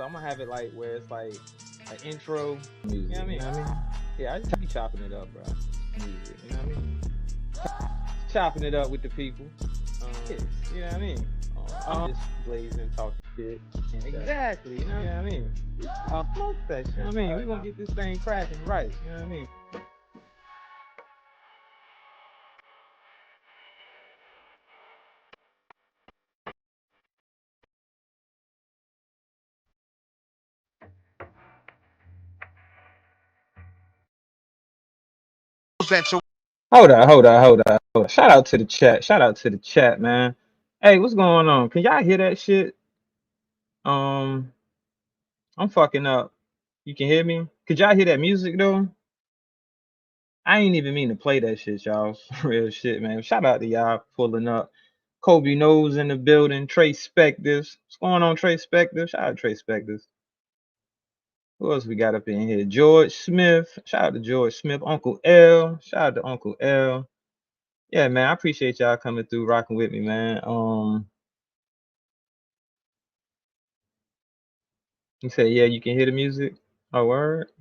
So I'm gonna have it like where it's like an intro music. You know what I mean? Yeah, I just be chopping it up, bro. Music. You know what I mean? Chopping it up with the people. Yes, you know what I mean? I'm just blazing, talking shit. Exactly. You know what I mean? Smoke that shit. You know what I mean? We're gonna get this thing cracking right. You know what I mean? Hold up. Shout out to the chat. Shout out to the chat, man. Hey, what's going on? Can y'all hear that shit? Um, I'm fucking up. You can hear me? Could y'all hear that music though? I ain't even mean to play that shit, y'all. Real shit, man. Shout out to y'all pulling up. Kobe Knows in the building. Trey Spectors. What's going on, Trey Spectors? Shout out to Trey Spectors. Who else we got up in here? George Smith. Shout out to George Smith. Uncle L. Shout out to Uncle L. Yeah, man. I appreciate y'all coming through, rocking with me, man. You said, yeah, you can hear the music. Oh, word.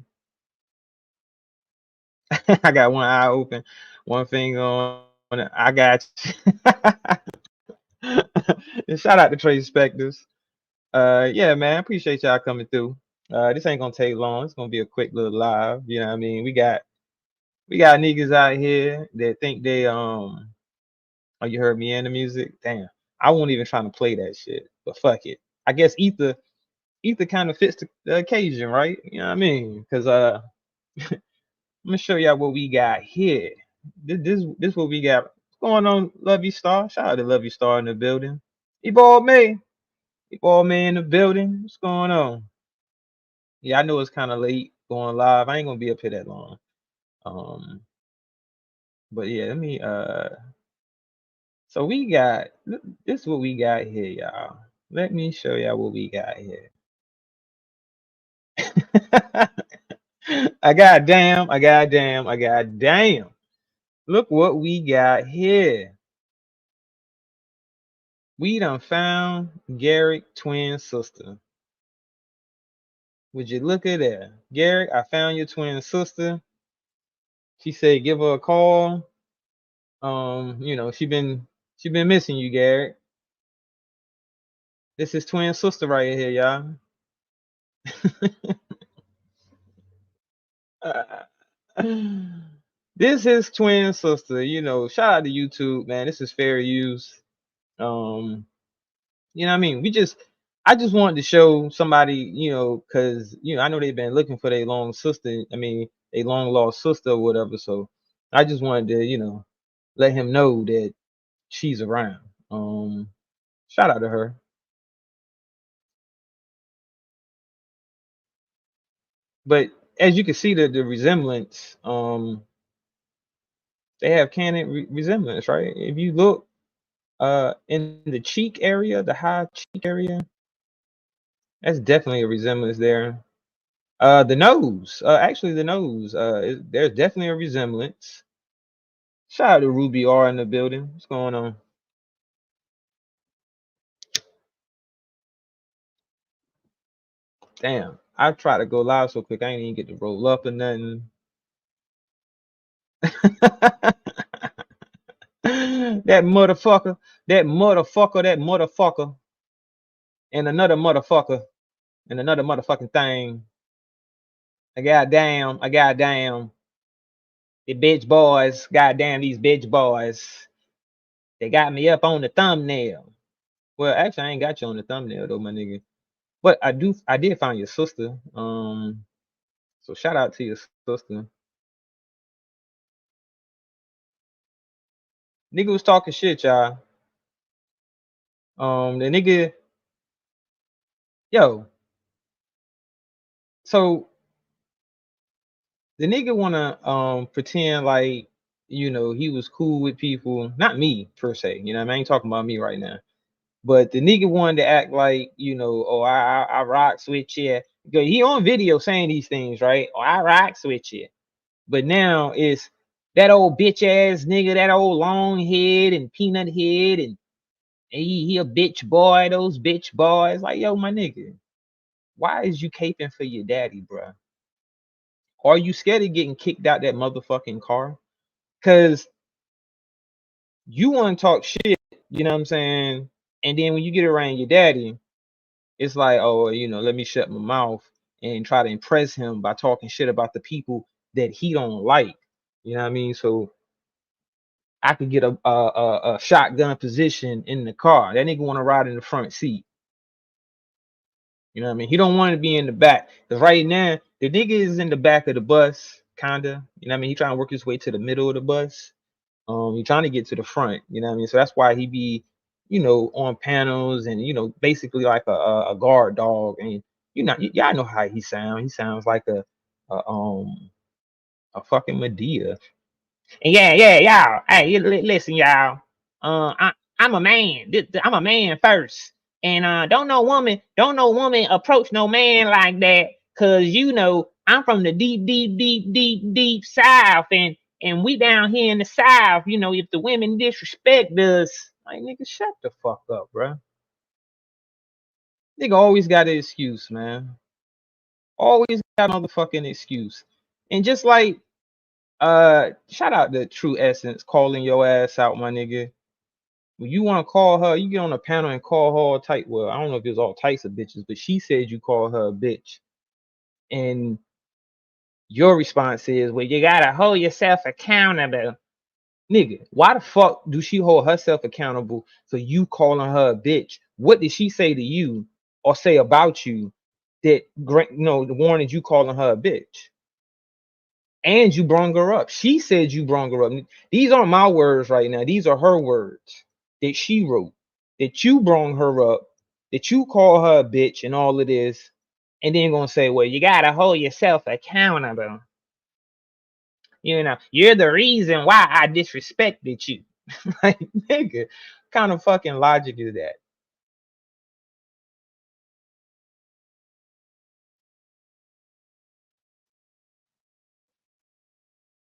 I got one eye open, one finger on it. I got you. And shout out to Trey Spectors. Yeah, man, appreciate y'all coming through. This ain't gonna take long. It's gonna be a quick little live. You know what I mean? We got niggas out here that think they oh, you heard me in the music? Damn. I won't even try to play that shit. But fuck it. I guess Ether kind of fits the occasion, right? You know what I mean? Cause I'm gonna show y'all what we got here. This what we got. What's going on, Lovey Star? Shout out to Lovey Star in the building. Evolve May. Evolve May in the building. What's going on? Yeah, I know it's kind of late going live. I ain't gonna be up here that long. Um, but yeah, let me so we got this is what we got here, y'all. Let me show y'all what we got here. I got damn. Look what we got here. We done found Garrick twin sister. Would you look at that? Garrick, I found your twin sister. She said give her a call. She been missing you, Garrick. This is twin sister right here, y'all. This is twin sister. Shout out to YouTube, man. This is fair use. You know what I mean? I just wanted to show somebody, because I know they've been looking for their long sister. I mean, a long lost sister or whatever. So I just wanted to, let him know that she's around. Shout out to her. But as you can see, the resemblance, they have canon resemblance, right? If you look in the cheek area, the high cheek area, that's definitely a resemblance there. The nose, actually the nose, there's definitely a resemblance. Shout out to Ruby R in the building. What's going on? Damn, I tried to go live so quick, I ain't even get to roll up or nothing. That motherfucker, and another motherfucker, and another motherfucking thing. I got damn. The bitch boys, goddamn these bitch boys. They got me up on the thumbnail. Well, actually, I ain't got you on the thumbnail though, my nigga. But I did find your sister. So shout out to your sister. Nigga was talking shit, y'all. The nigga, yo. So the nigga wanna pretend like he was cool with people. Not me per se. You know what I mean? I ain't talking about me right now. But the nigga wanted to act like, oh, I rocks with you. He on video saying these things, right? Oh, I rocks with you. But now it's that old bitch ass nigga, that old long head and peanut head, and he a bitch boy, those bitch boys. Like, yo, my nigga, why is you caping for your daddy, bruh? Are you scared of getting kicked out that motherfucking car? Cause you want to talk shit, you know what I'm saying? And then when you get around your daddy, it's like, oh, let me shut my mouth and try to impress him by talking shit about the people that he don't like. You know what I mean? So I could get a shotgun position in the car. That nigga want to ride in the front seat. You know what I mean? He don't want to be in the back. Cause right now the nigga is in the back of the bus, kinda. You know what I mean? He trying to work his way to the middle of the bus. He trying to get to the front. You know what I mean? So that's why he be, on panels and basically like a guard dog. And y'all know how he sounds. He sounds like a um a fucking Medea. And yeah, y'all. Hey, listen, y'all. I'm a man. I'm a man first, and don't no woman approach no man like that, cause I'm from the deep south, and we down here in the south. If the women disrespect us, like nigga, shut the fuck up, bro. Nigga always got an excuse, man. Always got another fucking excuse, and just like shout out to True Essence calling your ass out, my nigga. When you want to call her, you get on a panel and call her all type. Well, I don't know if it was all types of bitches, but she said you call her a bitch. And your response is, well, you gotta hold yourself accountable. Nigga, why the fuck do she hold herself accountable for you calling her a bitch? What did she say to you or say about you that warranted you calling her a bitch? And you brung her up. She said you brung her up. These aren't my words right now. These are her words that she wrote. That you brung her up. That you call her a bitch and all of this. And then gonna say, well, you gotta hold yourself accountable. You're the reason why I disrespected you. Like, nigga, kind of fucking logic is that?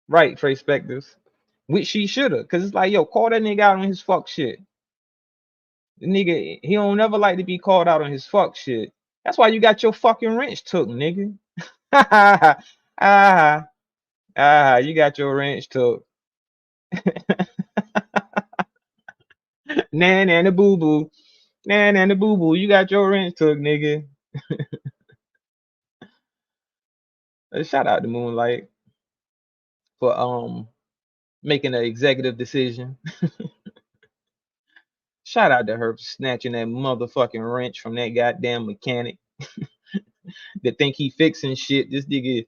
Right, Trey Spectors. Which she shoulda. Cause it's like, yo, call that nigga out on his fuck shit. The nigga, he don't never like to be called out on his fuck shit. That's why you got your fucking wrench took, nigga. ah, you got your wrench took. Nan and the boo boo. Nan and the boo boo. You got your wrench took, nigga. Shout out to Moonlight for making an executive decision. Shout out to her for snatching that motherfucking wrench from that goddamn mechanic that think he fixing shit. This nigga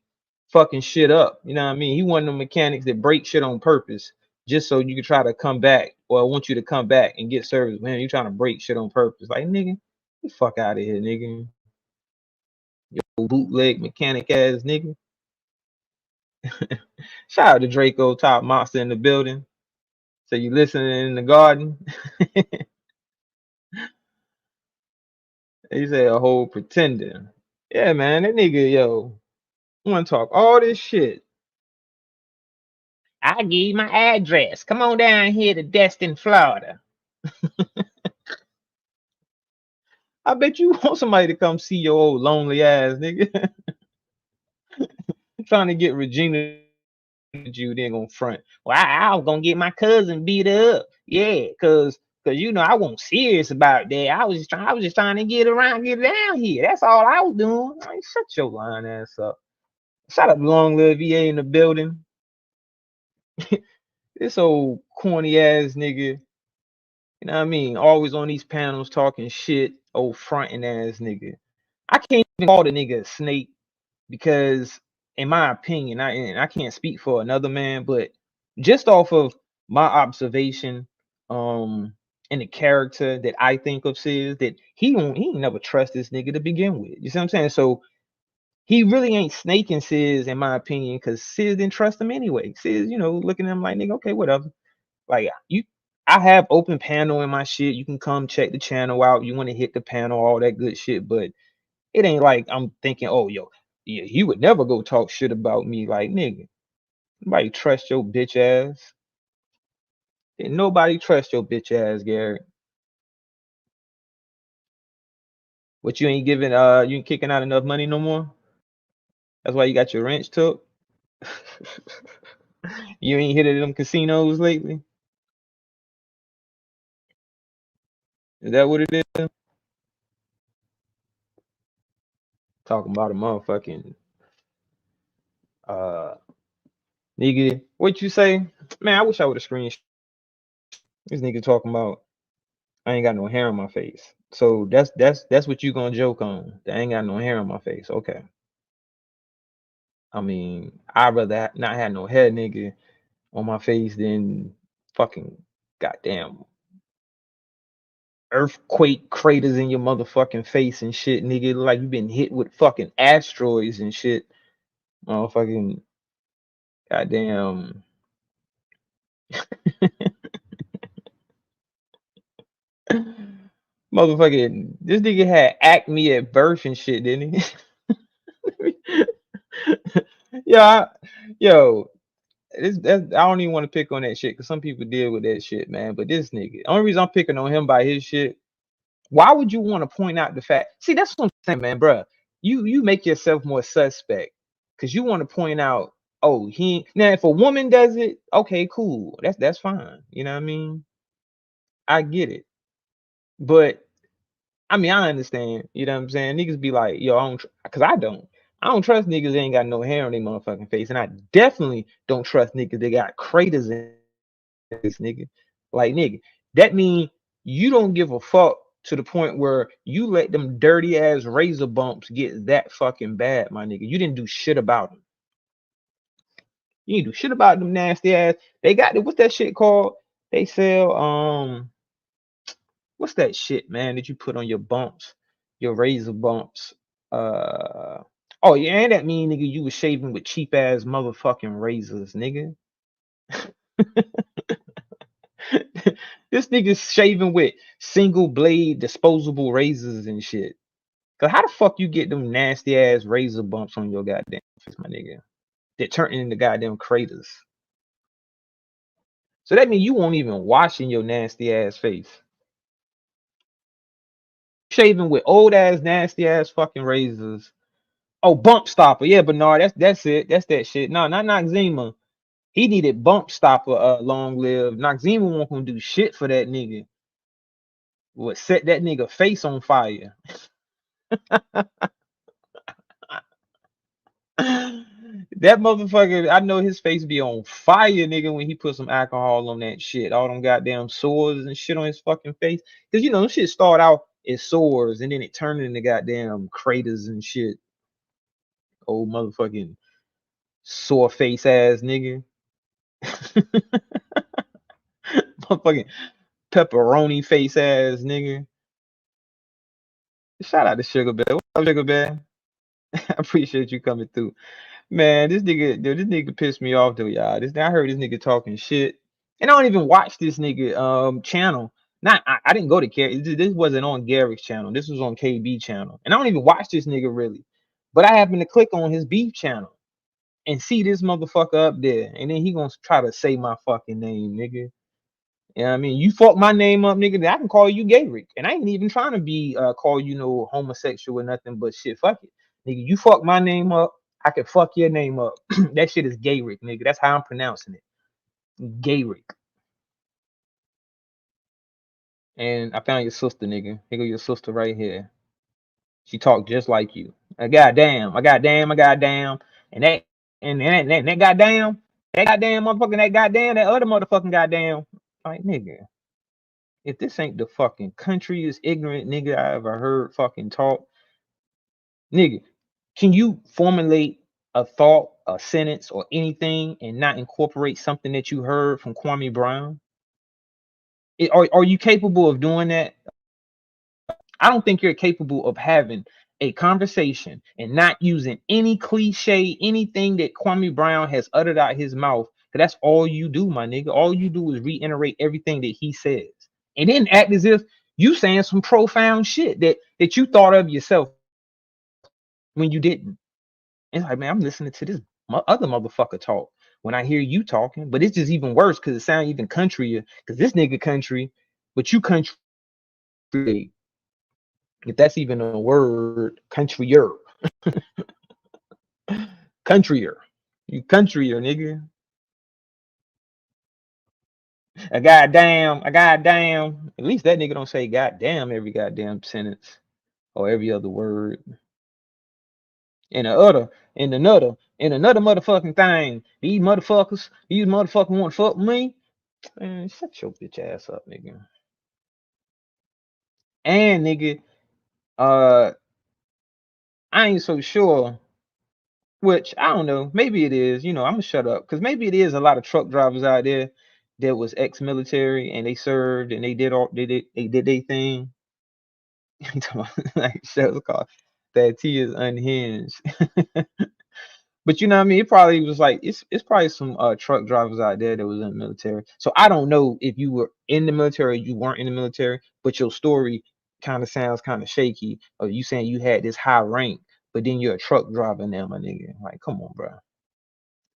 fucking shit up. You know what I mean? He one of them mechanics that break shit on purpose just so you can try to come back, or I want you to come back and get service. Man, you trying to break shit on purpose. Like, nigga, get the fuck out of here, nigga. Yo, bootleg mechanic ass nigga. Shout out to Draco, top monster in the building. So you listening in the garden? He said a whole pretender. Yeah, man, that nigga, yo, wanna talk all this shit. I give you my address. Come on down here to Destin, Florida. I bet you want somebody to come see your old lonely ass, nigga. Trying to get Regina you, then gonna front. Well, I was gonna get my cousin beat up. Yeah, cause I wasn't serious about that. I was just trying to get down here. That's all I was doing. Like, shut your lying ass up. Shout out to Long Live VA in the building. This old corny ass nigga. You know what I mean? Always on these panels talking shit. Old fronting ass nigga. I can't even call the nigga a snake because, in my opinion, I can't speak for another man, but just off of my observation, and the character that I think of Sis, that he ain't never trust this nigga to begin with. You see what I'm saying? So he really ain't snaking Sis, in my opinion, because Sis didn't trust him anyway. Sis, looking at him like, nigga, okay, whatever. Like, I have open panel in my shit. You can come check the channel out. You want to hit the panel, all that good shit, but it ain't like I'm thinking, oh, yo, yeah, he would never go talk shit about me. Like, nigga, nobody trust your bitch ass. Didn't nobody trust your bitch ass, Gary. What you ain't giving you ain't kicking out enough money no more? That's why you got your wrench took? You ain't hit it in them casinos lately? Is that what it is? Talking about a motherfucking nigga. What you say? Man, I wish I would have screenshot this nigga talking about I ain't got no hair on my face. So that's what you gonna joke on. I ain't got no hair on my face. Okay. I mean, I'd rather not have no hair, nigga, on my face than fucking goddamn earthquake craters in your motherfucking face and shit, nigga. It look like you been hit with fucking asteroids and shit. Motherfucking goddamn. Motherfucking this nigga had acne at birth and shit, didn't he? Yeah, yo, I don't even want to pick on that shit because some people deal with that shit, man. But this nigga, only reason I'm picking on him by his shit. Why would you want to point out the fact? See, that's what I'm saying, man, bruh. You make yourself more suspect because you want to point out, oh, now if a woman does it, okay, cool, that's fine. You know what I mean? I get it, but I mean, I understand. You know what I'm saying? Niggas be like, yo, I don't, because I don't trust niggas that ain't got no hair on their motherfucking face, and I definitely don't trust niggas that got craters in this nigga. Like, nigga, that mean you don't give a fuck to the point where you let them dirty ass razor bumps get that fucking bad, my nigga. You didn't do shit about them. You didn't do shit about them nasty ass. They got what's that shit called? They sell what's that shit, man, that you put on your bumps, your razor bumps? Oh yeah, and that mean nigga you was shaving with cheap ass motherfucking razors, nigga. This nigga's shaving with single blade disposable razors and shit. Cause how the fuck you get them nasty ass razor bumps on your goddamn face, my nigga? That turn into goddamn craters. So that means you won't even wash in your nasty ass face. Shaving with old ass nasty ass fucking razors. Oh, bump stopper. Yeah, Bernard, that's it. That's that shit. No, not Noxzema. He needed bump stopper long live. Noxzema won't gonna do shit for that nigga. Would set that nigga face on fire. That motherfucker, I know his face be on fire, nigga, when he put some alcohol on that shit. All them goddamn sores and shit on his fucking face. Cause you know, them shit start out as sores and then it turned into goddamn craters and shit. Old motherfucking sore face ass nigga. Motherfucking pepperoni face ass nigga. Shout out to Sugar Bear. What up, Sugar Bear? I appreciate you coming through. Man, this nigga pissed me off though, y'all. I heard this nigga talking shit. And I don't even watch this nigga channel. I didn't go to Gary. This wasn't on Gary's channel. This was on KB channel. And I don't even watch this nigga really. But I happened to click on his beef channel and see this motherfucker up there. And then he gonna try to say my fucking name, nigga. You know what I mean? You fuck my name up, nigga, then I can call you Gayrick. And I ain't even trying to be call you no homosexual or nothing but shit. Fuck it. Nigga, you fuck my name up, I can fuck your name up. That shit is Gayrick, nigga. That's how I'm pronouncing it. Gayrick. And I found your sister, nigga. Here go your sister right here. She talked just like you. I goddamn. And that goddamn, motherfucking that goddamn, that other motherfucking goddamn. Like, nigga. If this ain't the fucking countryest ignorant nigga I ever heard fucking talk, nigga, can you formulate a thought, a sentence, or anything and not incorporate something that you heard from Kwame Brown? Are you capable of doing that? I don't think you're capable of having a conversation and not using any cliche, anything that Kwame Brown has uttered out his mouth. Cause that's all you do, my nigga. All you do is reiterate everything that he says, and then act as if you saying some profound shit that you thought of yourself when you didn't. It's like, man, I'm listening to this other motherfucker talk when I hear you talking, but it's just even worse because it sounds even countryer. Because this nigga country, but you country. If that's even a word, countryer. Countryer. You countryer, nigga. A goddamn. At least that nigga don't say goddamn every goddamn sentence or every other word. And the other, and another motherfucking thing. These motherfuckers want to fuck with me. Man, shut your bitch ass up, nigga. And nigga, uh, I ain't so sure. Which I don't know. Maybe it is. I'm gonna shut up because maybe it is a lot of truck drivers out there that was ex-military and they served and they did their thing. Like shut called that T is unhinged. But you know what I mean? It probably was like it's probably some truck drivers out there that was in the military. So I don't know if you were in the military or you weren't in the military, but your story kind of sounds kind of shaky. Or you saying you had this high rank, but then you're a truck driver now, my nigga. Like, come on, bro.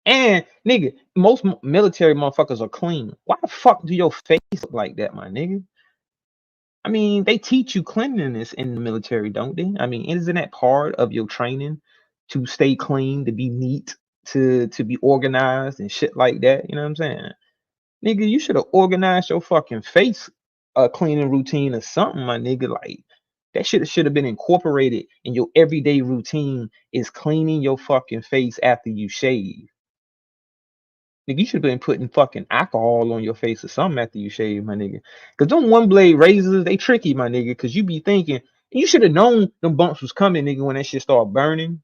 And nigga, most military motherfuckers are clean. Why the fuck do your face look like that, my nigga? I mean, they teach you cleanliness in the military, don't they? I mean, isn't that part of your training to stay clean, to be neat, to be organized and shit like that? You know what I'm saying? Nigga, you should have organized your fucking face cleaning routine or something, my nigga. Like that shit should have been incorporated in your everyday routine is cleaning your fucking face after you shave. Nigga, you should have been putting fucking alcohol on your face or something after you shave, my nigga. Cause them one blade razors, they tricky, my nigga. Cause you be thinking, you should have known them bumps was coming, nigga, when that shit start burning.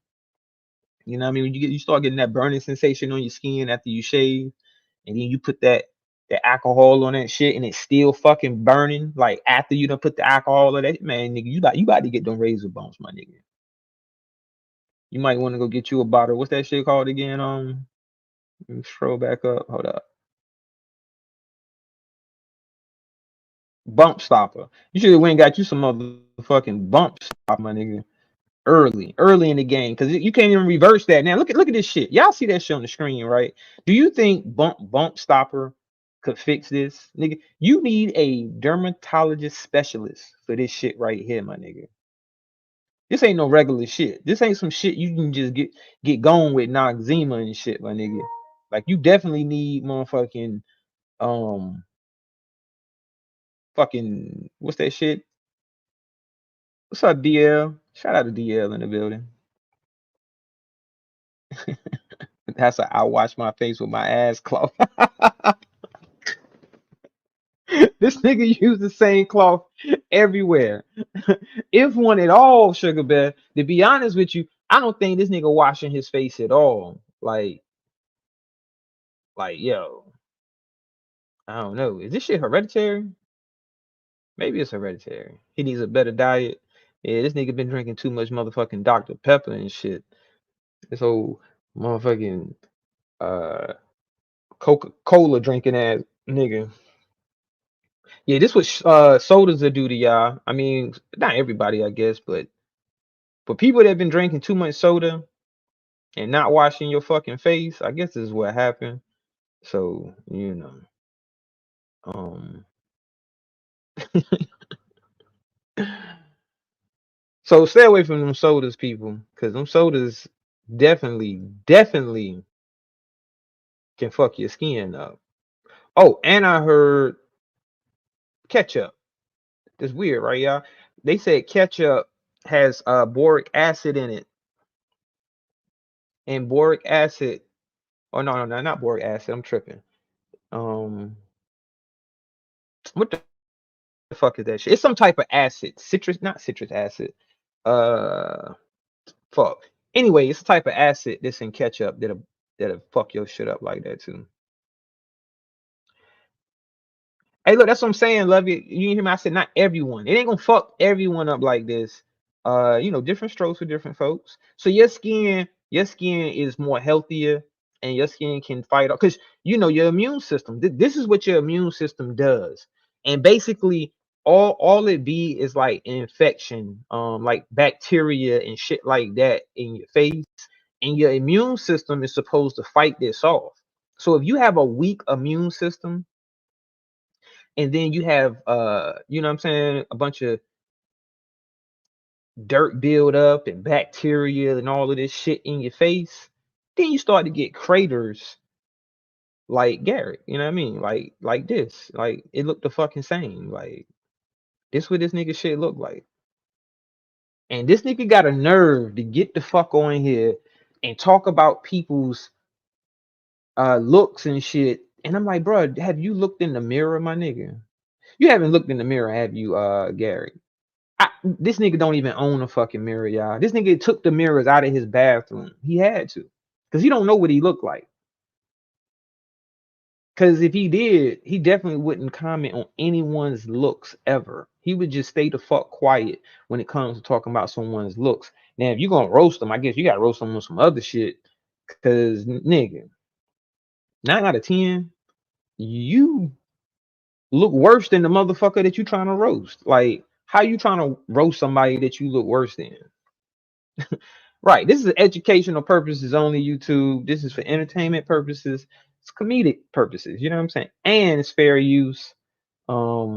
You know what I mean? When you start getting that burning sensation on your skin after you shave, and then you put that alcohol on that shit and it's still fucking burning. Like after you done put the alcohol on that, man, nigga, you about to get them razor bumps, my nigga. You might want to go get you a bottle. What's that shit called again? Let me scroll back up. Hold up. Bump stopper. You should have went and got you some motherfucking bump stopper, my nigga. Early in the game, because you can't even reverse that. Now look at this shit. Y'all see that shit on the screen, right? Do you think bump stopper could fix this, nigga? You need a dermatologist specialist for this shit right here, my nigga. This ain't no regular shit. This ain't some shit you can just get going with Noxzema and shit, my nigga. Like you definitely need motherfucking fucking what's that shit? What's up, DL? Shout out to DL in the building. That's a I wash my face with my ass cloth. This nigga use the same cloth everywhere. If one at all, Sugar Bear, to be honest with you, I don't think this nigga washing his face at all. Like, yo, I don't know. Is this shit hereditary? Maybe it's hereditary. He needs a better diet. Yeah, this nigga been drinking too much motherfucking Dr. Pepper and shit. This whole motherfucking Coca-Cola drinking ass nigga. Yeah, this what sodas will do to y'all. I mean, not everybody, I guess, but for people that have been drinking too much soda and not washing your fucking face, I guess this is what happened. So, um, so stay away from them sodas, people, because them sodas definitely can fuck your skin up. Oh, and I heard ketchup. That's weird, right, y'all? They said ketchup has boric acid in it, and boric acid. Oh no, not boric acid. I'm tripping. Um, what the fuck is that shit? It's some type of acid. Not citrus acid. Uh, fuck. Anyway, it's a type of acid that's in ketchup that'll fuck your shit up like that too. Hey, look, that's what I'm saying, love you. You hear me? I said not everyone. It ain't gonna fuck everyone up like this. Different strokes for different folks. So your skin is more healthier, and your skin can fight off because your immune system. This is what your immune system does, and basically all it be is like an infection, like bacteria and shit like that in your face, and your immune system is supposed to fight this off. So if you have a weak immune system and then you have you know what I'm saying, a bunch of dirt build up and bacteria and all of this shit in your face, then you start to get craters like Garrett. You know what I mean? Like this. Like it looked the fucking same. Like this what this nigga shit look like. And this nigga got a nerve to get the fuck on here and talk about people's looks and shit. And I'm like, bro, have you looked in the mirror, my nigga? You haven't looked in the mirror, have you, Gary? This nigga don't even own a fucking mirror, y'all. This nigga took the mirrors out of his bathroom. He had to, cause he don't know what he looked like. Cause if he did, he definitely wouldn't comment on anyone's looks ever. He would just stay the fuck quiet when it comes to talking about someone's looks. Now, if you're gonna roast them, I guess you gotta roast them on some other shit. Cause nigga, 9 out of 10, you look worse than the motherfucker that you trying to roast. Like, how you trying to roast somebody that you look worse than? Right. This is educational purposes only, YouTube. This is for entertainment purposes. It's comedic purposes. You know what I'm saying? And it's fair use. Um,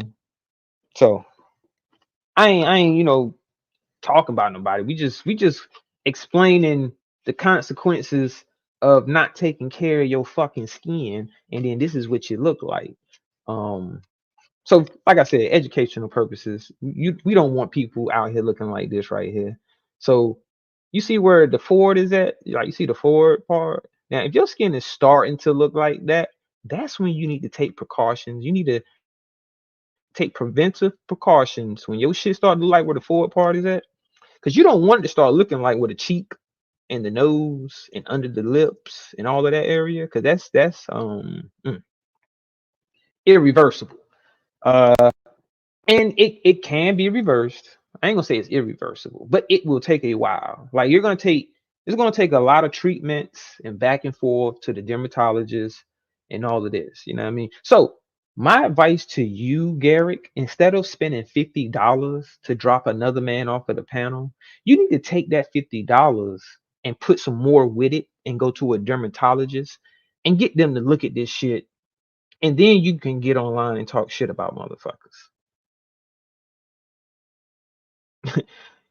so I ain't, talking about nobody. We just explaining the consequences of not taking care of your fucking skin, and then this is what you look like. Um, so like I said, educational purposes. We don't want people out here looking like this right here. So you see where the Ford is at? Like you see the Ford part? Now, if your skin is starting to look like that, that's when you need to take precautions. You need to take preventive precautions when your shit start to look like where the Ford part is at. Because you don't want it to start looking like with the cheek and the nose and under the lips and all of that area. Because that's irreversible. Uh and it can be reversed. I ain't gonna say it's irreversible, but it will take a while. Like it's gonna take a lot of treatments and back and forth to the dermatologist and all of this. You know what I mean? So my advice to you, Garrick, instead of spending $50 to drop another man off of the panel, you need to take that $50 and put some more with it and go to a dermatologist and get them to look at this shit. And then you can get online and talk shit about motherfuckers.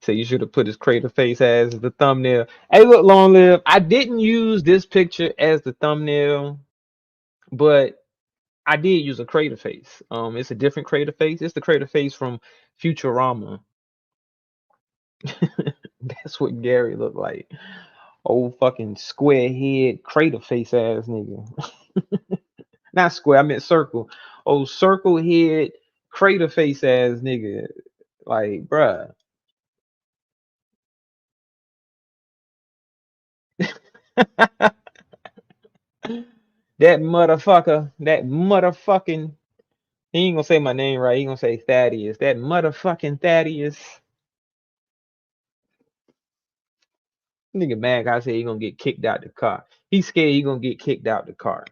So you should have put his crater face as the thumbnail. Hey, look, long live. I didn't use this picture as the thumbnail, but I did use a crater face. It's a different crater face. It's the crater face from Futurama. That's what Gary looked like. Old fucking square head crater face ass nigga. Not square, I meant circle. Old circle head crater face ass nigga. Like, bruh. That motherfucking, he ain't gonna say my name right. He gonna say Thaddeus. That motherfucking Thaddeus. Nigga mad. I said he gonna get kicked out the car. He's scared he gonna get kicked out the car.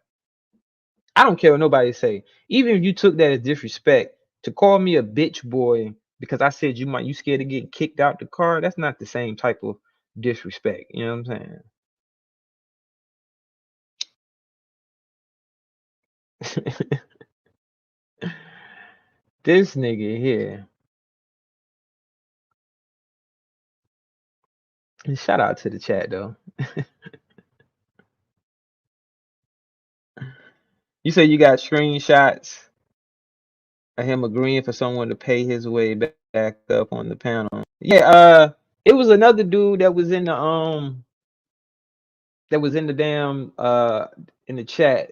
I don't care what nobody say. Even if you took that as disrespect, to call me a bitch boy because I said you scared to get kicked out the car, that's not the same type of disrespect. You know what I'm saying? This nigga here. And shout out to the chat though. You say you got screenshots of him agreeing for someone to pay his way back up on the panel. Yeah, it was another dude that was in the damn in the chat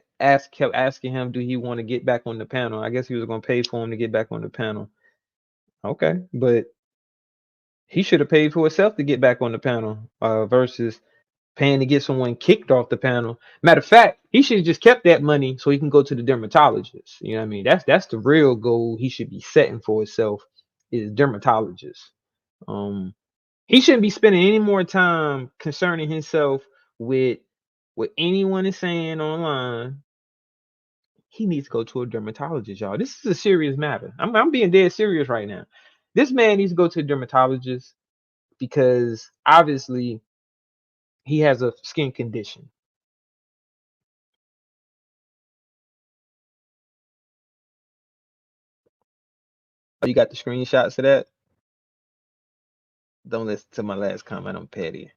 kept asking him do he want to get back on the panel. I guess he was gonna pay for him to get back on the panel. Okay, but he should have paid for himself to get back on the panel, versus paying to get someone kicked off the panel. Matter of fact, he should have just kept that money so he can go to the dermatologist. You know what I mean? That's the real goal he should be setting for himself, is dermatologist. Um, he shouldn't be spending any more time concerning himself with what anyone is saying online. He needs to go to a dermatologist, y'all. This is a serious matter. I'm being dead serious right now. This man needs to go to a dermatologist because obviously he has a skin condition. Oh, you got the screenshots of that? Don't listen to my last comment. I'm petty.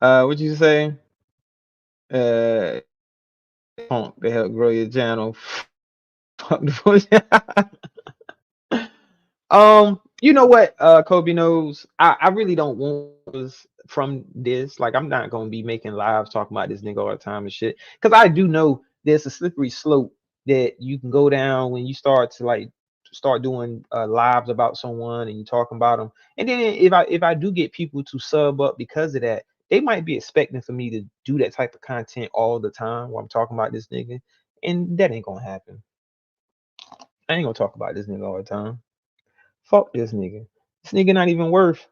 What you say? Uh, punk to help grow your channel. Fuck the voice. You know what? Kobe knows. I really don't want this from this. Like, I'm not gonna be making lives talking about this nigga all the time and shit. Cause I do know there's a slippery slope that you can go down when you start to like start doing lives about someone and you talking about them. And then if I do get people to sub up because of that, they might be expecting for me to do that type of content all the time while I'm talking about this nigga, and that ain't gonna happen. I ain't gonna talk about this nigga all the time. Fuck this nigga. This nigga not even worth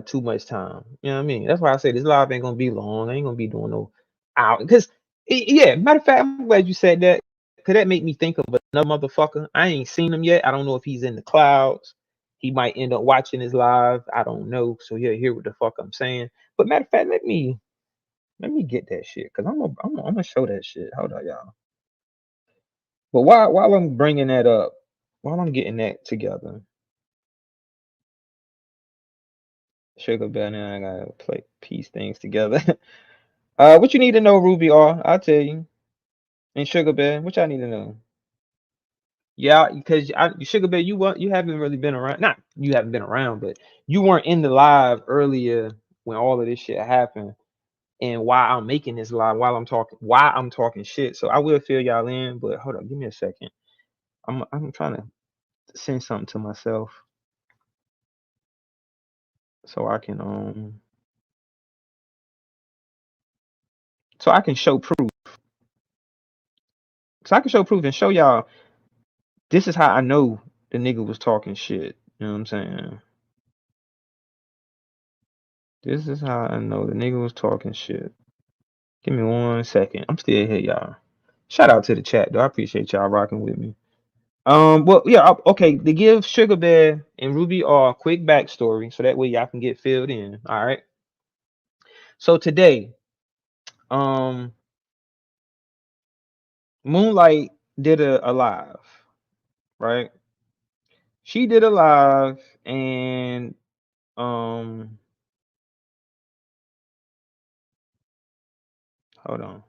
too much time. You know what I mean? That's why I say this live ain't gonna be long. I ain't gonna be doing no out because yeah, matter of fact, I'm glad you said that. Cause that make me think of another motherfucker. I ain't seen him yet. I don't know if he's in the clouds. He might end up watching this live. I don't know. So he'll hear what the fuck I'm saying. But matter of fact, let me get that shit. Cause I'm gonna show that shit. Hold on, y'all. But while I'm bringing that up, while I'm getting that together, Sugar Bear, now I gotta piece things together. What you need to know, Ruby R? I'll tell you. And Sugar Bear, what y'all need to know? Yeah, because Sugar Bear, you haven't really been around. Not you haven't been around, but you weren't in the live earlier when all of this shit happened, and why I'm making this live why I'm talking shit. So I will fill y'all in, but hold on, give me a second. I'm trying to send something to myself so I can show proof. So I can show proof and show y'all this is how I know the nigga was talking shit. You know what I'm saying? This is how I know the nigga was talking shit. Give me 1 second. I'm still here, y'all. Shout out to the chat, though. I appreciate y'all rocking with me. Well, yeah, okay. To give Sugar Bear and Ruby R a quick backstory, so that way y'all can get filled in. All right. So today, um, Moonlight did a live, right? She did a live, and um, hold on.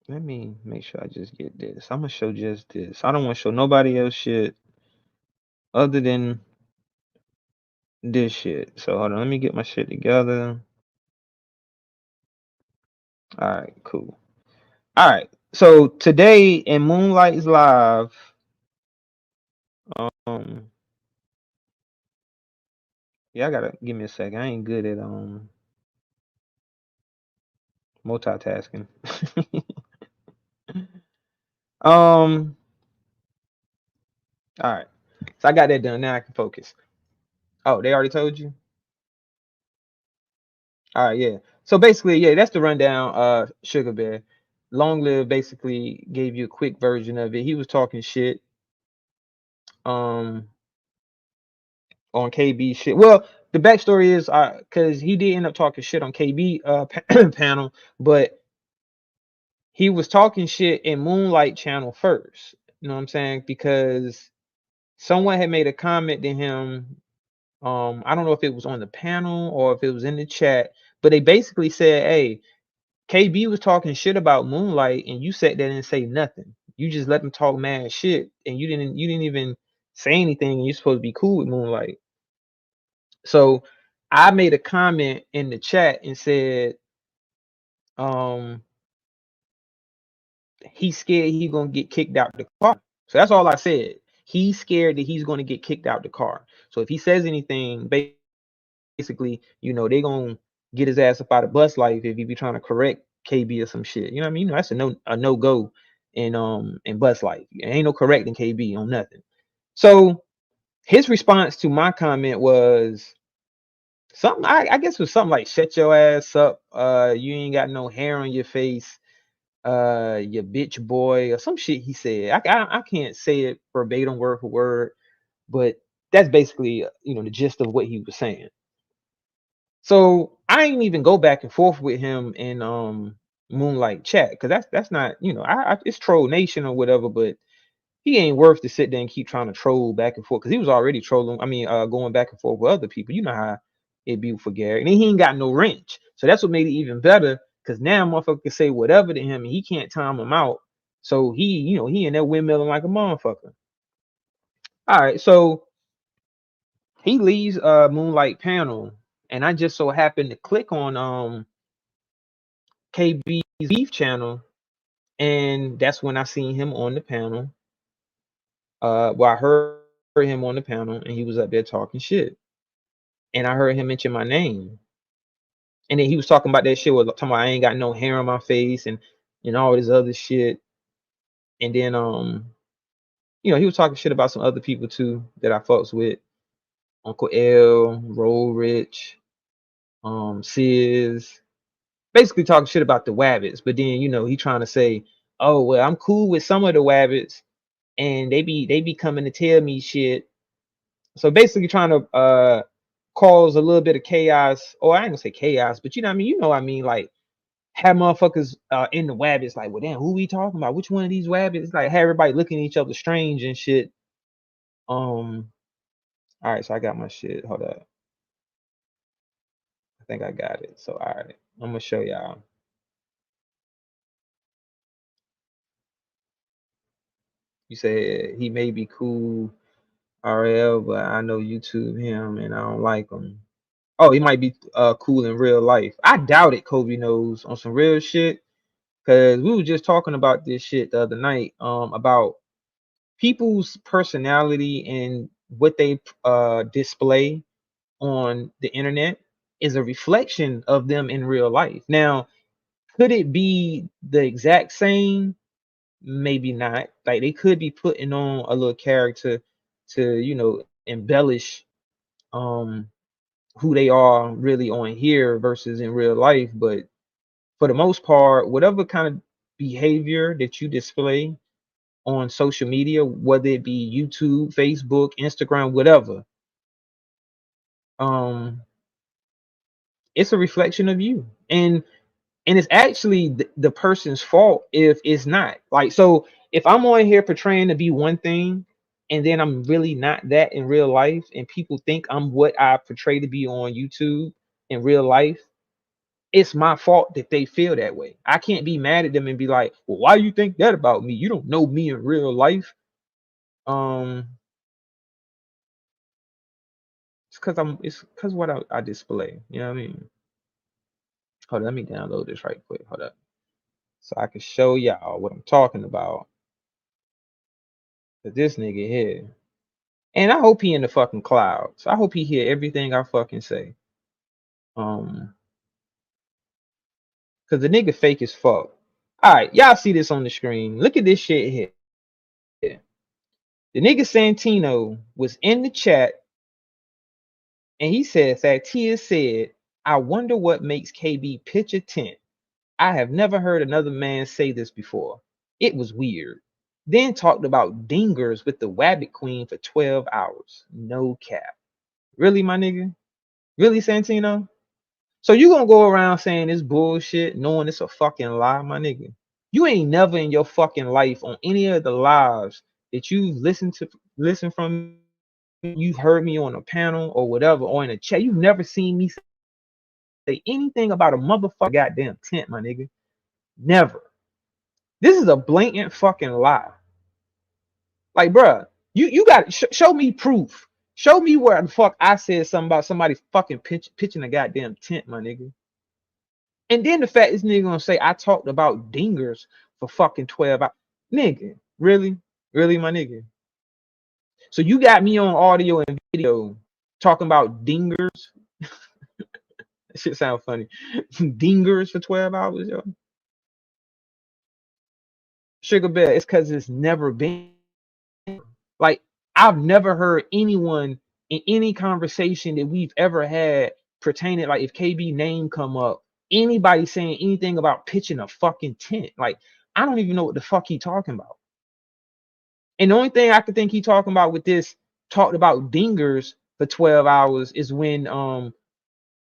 Let me make sure I just get this. I'm gonna show just this. I don't want to show nobody else shit other than this shit. So hold on, let me get my shit together. All right, cool. All right. So today in Moonlight's live, um, yeah, I gotta give me a second. I ain't good at multitasking. All right. So I got that done. Now I can focus. Oh, they already told you? All right, yeah. So basically, yeah, that's the rundown. Sugar Bear, Long Live basically gave you a quick version of it. He was talking shit um on KB shit. Well, the backstory is because he did end up talking shit on KB panel, but he was talking shit in Moonlight channel first. You know what I'm saying? Because someone had made a comment to him. I don't know if it was on the panel or if it was in the chat, but they basically said, "Hey, KB was talking shit about Moonlight, and you sat there and say nothing. You just let them talk mad shit, and you didn't even say anything. And you're supposed to be cool with Moonlight." So I made a comment in the chat and said, um, he's scared he's gonna get kicked out the car. So that's all I said. He's scared that he's gonna get kicked out the car. So if he says anything, basically, they gonna get his ass up out of bus life if he be trying to correct KB or some shit. You know what I mean? That's a no go in bus life. Ain't no correcting KB on nothing. So his response to my comment was something I guess was something like shut your ass up. You ain't got no hair on your face. You bitch boy or some shit he said. I can't say it verbatim word for word, but that's basically the gist of what he was saying. So I ain't even go back and forth with him in Moonlight chat because that's not I it's Troll Nation or whatever, but he ain't worth to sit there and keep trying to troll back and forth because he was already trolling. I mean, going back and forth with other people. You know how it be for Gary, and then he ain't got no wrench, so that's what made it even better. Because now motherfucker can say whatever to him, and he can't time him out. So he, he in there windmilling like a motherfucker. All right, so he leaves Moonlight panel, and I just so happened to click on KB's Beef channel, and that's when I seen him on the panel. Well, I heard him on the panel, and he was up there talking shit, and I heard him mention my name, and then he was talking about that shit. Was talking about I ain't got no hair on my face, and all this other shit, and then he was talking shit about some other people too that I fucks with, Uncle L, Roll Rich, Sis, basically talking shit about the Wabbits. But then he trying to say, oh well, I'm cool with some of the Wabbits, and they be coming to tell me shit. So basically trying to cause a little bit of chaos, or I ain't gonna say chaos, but you know what I mean, like have motherfuckers in the Wabbits like, well damn, who we talking about? Which one of these Wabbits? Like have everybody looking at each other strange and shit. All right, so I got my shit. Hold up. I think I got it. So all right, I'm gonna show y'all. You say he may be cool, RL, but I know YouTube him and I don't like him. Oh, he might be cool in real life. I doubt it. Kobe knows on some real shit, because we were just talking about this shit the other night. About people's personality and what they display on the internet is a reflection of them in real life. Now, could it be the exact same? Maybe not. Like they could be putting on a little character to embellish um who they are really on here versus in real life. But for the most part, whatever kind of behavior that you display on social media, whether it be YouTube, Facebook, Instagram, whatever, um it's a reflection of you. And it's actually the person's fault if it's not. Like, so if I'm on here portraying to be one thing and then I'm really not that in real life, and people think I'm what I portray to be on YouTube in real life, it's my fault that they feel that way. I can't be mad at them and be like, well, why you think that about me? You don't know me in real life. It's because what I display. You know what I mean? Hold on, let me download this right quick. Hold up. So I can show y'all what I'm talking about. This nigga here. And I hope he in the fucking clouds. I hope he hear everything I fucking say. Cause the nigga fake as fuck. Alright, y'all see this on the screen. Look at this shit here. The nigga Santino was in the chat and he said, Satia said, I wonder what makes KB pitch a tent. I have never heard another man say this before. It was weird. Then talked about dingers with the Wabbit Queen for 12 hours. No cap. Really, my nigga? Really, Santino? So you gonna go around saying this bullshit, knowing it's a fucking lie, my nigga? You ain't never in your fucking life on any of the lives that you've listened from, you've heard me on a panel or whatever, or in a chat. You've never seen me say anything about a motherfucker goddamn tent, my nigga. Never. This is a blatant fucking lie. Like, bruh, you got show me proof. Show me where the fuck I said something about somebody fucking pitching a goddamn tent, my nigga. And then the fact this nigga gonna say I talked about dingers for fucking 12 hours. Nigga, really? Really, my nigga? So you got me on audio and video talking about dingers? That shit sound funny. Dingers for 12 hours, yo. Sugar Bear, it's because it's never been. Like, I've never heard anyone in any conversation that we've ever had pertaining, like if KB name come up, anybody saying anything about pitching a fucking tent. Like, I don't even know what the fuck he talking about. And the only thing I could think he talking about with this talked about dingers for 12 hours is when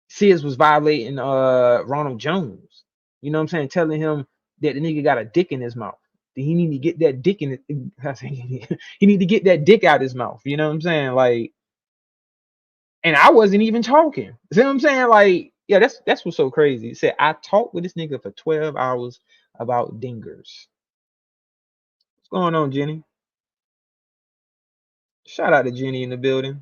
Sis was violating Ronald Jones. You know what I'm saying? Telling him that the nigga got a dick in his mouth. he need to get that dick in it. He need to get that dick out his mouth. You know what I'm saying? Like, and I wasn't even talking. See what I'm saying? Like, yeah, that's what's so crazy. He said I talked with this nigga for 12 hours about dingers. What's going on, Jenny? Shout out to Jenny in the building.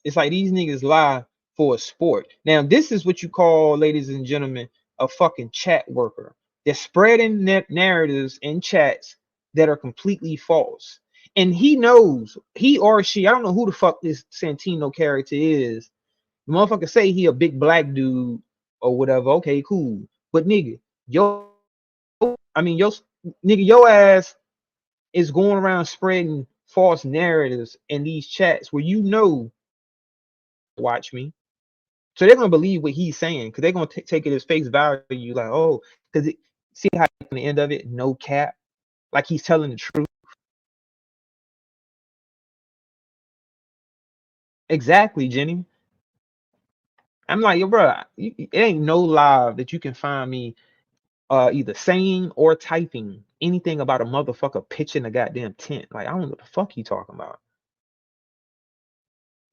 It's like these niggas lie for a sport. Now, this is what you call, ladies and gentlemen, a fucking chat worker. They're spreading narratives in chats that are completely false. And he knows, he or she, I don't know who the fuck this Santino character is. The motherfucker say he a big black dude or whatever. Okay, cool. But nigga, your ass is going around spreading false narratives in these chats where you know, watch me. So they're gonna believe what he's saying because they're gonna take it as face value, like, oh, because see how at the end of it, no cap, like he's telling the truth. Exactly, Jenny. I'm like, yo, bro, it ain't no live that you can find me either saying or typing anything about a motherfucker pitching a goddamn tent. Like, I don't know what the fuck you talking about.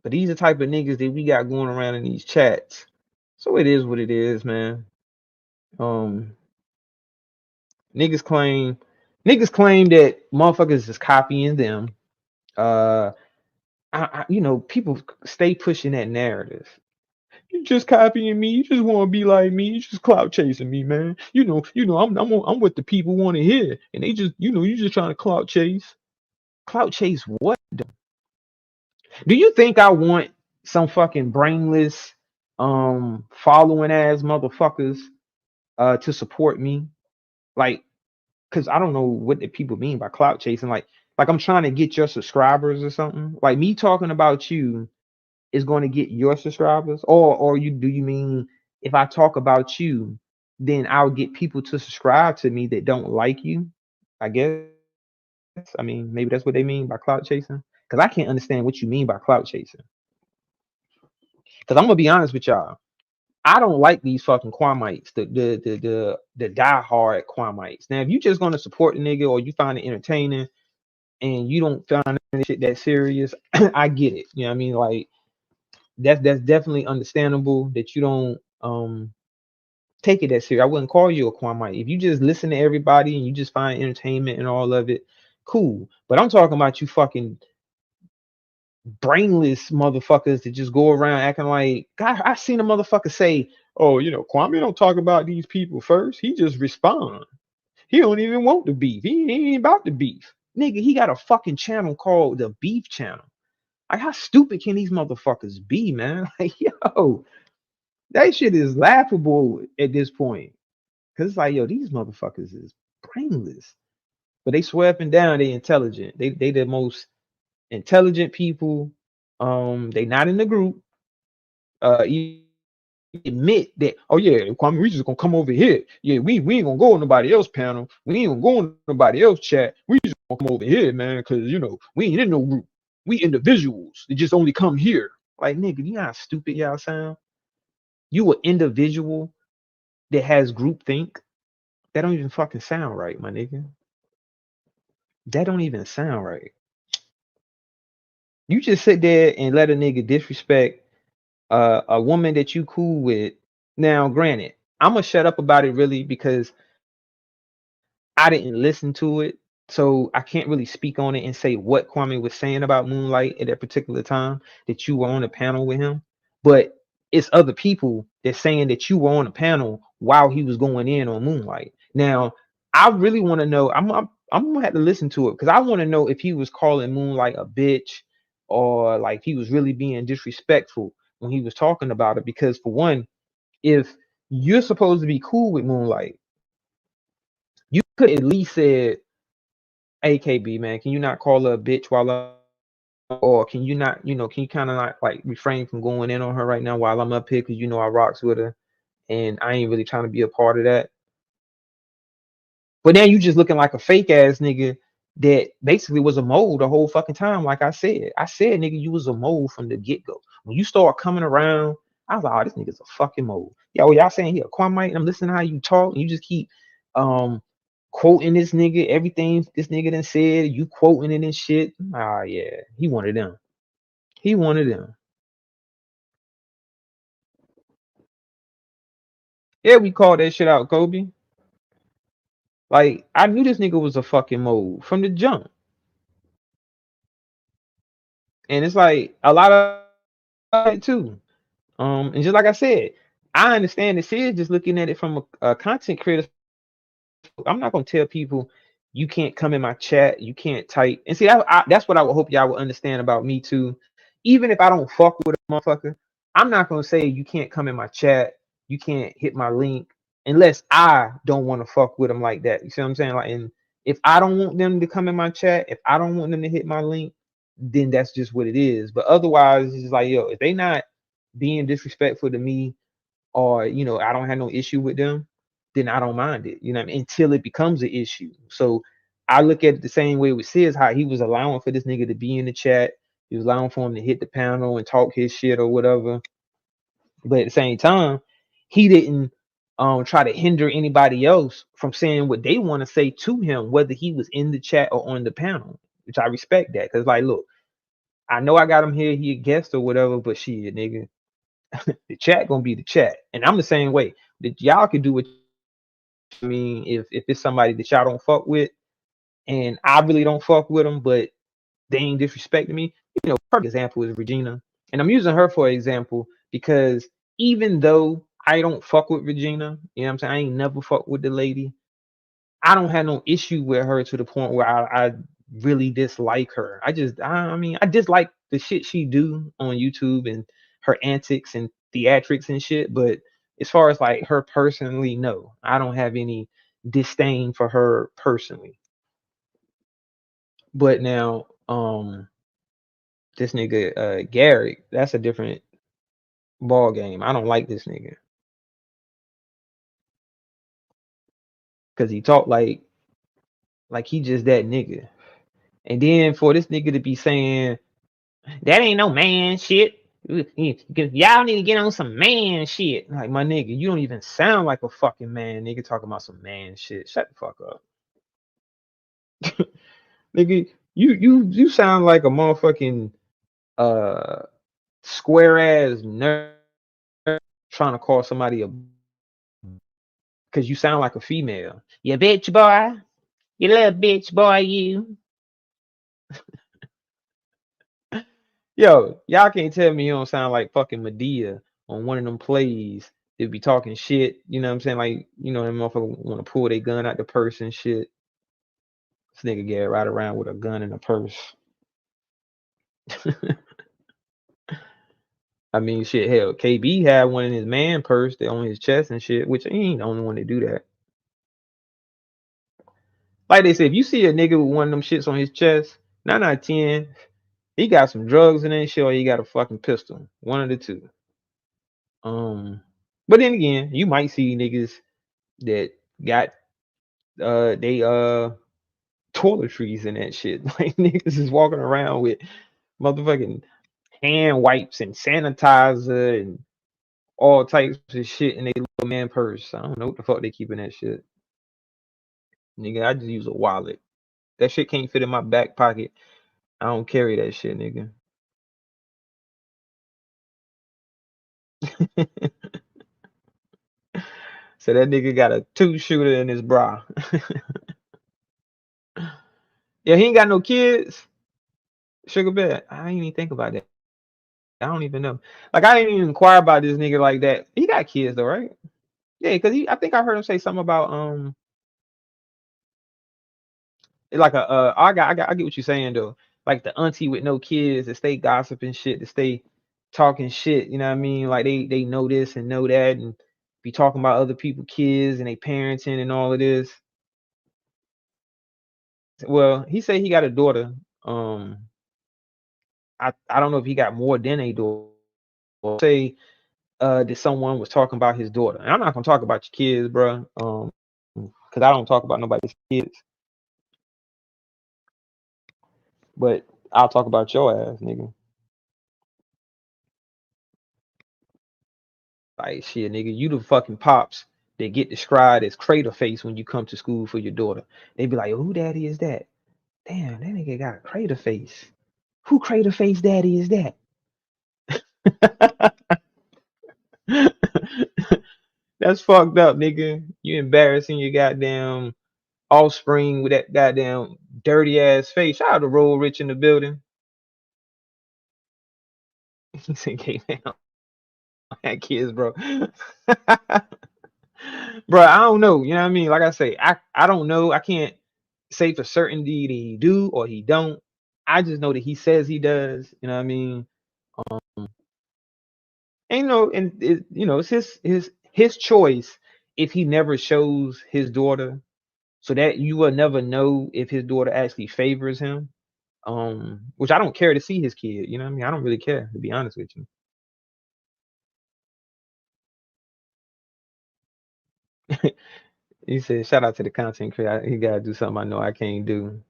But these are the type of niggas that we got going around in these chats. So it is what it is, man. Niggas claim that motherfuckers is copying them. People stay pushing that narrative. You just copying me. You just want to be like me. You just clout chasing me, man. I'm what the people want to hear, and they just, you just trying to clout chase. Clout chase what? Do you think I want some fucking brainless, following ass motherfuckers, to support me? Like, because I don't know what the people mean by clout chasing. Like I'm trying to get your subscribers or something. Like me talking about you is going to get your subscribers, or do you mean if I talk about you, then I'll get people to subscribe to me that don't like you? I guess. I mean, maybe that's what they mean by clout chasing. Because I can't understand what you mean by clout chasing. Because I'm gonna be honest with y'all. I don't like these fucking Kwamites, the diehard Kwamites. Now, if you just gonna support the nigga or you find it entertaining and you don't find this shit that serious, I get it. You know what I mean? Like that's definitely understandable that you don't take it that serious. I wouldn't call you a Kwamite. If you just listen to everybody and you just find entertainment and all of it, cool. But I'm talking about you fucking brainless motherfuckers that just go around acting like, God, I seen a motherfucker say, oh, Kwame don't talk about these people first. He just respond. He don't even want the beef. He ain't about the beef. Nigga, he got a fucking channel called the Beef Channel. Like, how stupid can these motherfuckers be, man? Like, yo, that shit is laughable at this point. Cause it's like, yo, these motherfuckers is brainless. But they swear up and down they intelligent. They the most intelligent people. They not in the group. Admit that, oh yeah, Kwame, we just gonna come over here. Yeah, we ain't gonna go on nobody else panel. We ain't gonna go on nobody else chat. We just gonna come over here, man, because we ain't in no group. We individuals. They just only come here. Like, nigga, you know how stupid y'all sound? You an individual that has group think? That don't even fucking sound right, my nigga. That don't even sound right. You just sit there and let a nigga disrespect a woman that you cool with. Now, granted, I'm gonna shut up about it really because I didn't listen to it, so I can't really speak on it and say what Kwame was saying about Moonlight at that particular time that you were on a panel with him. But it's other people that's saying that you were on a panel while he was going in on Moonlight. Now, I really want to know. I'm gonna have to listen to it because I want to know if he was calling Moonlight a bitch or like he was really being disrespectful when he was talking about it. Because for one, if you're supposed to be cool with Moonlight, you could at least said, AKB, man, can you not call her a bitch while or can you not, can you kind of like refrain from going in on her right now while I'm up here because I rocks with her and I ain't really trying to be a part of that. But now you just looking like a fake ass nigga that basically was a mole the whole fucking time. Like I said, nigga, you was a mole from the get go. When you start coming around, I was like, oh, this nigga's a fucking mole. Yo, y'all saying he a Kwamite? And I'm listening to how you talk, and you just keep quoting this nigga, everything this nigga done said, you quoting it and shit. Ah, yeah, he one of them. He one of them. Yeah, we called that shit out, Kobe. Like, I knew this nigga was a fucking mole from the jump. And it's like a lot of it too. And just like I said, I understand this is just looking at it from a content creator. I'm not gonna tell people you can't come in my chat, you can't type. And see, that's what I would hope y'all would understand about me too. Even if I don't fuck with a motherfucker, I'm not gonna say you can't come in my chat, you can't hit my link, unless I don't want to fuck with them like that. You see what I'm saying? Like, and if I don't want them to come in my chat, if I don't want them to hit my link, then that's just what it is. But otherwise, it's just like, yo, if they not being disrespectful to me, or I don't have no issue with them, then I don't mind it. You know what I mean? Until it becomes an issue. So I look at it the same way with Sis, how he was allowing for this nigga to be in the chat. He was allowing for him to hit the panel and talk his shit or whatever. But at the same time, he didn't try to hinder anybody else from saying what they want to say to him, whether he was in the chat or on the panel, which I respect that. Cause like, look, I know I got him here, he a guest or whatever, but shit, nigga, the chat gonna be the chat. And I'm the same way. That y'all can do what I mean, if it's somebody that y'all don't fuck with, and I really don't fuck with them, but they ain't disrespecting me. Perfect example is Regina, and I'm using her for example because even though I don't fuck with Regina, you know what I'm saying, I ain't never fuck with the lady. I don't have no issue with her to the point where I really dislike her. I mean, I dislike the shit she do on YouTube and her antics and theatrics and shit. But as far as like her personally, no, I don't have any disdain for her personally. But now, this nigga Garrick, that's a different ball game. I don't like this nigga because he talk like he just that nigga. And then for this nigga to be saying that ain't no man shit. Y'all need to get on some man shit. Like, my nigga, you don't even sound like a fucking man, nigga, talking about some man shit. Shut the fuck up. Nigga, you sound like a motherfucking uh square ass nerd trying to call somebody a because you sound like a female. You bitch boy. You little bitch boy, you. Yo, y'all can't tell me you don't sound like fucking Medea on one of them plays. They be talking shit, you know what I'm saying? Like, them motherfucker want to pull their gun out the purse and shit. This nigga get right around with a gun in a purse. I mean, shit, hell, KB had one in his man purse that on his chest and shit, which he ain't the only one to do that. Like they said, if you see a nigga with one of them shits on his chest, 9 out of 10, he got some drugs in that shit or he got a fucking pistol. One of the two. But then again, you might see niggas that got they toiletries and that shit. Like, niggas is walking around with motherfucking hand wipes and sanitizer and all types of shit in their little man purse. I don't know what the fuck they keeping that shit. Nigga, I just use a wallet. That shit can't fit in my back pocket. I don't carry that shit, nigga. So that nigga got a 2-shooter in his bra. Yeah, he ain't got no kids. Sugar Bear. I ain't even think about that. I don't even know. Like, I didn't even inquire about this nigga like that. He got kids though, right? Yeah, because I think I heard him say something about like I get what you're saying though. Like the auntie with no kids that stay gossiping shit, that stay talking shit, you know what I mean? Like they know this and know that and be talking about other people's kids and they parenting and all of this. Well, he said he got a daughter. I don't know if he got more than a daughter. Say that someone was talking about his daughter. And I'm not gonna talk about your kids, bro. Because I don't talk about nobody's kids. But I'll talk about your ass, nigga. Like, shit, nigga, you the fucking pops that get described as crater face when you come to school for your daughter. They be like, oh, who daddy is that? Damn, that nigga got a crater face. Who crater face daddy is that? That's fucked up, nigga. You embarrassing your goddamn offspring with that goddamn dirty ass face. Shout out to Roll Rich in the building. He said, "Gay man, I had kids, bro." Bro, I don't know. You know what I mean? Like I say, I don't know. I can't say for certainty that he do or he don't. I just know that he says he does. You know what I mean? And it's his choice if he never shows his daughter, so that you will never know if his daughter actually favors him. Which I don't care to see his kid. You know what I mean? I don't really care, to be honest with you. He said, "Shout out to the content creator. He gotta do something I know I can't do."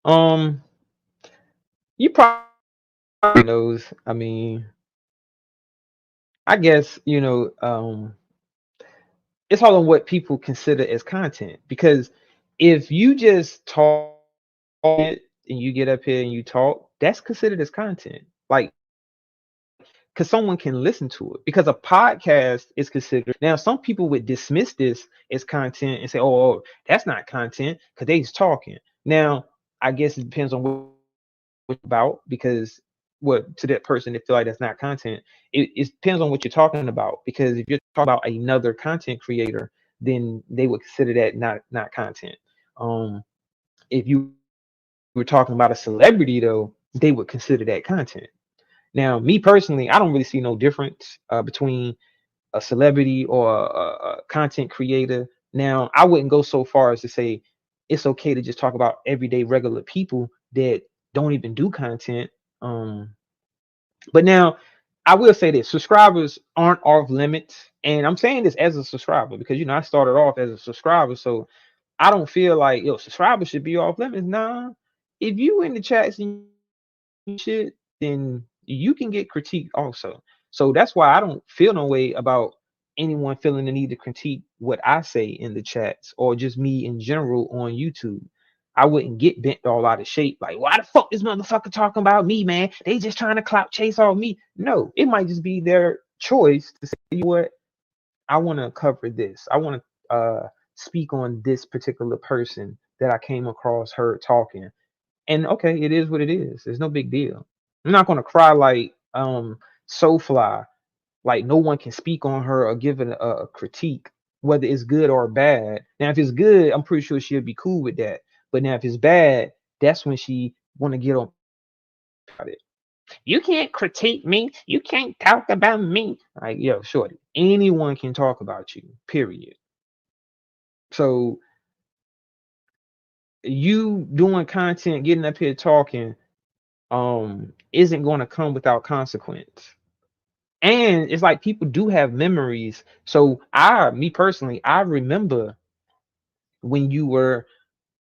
Um, you probably knows. I mean, I guess it's all on what people consider as content. Because if you just talk it and you get up here and you talk, that's considered as content. Like, because someone can listen to it. Because a podcast is considered. Now, some people would dismiss this as content and say, "Oh, that's not content because they's talking." Now, I guess it depends on what it's about, because what to that person they feel like that's not content. It depends on what you're talking about, because if you're talking about another content creator, then they would consider that not content. Um, if you were talking about a celebrity, though, they would consider that content. Now, me personally, I don't really see no difference between a celebrity or a content creator. Now, I wouldn't go so far as to say it's okay to just talk about everyday regular people that don't even do content. Um, but now, I will say this: subscribers aren't off limits, and I'm saying this as a subscriber because I started off as a subscriber, so I don't feel like subscribers should be off limits. Nah, if you in the chats and shit, then you can get critiqued also. So that's why I don't feel no way about anyone feeling the need to critique what I say in the chats or just me in general on YouTube. I wouldn't get bent all out of shape. Like, why the fuck this motherfucker talking about me, man? They just trying to clout chase off me. No, it might just be their choice to say, what, I want to cover this. I want to speak on this particular person that I came across, heard talking. And okay, it is what it is. It's no big deal. I'm not gonna cry like Soulfly, like no one can speak on her or give it a critique, whether it's good or bad. Now, if it's good, I'm pretty sure she'll be cool with that. But now, if it's bad, that's when she want to get on about it. You can't critique me. You can't talk about me. Like, yo, shorty, anyone can talk about you. Period. So you doing content, getting up here talking, isn't going to come without consequence. And it's like people do have memories. So me personally, I remember when you were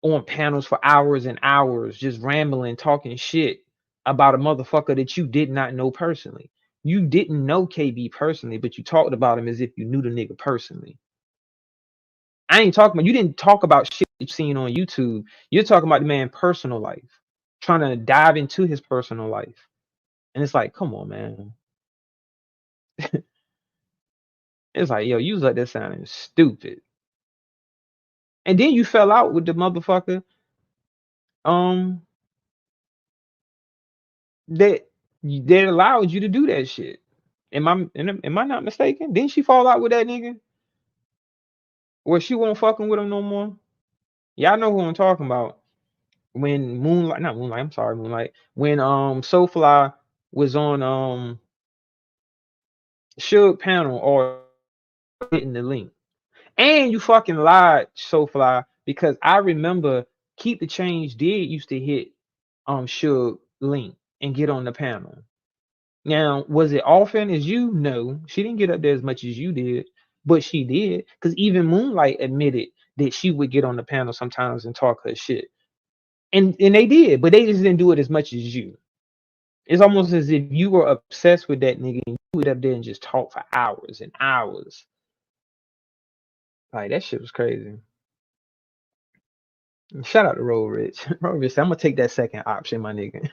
on panels for hours and hours, just rambling, talking shit about a motherfucker that you did not know personally. You didn't know KB personally, but you talked about him as if you knew the nigga personally. I ain't talking about, you didn't talk about shit you've seen on YouTube. You're talking about the man's personal life, trying to dive into his personal life. And it's like, come on, man. It's like, yo, you was like that sounding stupid. And then you fell out with the motherfucker um that allowed you to do that shit. Am I not mistaken? Didn't she fall out with that nigga? Or she won't fucking with him no more? Y'all know who I'm talking about. When Moonlight, not Moonlight, I'm sorry, Moonlight. When Soulfly was on Suge panel or hitting the link. And you fucking lied, Soulfly, because I remember Keep the Change did used to hit Suge link and get on the panel. Now, was it often as you know? She didn't get up there as much as you did, but she did. Because even Moonlight admitted that she would get on the panel sometimes and talk her shit. And they did, but they just didn't do it as much as you. It's almost as if you were obsessed with that nigga and you would up there and just talk for hours and hours. Like that shit was crazy. Shout out to Roll Rich. Roll Rich, I'm gonna take that second option, my nigga.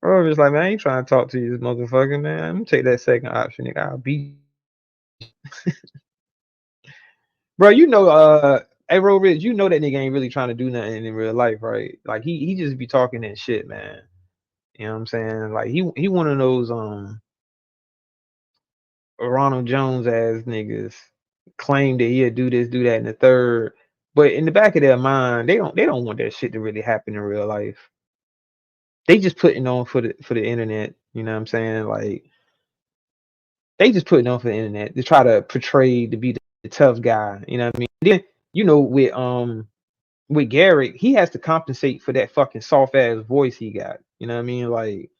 Roll Rich, like man, I ain't trying to talk to you, this motherfucker, man. I'm gonna take that second option, nigga. I'll beat, bro. You know, hey, Roll Rich, you know that nigga ain't really trying to do nothing in real life, right? Like he just be talking that shit, man. You know what I'm saying? Like he one of those Ronald Jones ass niggas claim that he'll do this, do that, and the third. But in the back of their mind, they don't want that shit to really happen in real life. They just putting on for the internet. You know what I'm saying? Like they just putting on for the internet to try to portray to be the tough guy. You know what I mean? Then with Garrett, he has to compensate for that fucking soft ass voice he got. You know what I mean? Like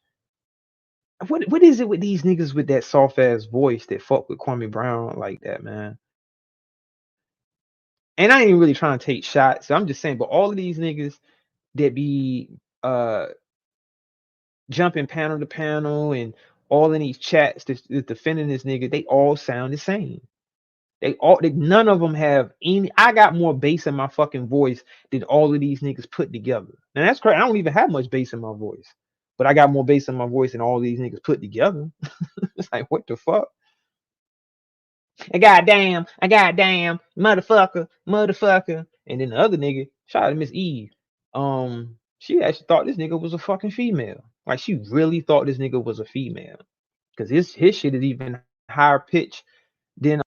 what is it with these niggas with that soft ass voice that fuck with Kwame Brown like that, man? And I ain't really trying to take shots. So I'm just saying, but all of these niggas that be uh jumping panel to panel and all in these chats that's defending this nigga, they all sound the same. None of them have any. I got more bass in my fucking voice than all of these niggas put together. And that's crazy. I don't even have much bass in my voice, but I got more bass in my voice than all these niggas put together. It's like what the fuck? I goddamn, motherfucker. And then the other nigga, shout out to Miss Eve. She actually thought this nigga was a fucking female. Like she really thought this nigga was a female. Cause his shit is even higher pitch than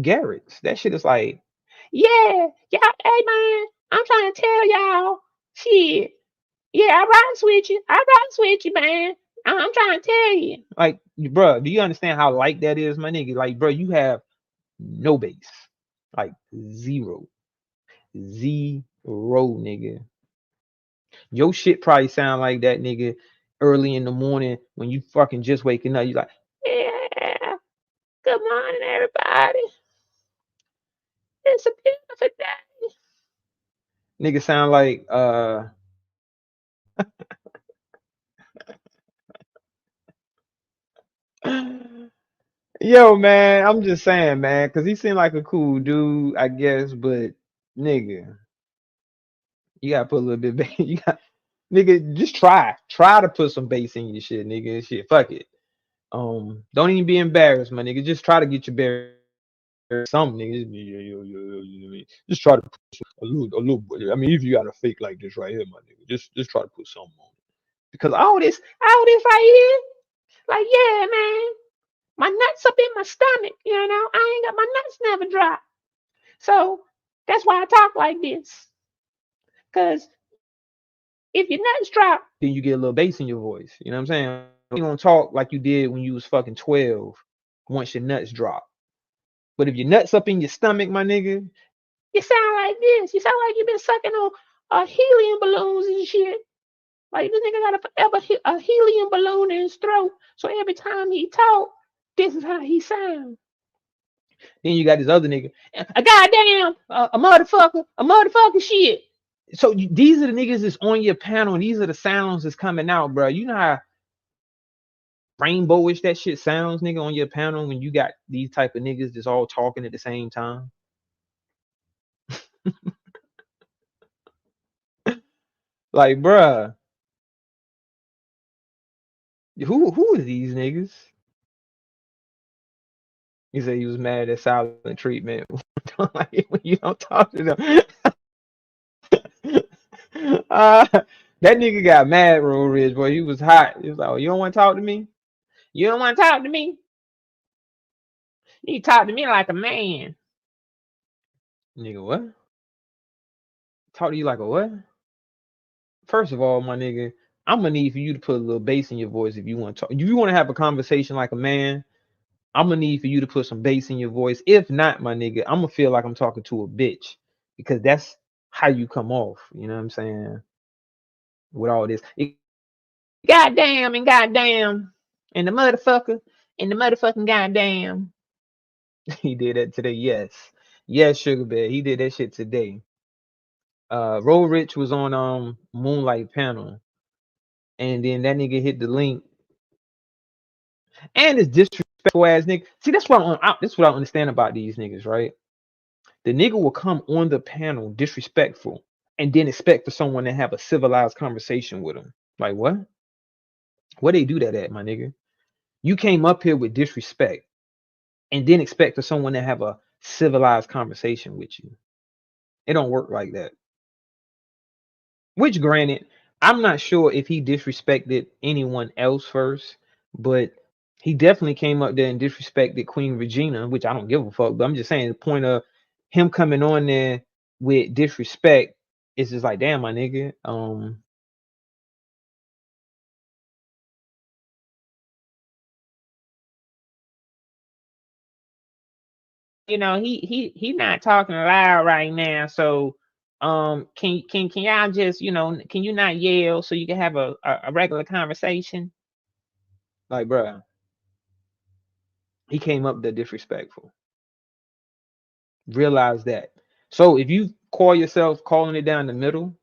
Garrett's. That shit is like, yeah, hey man, I'm trying to tell y'all, shit. Yeah, I ride with you, man. I'm trying to tell you. Like, bro, do you understand how light that is, my nigga? Like, bro, you have no bass. Like zero. Zero, nigga. Your shit probably sound like that, nigga, early in the morning when you fucking just waking up. You like, yeah, good morning, everybody. It's a beautiful day. Nigga sound like yo, man, I'm just saying, man, because he seemed like a cool dude, I guess, but nigga, you gotta put a little bit bass. You got, nigga, just try to put some bass in your shit, nigga. Shit, fuck it. Don't even be embarrassed, my nigga. Just try to get your bear. Some niggas, just try to put a little bit. I mean, if you got a fake like this right here, my nigga, just try to put something on it. Because all this right here, like, yeah, man, my nuts up in my stomach, you know, I ain't got my nuts never dry. So that's why I talk like this. Cause if your nuts drop, then you get a little bass in your voice. You know what I'm saying? You don't talk like you did when you was fucking 12 once your nuts drop. But if your nuts up in your stomach, my nigga, you sound like this. You sound like you've been sucking on helium balloons and shit. Like this nigga got a helium balloon in his throat. So every time he talk, this is how he sounds. Then you got this other nigga, a goddamn, a motherfucker shit. So these are the niggas that's on your panel, and these are the sounds that's coming out, bro. You know how rainbowish that shit sounds, nigga, on your panel when you got these type of niggas that's all talking at the same time. Like, bruh, who are these niggas? He said he was mad at silent treatment. Like, when you don't talk to them. That nigga got mad, Roll Ridge, boy. He was hot. He was like, oh, you don't want to talk to me? You don't want to talk to me? You talk to me like a man. Nigga, what? Talk to you like a what? First of all, my nigga, I'm gonna need for you to put a little bass in your voice if you want to talk. If you want to have a conversation like a man, I'm gonna need for you to put some bass in your voice. If not, my nigga, I'm gonna feel like I'm talking to a bitch because that's how you come off. You know what I'm saying? With all this, goddamn and goddamn, and the motherfucking goddamn. He did that today. Yes, Sugar Bear. He did that shit today. Roll Rich was on Moonlight panel, and then that nigga hit the link, and it's disrespectful ass nigga. See, that's what that's what I understand about these niggas, right? The nigga will come on the panel disrespectful and then expect for someone to have a civilized conversation with him. Like what? Where they do that at, my nigga? You came up here with disrespect and then expect for someone to have a civilized conversation with you. It don't work like that. Which granted, I'm not sure if he disrespected anyone else first, but he definitely came up there and disrespected Queen Regina, which I don't give a fuck. But I'm just saying the point of him coming on there with disrespect is just like, damn, my nigga. You know, he not talking loud right now, so can y'all just, you know, can you not yell so you can have a regular conversation? Like, bruh, he came up there disrespectful. Realize that. So if you call yourself calling it down the middle,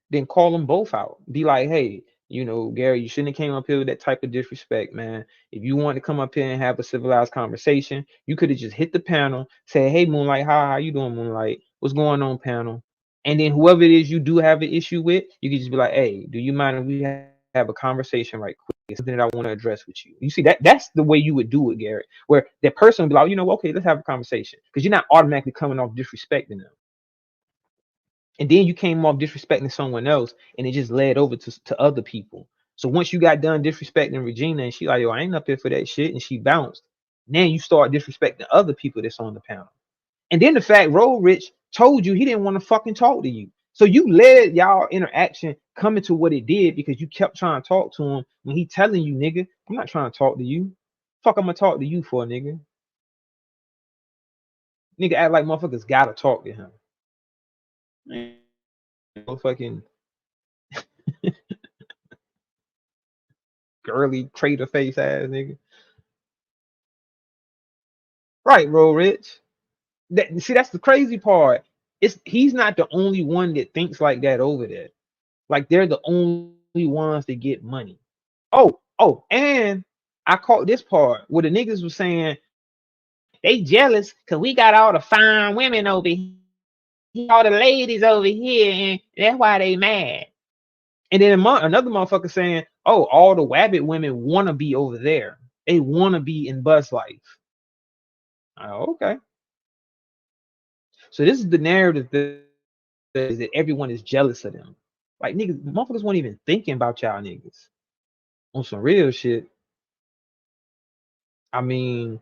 then call them both out. Be like, hey, you know, Gary, you shouldn't have came up here with that type of disrespect, man. If you want to come up here and have a civilized conversation, you could have just hit the panel, say, hey, Moonlight, how you doing, Moonlight? What's going on, panel? And then whoever it is you do have an issue with, you can just be like, hey, do you mind if we have a conversation right quick? It's something that I want to address with you. You see, that's the way you would do it, Garrett, where that person would be like, you know, okay, let's have a conversation. Because you're not automatically coming off disrespecting them. And then you came off disrespecting someone else, and it just led over to other people. So once you got done disrespecting Regina, and she like, yo, I ain't up here for that shit, and she bounced. Now you start disrespecting other people that's on the panel. And then the fact Roll Rich told you he didn't want to fucking talk to you. So you led y'all interaction coming to what it did because you kept trying to talk to him when he telling you, nigga, I'm not trying to talk to you. Fuck, I'm gonna talk to you for, nigga. Nigga act like motherfuckers gotta talk to him. Man, fucking girly crater face ass nigga. Right, Roll Rich. See, that's the crazy part. He's not the only one that thinks like that over there. Like they're the only ones that get money. Oh, and I caught this part where the niggas was saying they jealous because we got all the fine women over here, all the ladies over here, and that's why they mad. And then another motherfucker saying, oh, all the Wabbit women want to be over there. They want to be in Buzz Life. Oh, okay. So this is the narrative that everyone is jealous of them. Like niggas, motherfuckers weren't even thinking about y'all niggas on some real shit. I mean,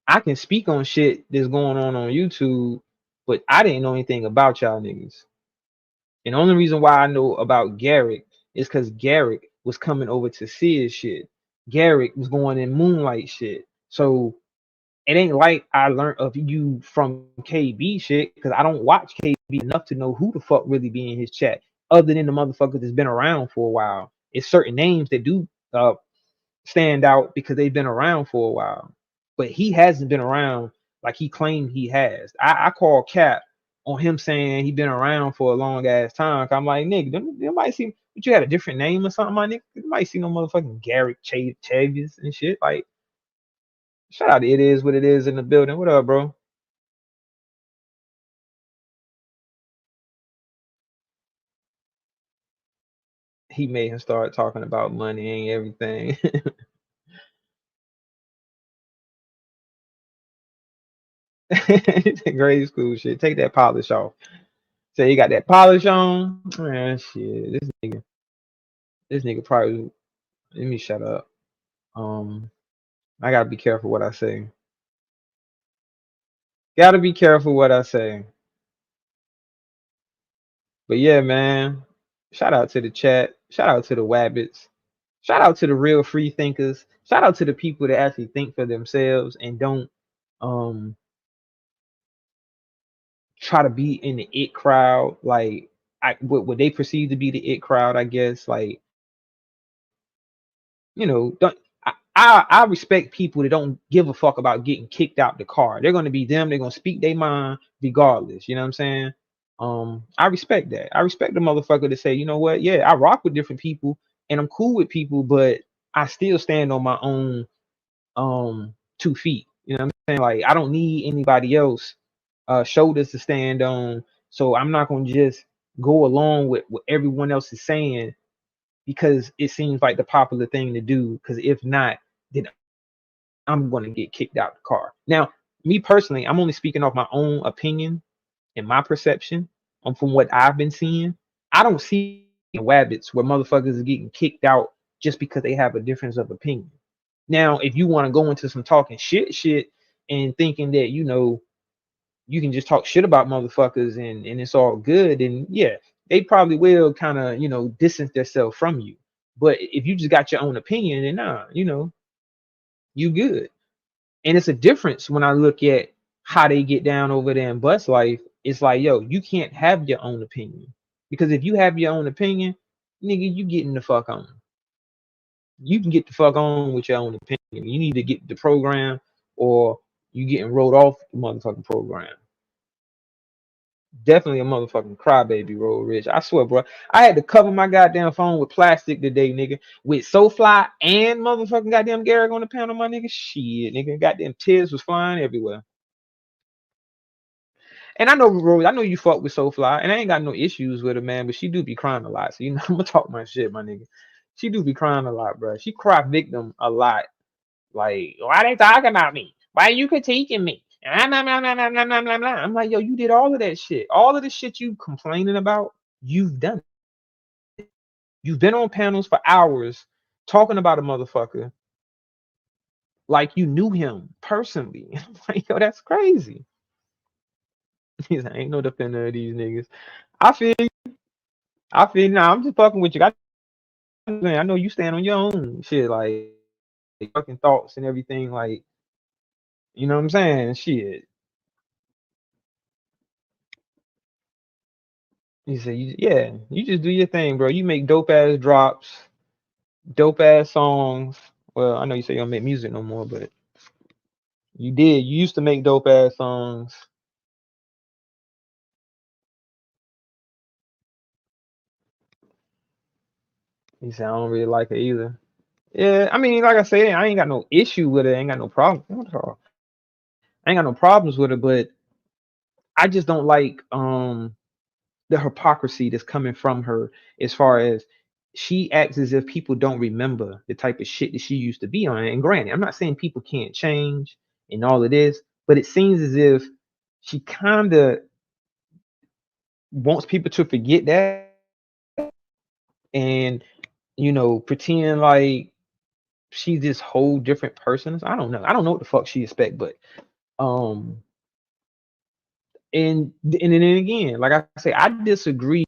I can speak on shit that's going on YouTube, but I didn't know anything about y'all niggas. And the only reason why I know about Garrick is because Garrick was coming over to see his shit. Garrick was going in Moonlight shit. So it ain't like I learned of you from KB shit because I don't watch KB enough to know who the fuck really be in his chat, other than the motherfuckers that's been around for a while. It's certain names that do stand out because they've been around for a while, but he hasn't been around like he claimed he has. I call cap on him saying he been around for a long ass time. I'm like, nigga, they might see, but you had a different name or something, my nigga. You might see no motherfucking Garrick Chavis and shit. Like, shout out to It Is What It Is in the building. What up, bro? He made him start talking about money and everything. Grade school shit. Take that polish off. Say you got that polish on. Man, shit. This nigga probably, let me shut up. I gotta be careful what I say. Gotta be careful what I say. But yeah, man. Shout out to the chat. Shout out to the Wabbits. Shout out to the real free thinkers. Shout out to the people that actually think for themselves and don't um try to be in the it crowd. Like what they perceive to be the it crowd, I guess. Like, you know, don't I respect people that don't give a fuck about getting kicked out the car. They're gonna be them, they're gonna speak their mind regardless. You know what I'm saying? I respect that. I respect the motherfucker to say, you know what, yeah, I rock with different people and I'm cool with people, but I still stand on my own 2 feet. You know what I'm saying? Like I don't need anybody else shoulders to stand on. So I'm not gonna just go along with what everyone else is saying because it seems like the popular thing to do. Because if not, then I'm gonna get kicked out the car. Now, me personally, I'm only speaking off my own opinion and my perception from what I've been seeing. I don't see wabbits where motherfuckers are getting kicked out just because they have a difference of opinion. Now, if you want to go into some talking shit and thinking that you can just talk shit about motherfuckers and it's all good, and yeah, they probably will kind of distance themselves from you. But if you just got your own opinion, then nah, you good. And it's a difference when I look at how they get down over there in bus life. It's like, yo, you can't have your own opinion. Because if you have your own opinion, nigga, you getting the fuck on. You can get the fuck on with your own opinion. You need to get the program or you getting rolled off the motherfucking program. Definitely a motherfucking crybaby, Roll Rich. I swear, bro. I had to cover my goddamn phone with plastic today, nigga. With SoFly and motherfucking goddamn Garrick on the panel, my nigga. Shit, nigga. Goddamn tears was flying everywhere. And I know, Rose, I know you fuck with SoFly, and I ain't got no issues with her, man, but she do be crying a lot. So, I'm gonna talk my shit, my nigga. She do be crying a lot, bro. She cry victim a lot. Like, why they talking about me? Why you critiquing me? I'm like, yo, you did all of that shit. All of the shit you complaining about, you've done it. You've been on panels for hours talking about a motherfucker like you knew him personally. I'm like, yo, that's crazy. He's like, ain't no defender of these niggas. I feel nah, I'm just fucking with you. I know you stand on your own shit, like fucking thoughts and everything, like you know what I'm saying? Shit. You say, yeah, you just do your thing, bro. You make dope ass drops, dope ass songs. Well, I know you say you don't make music no more, but you did. You used to make dope ass songs. You say I don't really like it either. Yeah, I mean, like I said, I ain't got no issue with it. I ain't got no problem. I ain't got no problems with it, but I just don't like the hypocrisy that's coming from her as far as she acts as if people don't remember the type of shit that she used to be on. And granted, I'm not saying people can't change and all of this, but it seems as if she kind of wants people to forget that and pretend like she's this whole different person. I don't know. I don't know what the fuck she expect, but um and then again, like I say, I disagree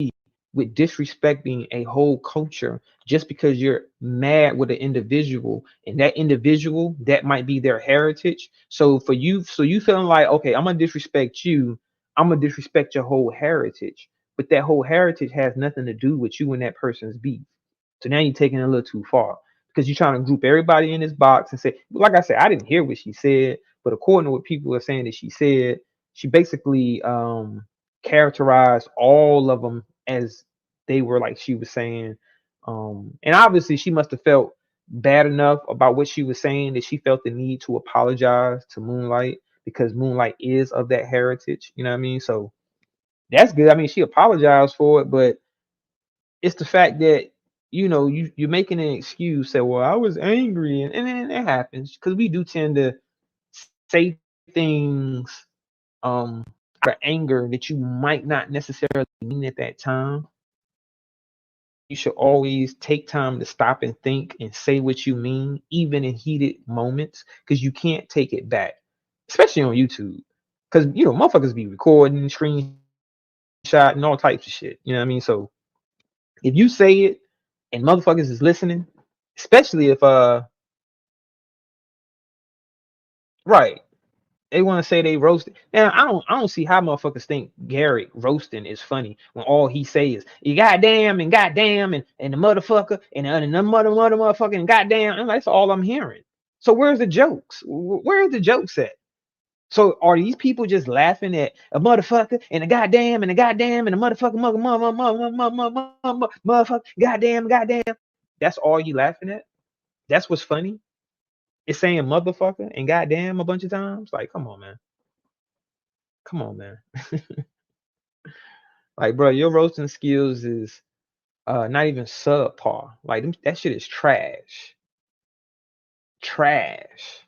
with disrespecting a whole culture just because you're mad with an individual and that individual that might be their heritage. So for you, so you feeling like, okay, I'm gonna disrespect you, I'm gonna disrespect your whole heritage, but that whole heritage has nothing to do with you and that person's beef. So now you're taking it a little too far because you're trying to group everybody in this box and say, like I said, I didn't hear what she said, but according to what people are saying that she said, she basically characterized all of them as they were, like she was saying. And obviously she must have felt bad enough about what she was saying that she felt the need to apologize to Moonlight because Moonlight is of that heritage, you know what I mean? So that's good. I mean, she apologized for it, but it's the fact that you're making an excuse, say, well, I was angry, and then it happens because we do tend to say things for anger that you might not necessarily mean at that time. You should always take time to stop and think and say what you mean, even in heated moments, because you can't take it back, especially on YouTube. Because motherfuckers be recording, screenshot, and all types of shit. You know what I mean? So if you say it and motherfuckers is listening, especially if right, they want to say they roasted. Now I don't see how motherfuckers think Garrett roasting is funny when all he say is you goddamn and goddamn and the motherfucker and the motherfucking and goddamn, and that's all I'm hearing. So where's the jokes? Where's the jokes at? So are these people just laughing at a motherfucker and a goddamn and a goddamn and a motherfucker motherfucker goddamn? That's all you laughing at? That's what's funny? It's saying motherfucker and goddamn a bunch of times. Like, come on, man. Come on, man. Like, bro, your roasting skills is not even subpar. Like, that shit is trash. Trash.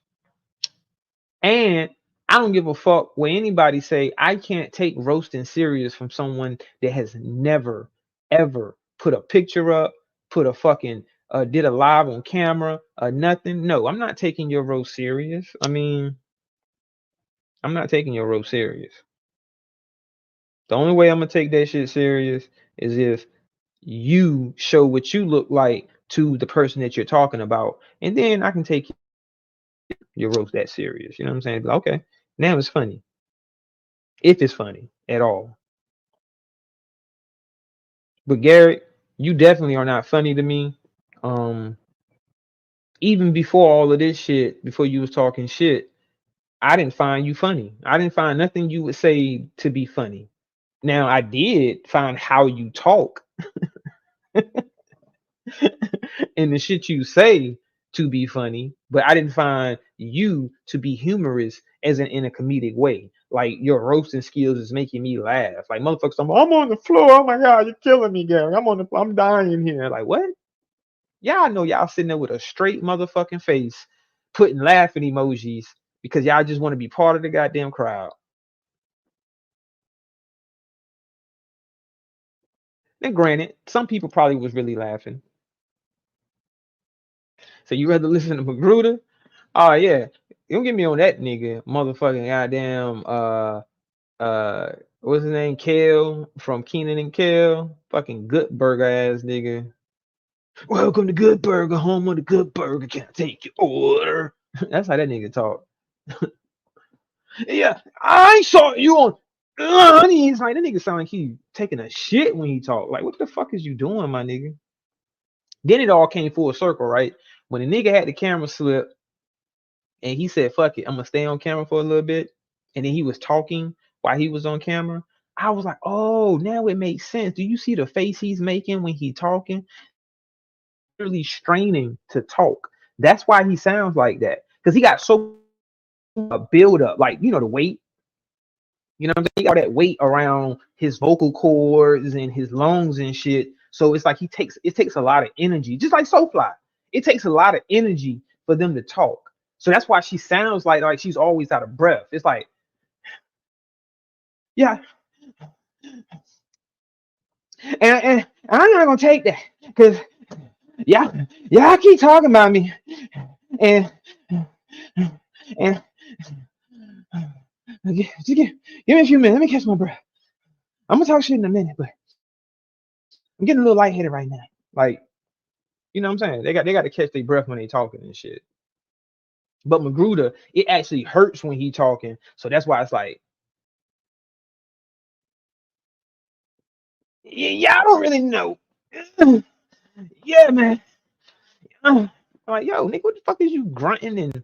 And I don't give a fuck what anybody say. I can't take roasting serious from someone that has never, ever put a picture up, put a fucking did a live on camera, nothing. No, I'm not taking your roast serious. I mean, I'm not taking your roast serious. The only way I'm gonna take that shit serious is if you show what you look like to the person that you're talking about, and then I can take your roast that serious. You know what I'm saying? Like, okay, now it's funny. If it's funny at all. But Garrett, you definitely are not funny to me. Um, even before all of this shit, before you was talking shit, I didn't find you funny. I didn't find nothing you would say to be funny. Now I did find how you talk and the shit you say to be funny, but I didn't find you to be humorous as in a comedic way. Like your roasting skills is making me laugh. Like motherfuckers, I'm on the floor. Oh my god, you're killing me, Gary. I'm dying here. Like what? Y'all know y'all sitting there with a straight motherfucking face, putting laughing emojis because y'all just want to be part of the goddamn crowd. And granted, some people probably was really laughing. So you rather listen to Magruder? Oh yeah. You don't get me on that nigga, motherfucking goddamn what's his name? Kale from Keenan and Kale. Fucking Good Burger ass nigga. Welcome to Good Burger, home of the Good Burger. Can I take your order? That's how that nigga talk. Yeah, I saw you on He's like that nigga sound like he taking a shit when he talk. Like, what the fuck is you doing, my nigga? Then it all came full circle, right? When the nigga had the camera slip and he said, fuck it, I'm gonna stay on camera for a little bit. And then he was talking while he was on camera. I was like, oh, now it makes sense. Do you see the face he's making when he talking? Really straining to talk. That's why he sounds like that. Because he got so build up, like the weight. You know what I'm saying? He got that weight around his vocal cords and his lungs and shit. So it's like it takes a lot of energy, just like Soulfly. It takes a lot of energy for them to talk. So that's why she sounds like she's always out of breath. It's like, yeah, and I'm not gonna take that because I keep talking about me and and just give me a few minutes. Let me catch my breath. I'm gonna talk shit in a minute, but I'm getting a little lightheaded right now. Like, you know what I'm saying? They got to catch their breath when they talking and shit. But Magruder, it actually hurts when he talking. So that's why it's like, yeah, I don't really know. Yeah, man. I'm like, yo, nigga, what the fuck is you grunting and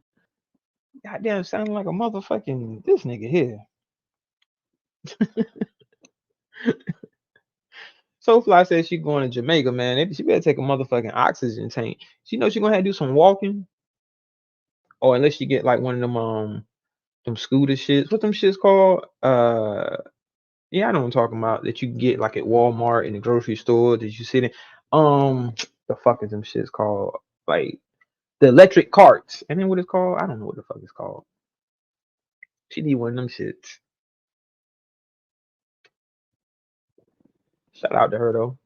goddamn sounding like a motherfucking this nigga here? Soulfly says she going to Jamaica, man. She better take a motherfucking oxygen tank. She knows she gonna have to do some walking, or unless she get like one of them scooter shits. What them shits called? Yeah, I know what I'm talking about. That you can get like at Walmart in the grocery store. That you sit in. The fuck is them shits called? Like the electric carts. And then what it's called? I don't know what the fuck it's called. She need one of them shits. Shout out to her though.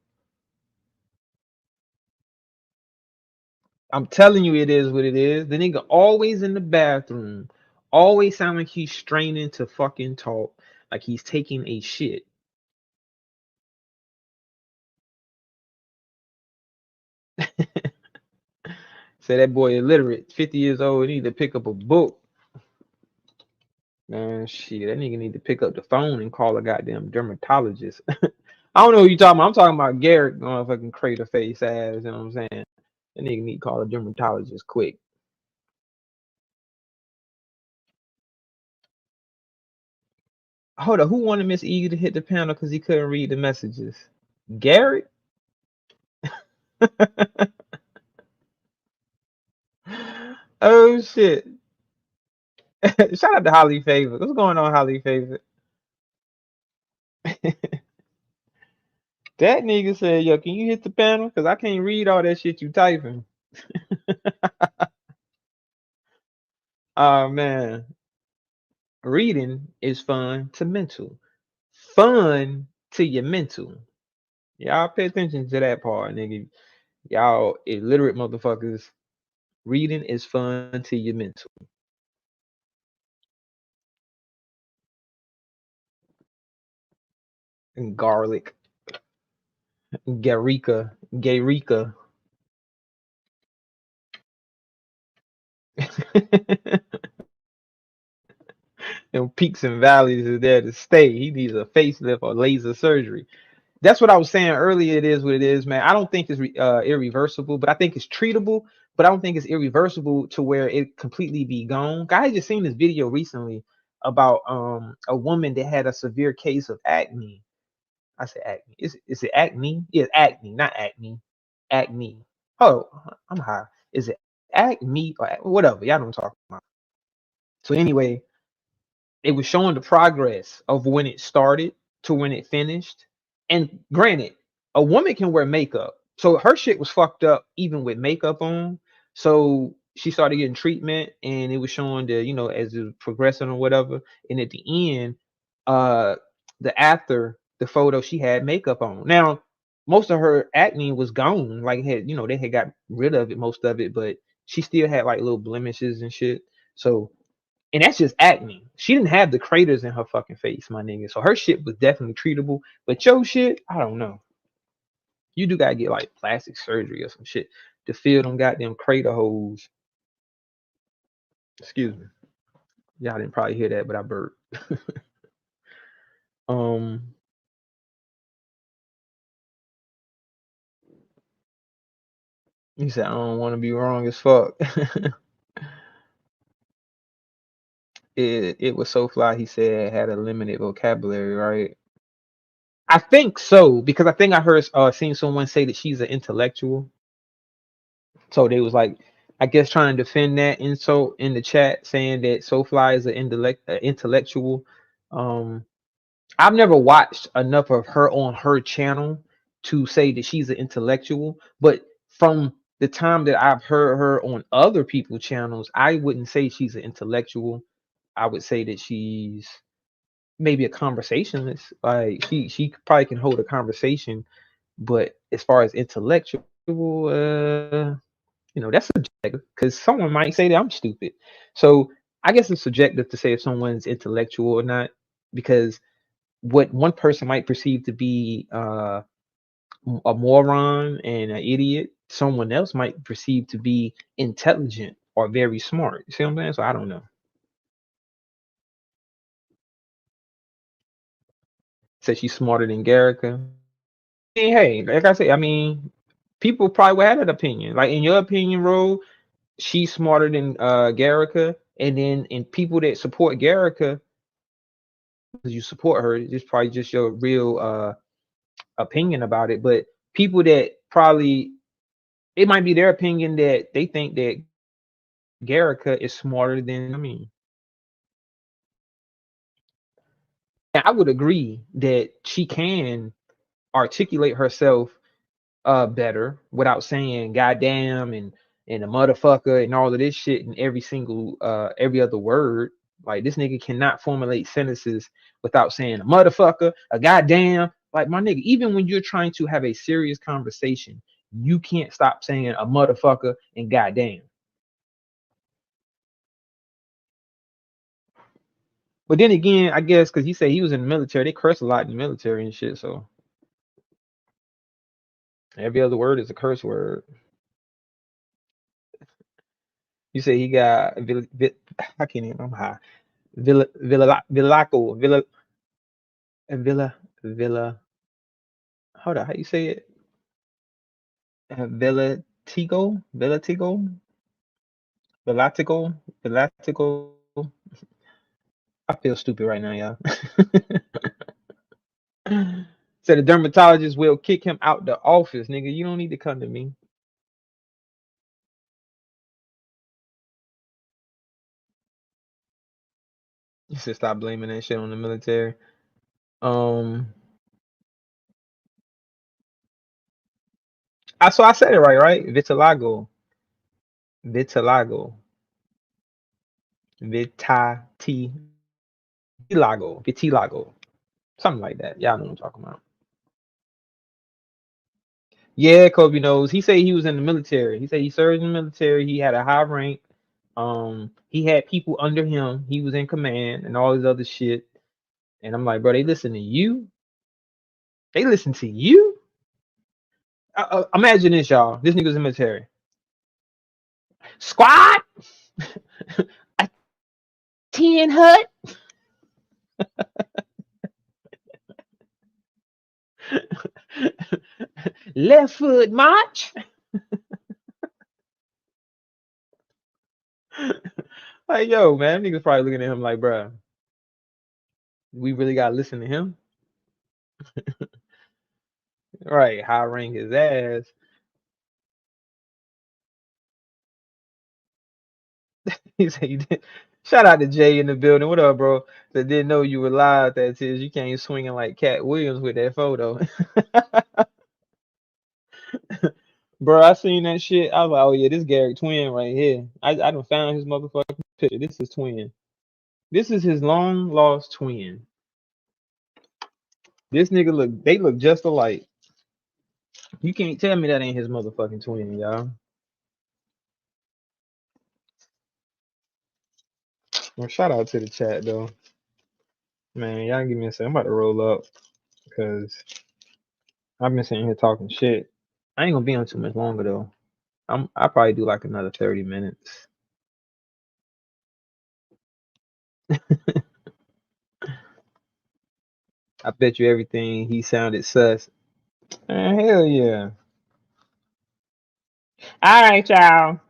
I'm telling you, it is what it is. The nigga always in the bathroom, always sound like he's straining to fucking talk, like he's taking a shit. Say that boy illiterate, 50 years old, he need to pick up a book. Man, shit, that nigga need to pick up the phone and call a goddamn dermatologist. I don't know who you talking about. I'm talking about Garrett, fucking crater face ass. You know what I'm saying? That nigga need to call a dermatologist quick. Hold up, who wanted Miss Eager to hit the panel because he couldn't read the messages? Garrett? Oh shit. Shout out to Holly Favorite. What's going on, Holly Favorite? That nigga said, yo, can you hit the panel? Cause I can't read all that shit you typing. Oh man. Reading is fun to mental. Fun to your mental. Y'all pay attention to that part, nigga. Y'all illiterate motherfuckers. Reading is fun to your mental. And garlic. Garika. Them peaks and valleys is there to stay. He needs a facelift or laser surgery. That's what I was saying earlier. It is what it is, man. I don't think it's irreversible, but I think it's treatable. But I don't think it's irreversible to where it completely be gone. I just seen this video recently about a woman that had a severe case of acne. I said acne. Is it acne? Yeah, acne, not acne. Acne. Oh, I'm high. Is it acne or whatever? Y'all know what I'm talking about. So anyway, it was showing the progress of when it started to when it finished. And granted, a woman can wear makeup. So her shit was fucked up even with makeup on. So she started getting treatment and it was showing the, as it was progressing or whatever. And at the end, uh the after the photo, she had makeup on. Now, most of her acne was gone. Like had, they had got rid of it, most of it, but she still had like little blemishes and shit. So and that's just acne. She didn't have the craters in her fucking face, my nigga. So her shit was definitely treatable. But your shit, I don't know. You do gotta get like plastic surgery or some shit to fill them goddamn crater holes. Excuse me. Y'all didn't probably hear that, but I burped. um, he said I don't want to be wrong as fuck. it was so fly. He said it had a limited vocabulary, right? I think so because I think I heard seen someone say that she's an intellectual. So they was like, I guess trying to defend that insult in the chat, saying that SoFly is an intellectual. Um, I've never watched enough of her on her channel to say that she's an intellectual, but from the time that I've heard her on other people's channels, I wouldn't say she's an intellectual. I would say that she's maybe a conversationalist. Like she probably can hold a conversation, but as far as intellectual, that's subjective because someone might say that I'm stupid. So I guess it's subjective to say if someone's intellectual or not, because what one person might perceive to be a moron and an idiot, someone else might perceive to be intelligent or very smart. You see what I'm saying? So I don't know. Said she's smarter than Garrica. Hey, like I said, I mean, people probably would have that opinion. Like in your opinion, Ro, she's smarter than Garrica, and then in people that support Garrica, you support her. It's probably just your real opinion about it. But people that probably it might be their opinion that they think that Garrica is smarter than I would agree that she can articulate herself better without saying goddamn and a motherfucker and all of this shit in every single every other word. Like this nigga cannot formulate sentences without saying a motherfucker, a goddamn. Like my nigga, even when you're trying to have a serious conversation, you can't stop saying a motherfucker and goddamn. But then again, I guess because he said he was in the military, they curse a lot in the military and shit. So every other word is a curse word. You say he got I can't even. I'm high. Villaco, Villa. Hold on, how you say it? Villatigo, Villatigo. I feel stupid right now, y'all. So the dermatologist will kick him out the office, nigga. You don't need to come to me. You should stop blaming that shit on the military. Um, so I said it right? Vitiligo, vitiligo, vitiligo, something like that. Y'all know what I'm talking about. Yeah, Kobe knows. He said he was in the military. He said he served in the military. He had a high rank. He had people under him. He was in command and all this other shit. And I'm like, bro, they listen to you. They listen to you. Imagine this, y'all. This nigga's in the military. Squad, a 10 hut. Left foot march. Like, yo, man, niggas probably looking at him like, bro, we really gotta listen to him. Right, high rank his ass. He said he did. Shout out to Jay in the building. What up, bro? That didn't know you were live. That is, you came swinging like Cat Williams with that photo. Bro, I seen that shit. I was like, oh yeah, this Garrick twin right here. I done found his motherfucking picture. This is twin. This is his long lost twin. This nigga they look just alike. You can't tell me that ain't his motherfucking twin, y'all. Well, shout out to the chat though. Man, y'all give me a second. I'm about to roll up because I've been sitting here talking shit. I ain't gonna be on too much longer though. I'll probably do like another 30 minutes. I bet you everything he sounded sus. Man, hell yeah. All right, y'all.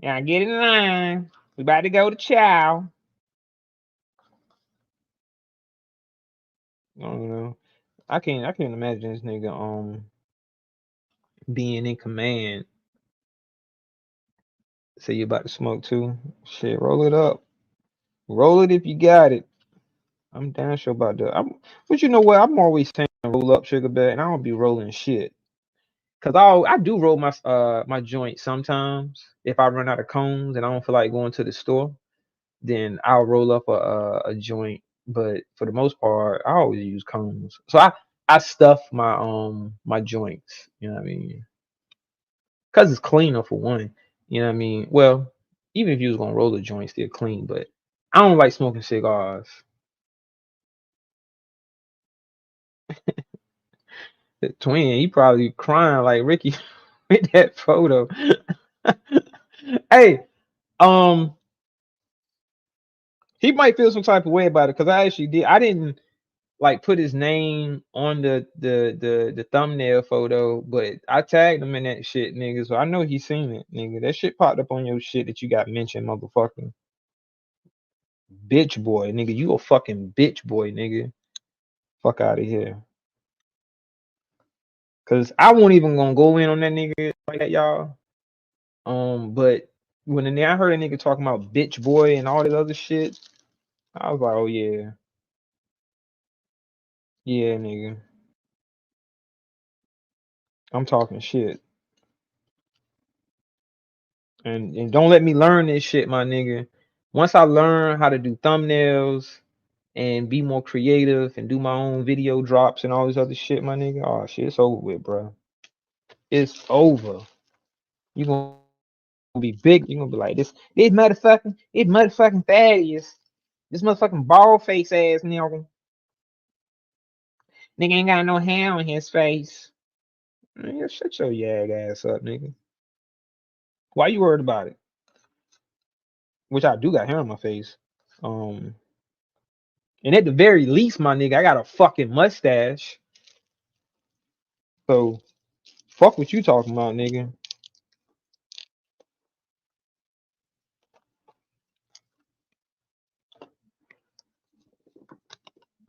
Y'all get in line. We about to go to chow. I don't know. I can't imagine this nigga being in command. Say you about to smoke too. Shit, roll it up. Roll it if you got it. I'm damn sure about that. But you know what? I'm always saying roll up, sugar bear, and I don't be rolling shit. Cause I do roll my joint sometimes. If I run out of cones and I don't feel like going to the store, then I'll roll up a joint. But for the most part, I always use cones. So I stuff my joints. You know what I mean? Cause it's cleaner for one. You know what I mean? Well, even if you was gonna roll a joint, still clean. But I don't like smoking cigars. The twin, he probably crying like Ricky with that photo. Hey, um, he might feel some type of way about it because I didn't like put his name on the thumbnail photo, but I tagged him in that shit, nigga. So I know he seen it, nigga. That shit popped up on your shit that you got mentioned, motherfucking bitch boy, nigga. You a fucking bitch boy, nigga. Fuck out of here. Cause I won't even gonna go in on that nigga like that, y'all. But when I heard a nigga talking about bitch boy and all this other shit, I was like, oh yeah, yeah, nigga. I'm talking shit. And don't let me learn this shit, my nigga. Once I learn how to do thumbnails and be more creative and do my own video drops and all this other shit, my nigga, oh shit, it's over with, bro. It's over. You gonna be big. You gonna be like this motherfucking Thaddeus. This motherfucking bald face ass nigga. Nigga ain't got no hair on his face. Nigga, shut your yag ass up, nigga. Why you worried about it? Which I do got hair on my face. Um, and at the very least, my nigga, I got a fucking mustache. So fuck what you talking about, nigga.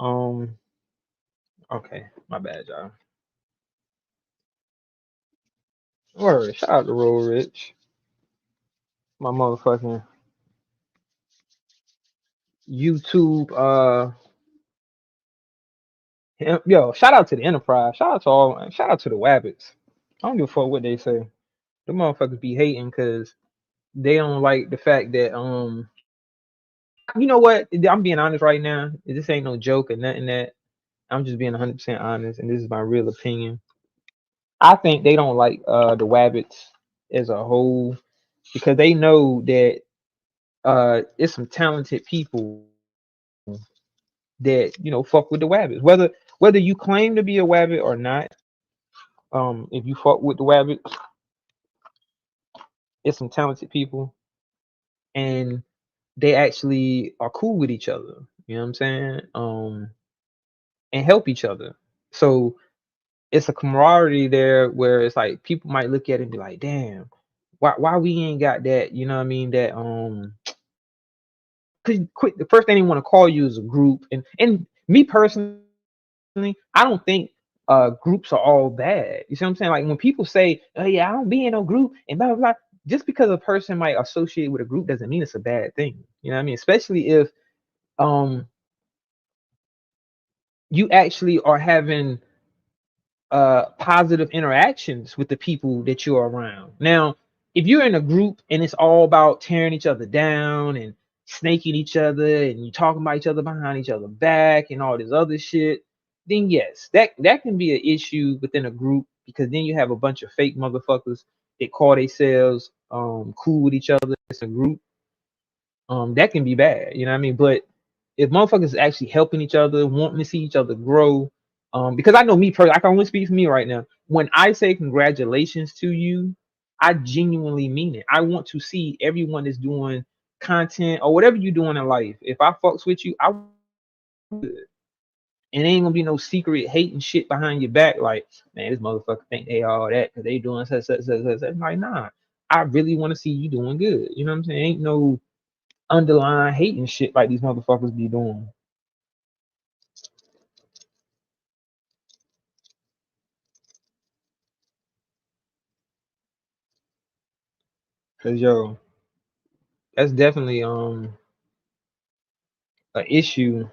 Um, okay, my bad, y'all. Word, shout out to Roll Rich, my motherfucking YouTube. Yo, shout out to the Enterprise. Shout out to all. Shout out to the Wabbits. I don't give a fuck what they say. The motherfuckers be hating because they don't like the fact that you know what? I'm being honest right now. This ain't no joke or nothing that. I'm just being 100% honest, and this is my real opinion. I think they don't like the Wabbits as a whole because they know that it's some talented people that fuck with the Wabbits. Whether you claim to be a Wabbit or not, if you fuck with the Wabbits, it's some talented people, and they actually are cool with each other. You know what I'm saying? And help each other. So it's a camaraderie there where it's like people might look at it and be like, damn, why we ain't got that, you know what I mean? That cause quick the first thing they want to call you is a group. And me personally, I don't think groups are all bad. You see what I'm saying? Like when people say, oh yeah, I don't be in no group and blah blah blah, just because a person might associate with a group doesn't mean it's a bad thing. You know what I mean? Especially if um you actually are having positive interactions with the people that you're around. Now, if you're in a group and it's all about tearing each other down and snaking each other and you talking about each other behind each other back and all this other shit, then yes, that can be an issue within a group because then you have a bunch of fake motherfuckers that call themselves cool with each other as a group. That can be bad, you know what I mean? But if motherfuckers actually helping each other, wanting to see each other grow, because I know me personally, I can only speak for me right now. When I say congratulations to you, I genuinely mean it. I want to see everyone that's doing content or whatever you're doing in life. If I fucks with you, I would. And ain't gonna be no secret hating shit behind your back, like, man, this motherfucker think they all that because they doing such. Like, nah, I really want to see you doing good. You know what I'm saying? Ain't no underlying hating shit like these motherfuckers be doing. Cause yo, that's definitely an issue.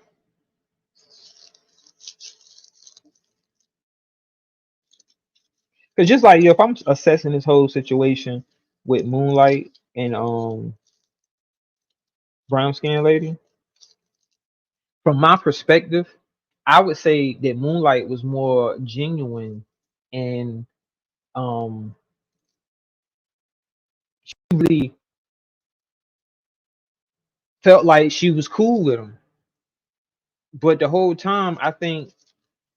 Cause just like yo, if I'm assessing this whole situation with Moonlight and brown skin lady, from my perspective, I would say that Moonlight was more genuine and um really felt like she was cool with him. But the whole time I think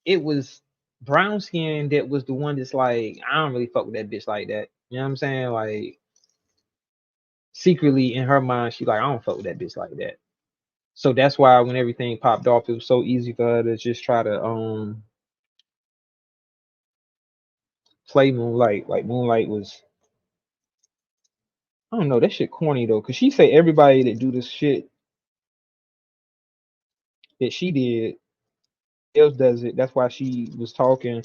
it was brown skin that was the one that's like, I don't really fuck with that bitch like that. You know what I'm saying? Like secretly in her mind, she like, I don't fuck with that bitch like that. So that's why when everything popped off, it was so easy for her to just try to play Moonlight. Like Moonlight was, I don't know, that shit corny though, cause she say everybody that do this shit that she did else does it. That's why she was talking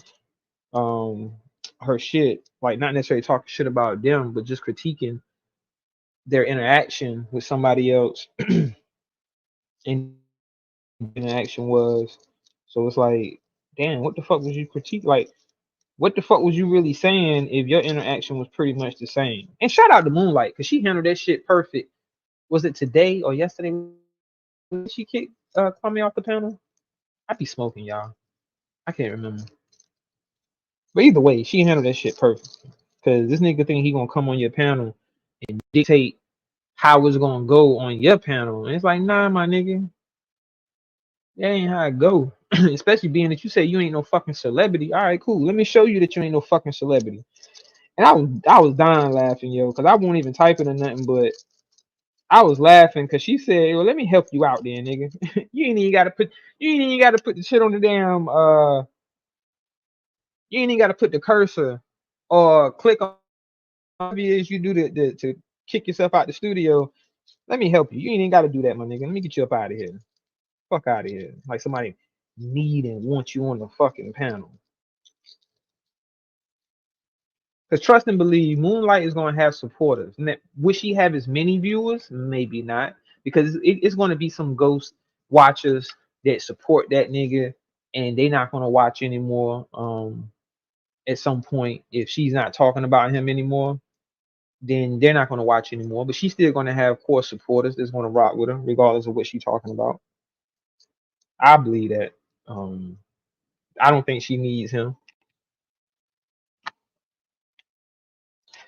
um her shit, like not necessarily talking shit about them, but just critiquing their interaction with somebody else and interaction was. So it's like, damn, what the fuck was you critique? Like, what the fuck was you really saying if your interaction was pretty much the same? And shout out to Moonlight because she handled that shit perfect. Was it today or yesterday when she kicked Kwame off the panel? I be smoking, y'all. I can't remember. But either way, she handled that shit perfect. Cause this nigga think he gonna come on your panel and dictate how it's gonna go on your panel. And it's like, nah, my nigga, that ain't how it go. Especially being that you say you ain't no fucking celebrity. All right, cool. Let me show you that you ain't no fucking celebrity. And I was dying laughing, yo, because I won't even type it or nothing, but I was laughing because she said, well, let me help you out there, nigga. You ain't even gotta put the shit on the damn you ain't even gotta put the cursor or click on whatever it is you do to kick yourself out the studio. Let me help you. You ain't even gotta do that, my nigga. Let me get you up out of here. Fuck out of here. Like somebody need and want you on the fucking panel. Because trust and believe, Moonlight is gonna have supporters. Will she have as many viewers? Maybe not. because it's going to be some ghost watchers that support that nigga, and they not going to watch anymore. At some point, if she's not talking about him anymore, then they're not going to watch anymore. But she's still going to have core supporters that's going to rock with her, regardless of what she's talking about. I believe that. I don't think she needs him.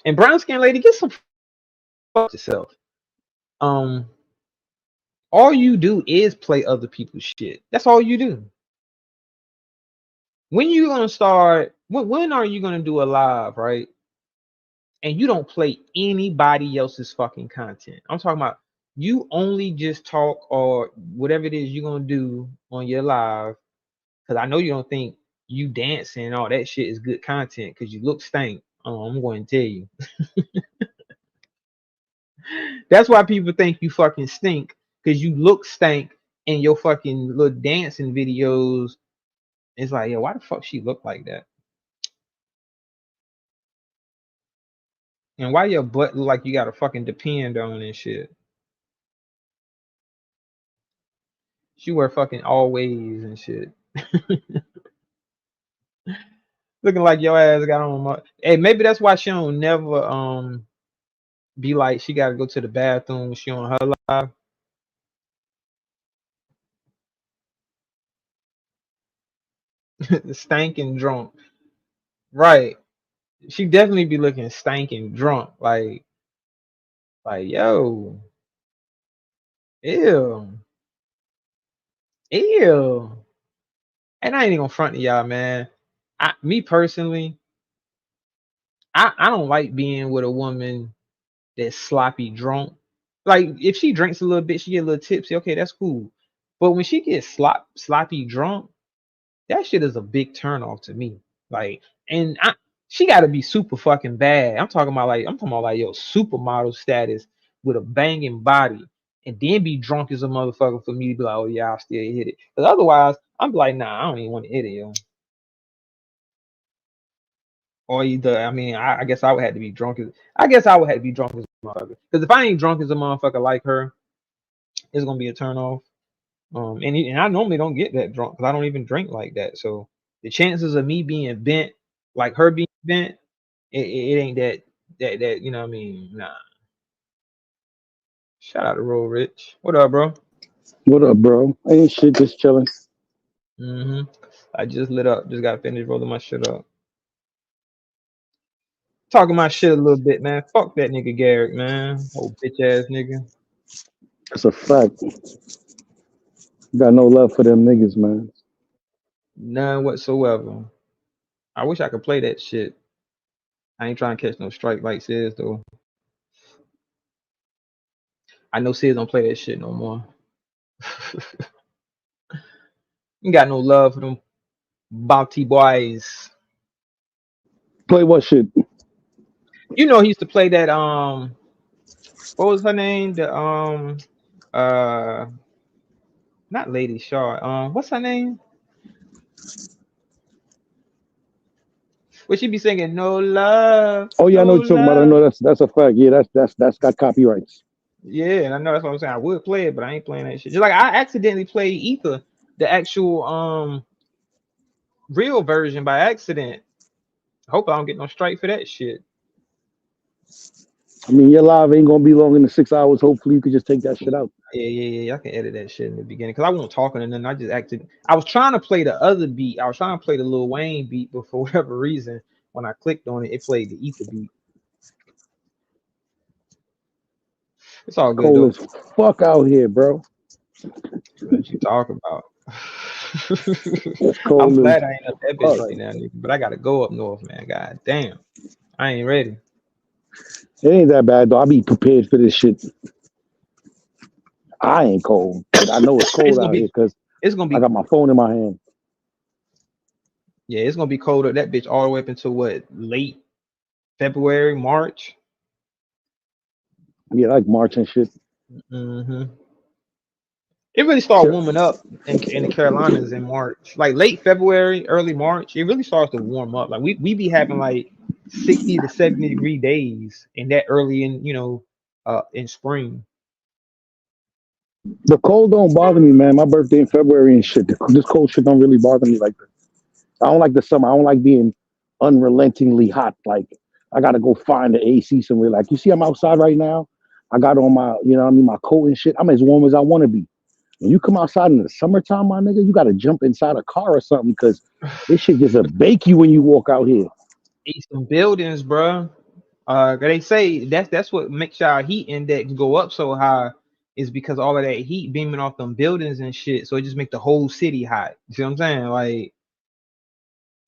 And brown skin lady, get some fuck yourself. All you do is play other people's shit. That's all you do. When you gonna start? When are you gonna do a live, right? And you don't play anybody else's fucking content. I'm talking about you only just talk or whatever it is you're gonna do on your live. Because I know you don't think you dancing and all that shit is good content because you look stank. I'm going to tell you. That's why people think you fucking stink because you look stank in your fucking little dancing videos. It's like, yo, why the fuck she look like that? And why your butt look like you got to fucking depend on and shit? She wear fucking always and shit. Looking like your ass got on. Hey, maybe that's why she don't never be like she got to go to the bathroom when she on her live. Stanking drunk, right? She definitely be looking stanking drunk, like yo, ew, ew. And I ain't even gonna front to y'all, man. Me personally, I don't like being with a woman that's sloppy drunk. Like if she drinks a little bit, she get a little tipsy. Okay, that's cool. But when she gets sloppy drunk, that shit is a big turn off to me. Like, and she got to be super fucking bad. I'm talking about like yo supermodel status with a banging body, and then be drunk as a motherfucker for me to be like, oh yeah, I'll still hit it. Because otherwise, I'm like, nah, I don't even want to hit it, yo. Or either, I mean, I guess I would have to be drunk as I guess I would have to be drunk as a motherfucker. Because if I ain't drunk as a motherfucker like her, it's gonna be a turn off. And I normally don't get that drunk because I don't even drink like that. So the chances of me being bent, like her being bent, it ain't that you know what I mean? Nah. Shout out to Roll Rich. What up, bro? What up, bro? Ain't shit, just chilling. I just lit up. Just got finished rolling my shit up. Talking my shit a little bit, man. Fuck that nigga Garrett, man. Old bitch ass nigga. That's a fact. Got no love for them niggas, man. None whatsoever. I wish I could play that shit. I ain't trying to catch no strike like Sis though. I know Sis don't play that shit no more. You got no love for them bounty boys. Play what shit? You know he used to play that what was her name? The uh not Lady Shaw. What's her name? Would she be singing No Love, Oh yeah, I know No what you're talking about. I Love? know that's a fact. Yeah, that's got copyrights. Yeah, and I know that's what I'm saying. I would play it, but I ain't playing that shit. Just like I accidentally played Ether, the actual real version by accident. Hope I don't get no strike for that shit. I mean, your live ain't gonna be long in the 6 hours. Hopefully, you could just take that shit out. Yeah. I can edit that shit in the beginning because I wasn't talking and then I just acted. I was trying to play the other beat. I was trying to play the Lil Wayne beat, but for whatever reason, when I clicked on it, it played the Ether beat. It's all good Cold though. as fuck out here, bro. What you talk about? It's I'm cold as glad I ain't up that bitch fuck. right now, nigga. But I gotta go up north, man. God damn, I ain't ready. It ain't that bad though. I be prepared for this shit. I ain't cold, but I know it's It's cold gonna out here be. because It's gonna I be. got my phone in my hand. Yeah, it's gonna be colder. That bitch all the way up until what? Late February, March. Yeah, like March and shit. hmm It really started warming up in the Carolinas in March, like late February, early March. It really starts to warm up. Like we be having like 60 to 70-degree days in that early in in spring. The cold don't bother me, man. My birthday in February and shit. This cold shit don't really bother me like that. I don't like the summer. I don't like being unrelentingly hot. Like I gotta go find the AC somewhere. Like you see, I'm outside right now. I got on my, you know what I mean, my coat and shit. I'm as warm as I want to be. When you come outside in the summertime, my nigga, you gotta jump inside a car or something because this shit just a bake you when you walk out here. Eat some buildings, bro. They say that's what makes our heat index go up so high is because all of that heat beaming off them buildings and shit. So it just make the whole city hot. You see what I'm saying? Like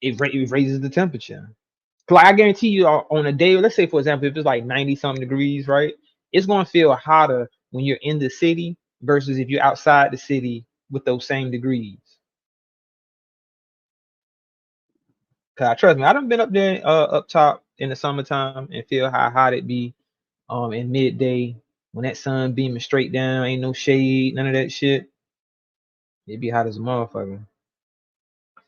it raises the temperature. Like I guarantee you, on a day, let's say for example, if it's like 90 something degrees, right? It's gonna feel hotter when you're in the city versus if you're outside the city with those same degrees. Cause trust me, I done been up there, up top in the summertime and feel how hot it be, in midday when that sun beaming straight down, ain't no shade, none of that shit. It be hot as a motherfucker.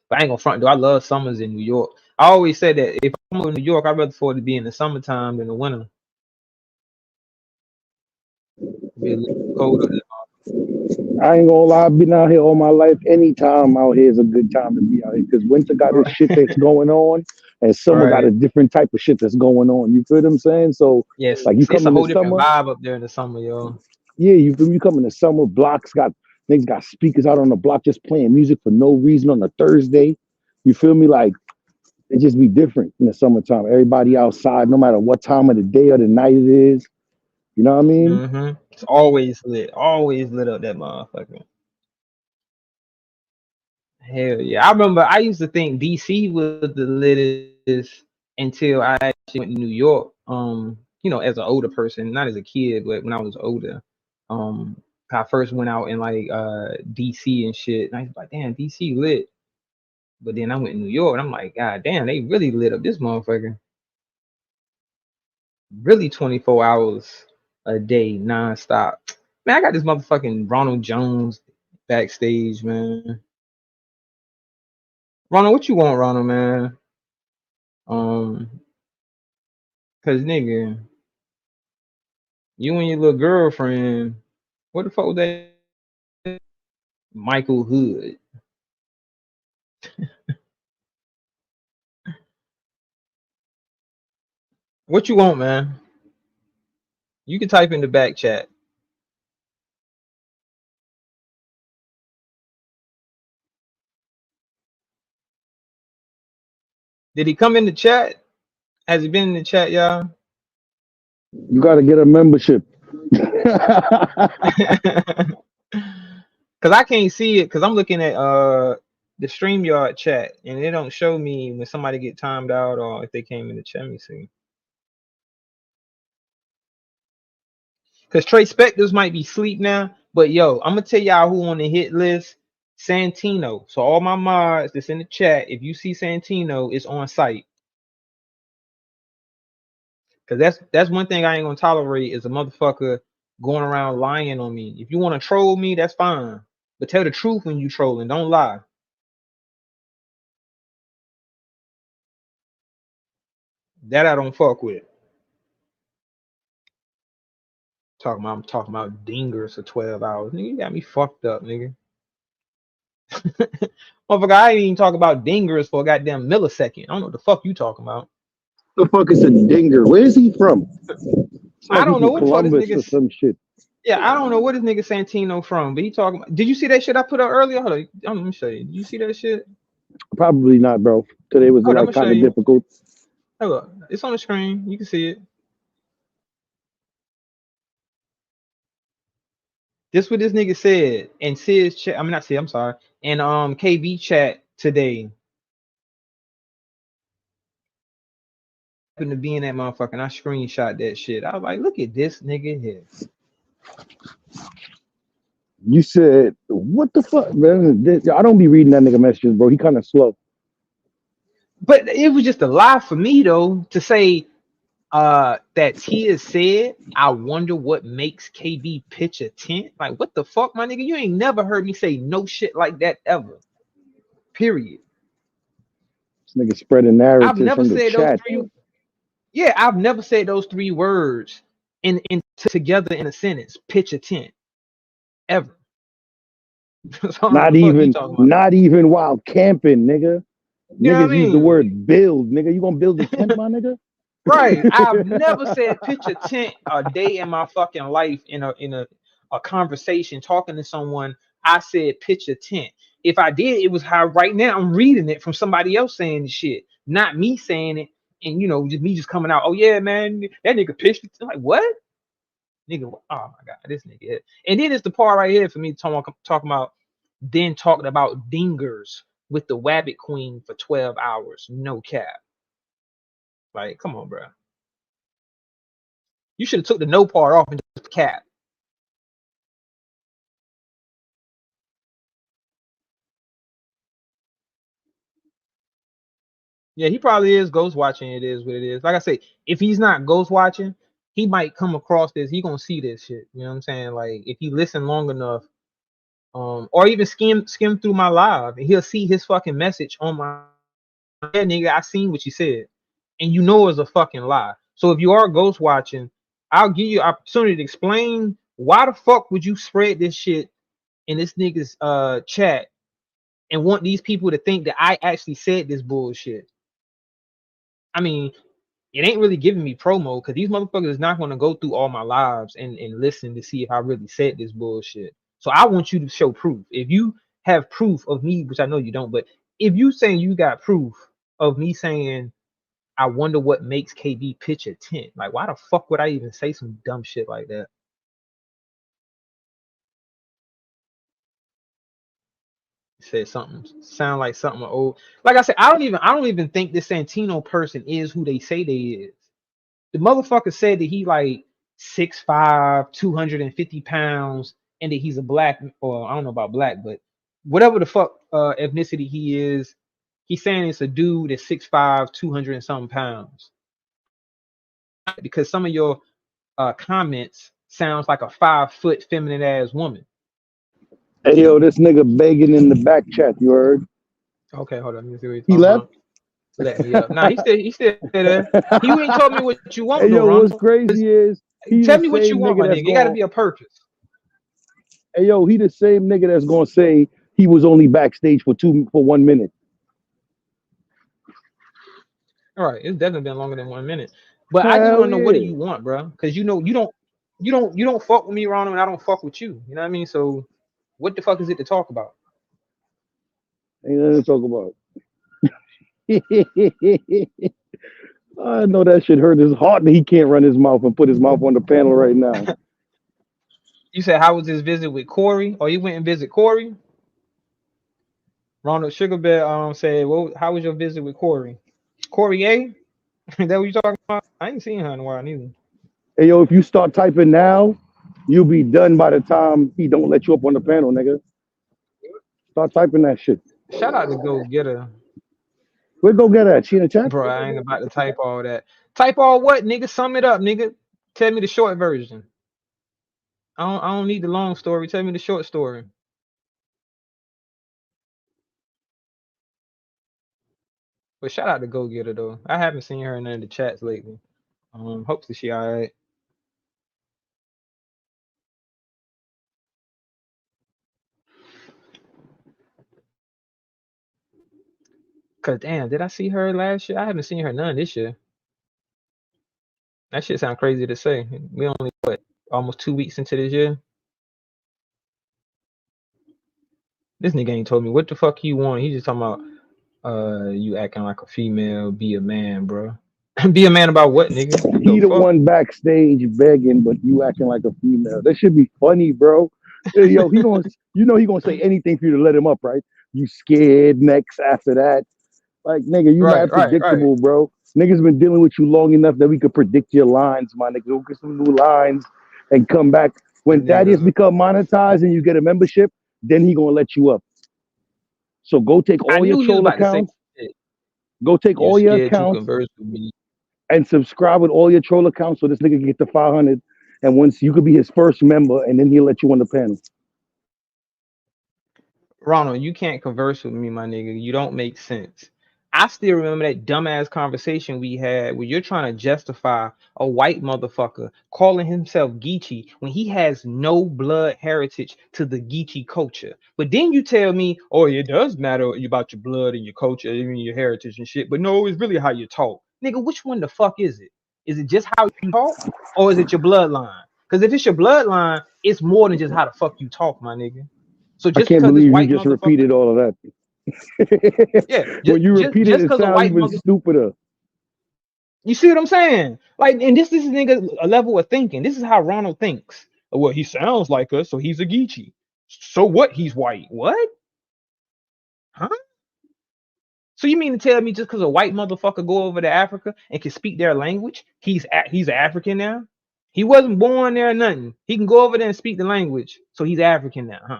But I ain't gonna front though. I love summers in New York. I always said that if I'm in New York, I'd rather for it to be in the summertime than the winter. It'd be a little colder. I ain't gonna lie, I've been out here all my life. Any time out here is a good time to be out here because winter got this shit that's going on, and summer got a Right. different type of shit that's going on. You feel what I'm saying? So, Yes, like, you it's come a in the whole different summer, vibe up there in the summer, yo. yeah, you feel me? You come in the summer, blocks got niggas got speakers out on the block just playing music for no reason on a Thursday. You feel me? Like, it just be different in the summertime. Everybody outside, no matter what time of the day or the night it is. You know what I mean? It's always lit up that motherfucker. Hell yeah. I remember I used to think DC was the latest until I actually went to New York. As an older person, not as a kid, but when I was older. Um, I first went out in like DC and shit. And I was like, damn, DC lit. But then I went to New York and I'm like, God damn, they really lit up this motherfucker. Really 24 hours a day, nonstop. Man, I got this motherfucking Ronald Jones backstage, man. Ronald, what you want, Ronald, man? Cause nigga, you and your little girlfriend, what the fuck was that? Michael Hood. What you want, man? You can type in the back chat. Did he come in the chat? Has he been in the chat, y'all? You got to get a membership. Cause I can't see it. Cause I'm looking at the StreamYard chat, and it don't show me when somebody get timed out or if they came in the chat. Let me see. Cause Trey Spectors might be sleep now, but yo, I'm gonna tell y'all who on the hit list. Santino. So all my mods that's in the chat, if you see Santino, it's on site. Cause that's one thing I ain't gonna tolerate is a motherfucker going around lying on me. If you want to troll me, that's fine. But tell the truth when you trolling. Don't lie. That I don't fuck with. I'm talking about dingers for 12 hours. Nigga, you got me fucked up, nigga. Motherfucker, I ain't even talk about dingers for a goddamn millisecond. I don't know what the fuck you talking about. The fuck is a dinger? Where is he from? It's I like he's don't know from what the fuck this Columbus or nigga. some shit. Yeah, I don't know what this nigga Santino from, but he talking about. Did you see that shit I put up earlier? Hold on, let me show you. Did you see that shit? Probably not, bro. Today was Hold on, I'm like gonna show kind of you. difficult. Hold on. It's on the screen. You can see it. This what this nigga said in Sid's chat. I mean not Sid, I'm sorry. And KB chat today. Happened to be in that motherfucker and I screenshot that shit. I was like, look at this nigga here. You said, what the fuck, man? I don't be reading that nigga messages, bro. He kind of slow. But it was just a lie for me though to say that Tia said, I wonder what makes KB pitch a tent. Like, what the fuck, my nigga? You ain't never heard me say no shit like that ever. Period. This nigga spreading I've narratives never from the said those chat. three. Yeah, I've never said those three words in together in a sentence. Pitch a tent. ever. So I don't know Not what the fuck you even, talking about. not even while camping, nigga. You know what I Niggas use the mean? word build, nigga. You gonna build a tent, my nigga? Right. I've never said pitch a tent a day in my fucking life in a conversation talking to someone. I said pitch a tent. If I did, it was how right now I'm reading it from somebody else saying the shit, not me saying it, and just me just coming out. Oh yeah, man, that nigga pitched it. Like what? Nigga, oh my god, this nigga. And then it's the part right here for me talking about then talking about dingers with the Wabbit Queen for 12 hours. No cap. Like, come on, bro. You should have took the no part off and just cap. Yeah, he probably is ghost watching. It is what it is. Like I say, if he's not ghost watching, he might come across this. He gonna see this shit. You know what I'm saying? Like if he listen long enough, or even skim through my live, and he'll see his fucking message on my nigga. I seen what you said, and it's a fucking lie. So if you are ghost watching, I'll give you opportunity to explain why the fuck would you spread this shit in this nigga's chat and want these people to think that I actually said this bullshit. I mean, it ain't really giving me promo because these motherfuckers is not going to go through all my lives and listen to see if I really said this bullshit. So I want you to show proof. If you have proof of me, which I know you don't, but if you saying you got proof of me saying, I wonder what makes KB pitch a tent. Like, why the fuck would I even say some dumb shit like that? Said something sound like something old. Like I said, I don't even think this Santino person is who they say they is. The motherfucker said that he like 6'5", 250 pounds, and that he's a black, or I don't know about black, but whatever the fuck ethnicity he is, he's saying it's a dude that's 6'5", 200 and something pounds. Because some of your comments sounds like a 5-foot feminine ass woman. Hey yo, this nigga begging in the back chat. You heard? Okay, hold on. Let me see what he's He talking left. about. Let me up. Nah, he still there. You ain't told me what you want, Hey though, yo, what's Ronald. crazy is he Tell the me what you same want, nigga my that's nigga. It got to going. be a purpose. Hey yo, he the same nigga that's gonna say he was only backstage for 1 minute. All right, it's definitely been longer than 1 minute. But I just want Hell to know, what do yeah. you want, bro? Because you don't fuck with me, Ronald, and I don't fuck with you. You know what I mean? So what the fuck is it to talk about? Ain't nothing to talk about. I know that shit hurt his heart that he can't run his mouth and put his mouth on the panel right now. You said, how was his visit with Corey? Or you went and visit Corey? Ronald Sugarbear said, well, how was your visit with Corey? Corey A? Is that what you talking about? I ain't seen her in a while neither. Hey yo, if you start typing now, you'll be done by the time he don't let you up on the panel, nigga. Start typing that shit. Shout out to Go Getter. Where go get at? She in the chat? Bro, I ain't about to type all that. Type all what, nigga? Sum it up, nigga. Tell me the short version. I don't need the long story. Tell me the short story. But shout out to Go Getter though. I haven't seen her in none of the chats lately. Hopefully she alright. Cause damn, did I see her last year? I haven't seen her none this year. That shit sound crazy to say. We only almost 2 weeks into this year. This nigga ain't told me what the fuck he want. He just talking about you acting like a female, be a man, bro. Be a man about what, nigga? He The the fuck? one backstage begging, but you acting like a female. That should be funny, bro. Hey, yo, he gonna, he gonna say anything for you to let him up, right? You scared next after that. Like, nigga, you Right. mad predictable, bro. Niggas been dealing with you long enough that we could predict your lines, my nigga. Go get some new lines and come back. When Thaddeus Nigga. become monetized and you get a membership, then he gonna let you up. So go take I all your knew he was troll about to say accounts, shit. go take You're all your scared to accounts converse with me. and subscribe with all your troll accounts so this nigga can get to 500. And once you could be his first member, and then he'll let you on the panel. Ronald, you can't converse with me, my nigga. You don't make sense. I still remember that dumbass conversation we had where you're trying to justify a white motherfucker calling himself Geechee when he has no blood heritage to the Geechee culture. But then you tell me, oh, it does matter about your blood and your culture and your heritage and shit. But no, it's really how you talk. Nigga, which one the fuck is it? Is it just how you talk or is it your bloodline? Because if it's your bloodline, it's more than just how the fuck you talk, my nigga. So I just can't because this believe you white just motherfucker, repeated all of that. yeah, When you repeat it, just it because a sounds white even mother, stupider. you see what I'm saying? Like, and this is nigga a level of thinking. This is how Ronald thinks. Well, he sounds like us, so he's a Geechee. So what? He's white. What? Huh? So you mean to tell me just because a white motherfucker go over to Africa and can speak their language, he's African now? He wasn't born there or nothing. He can go over there and speak the language, so he's African now, huh?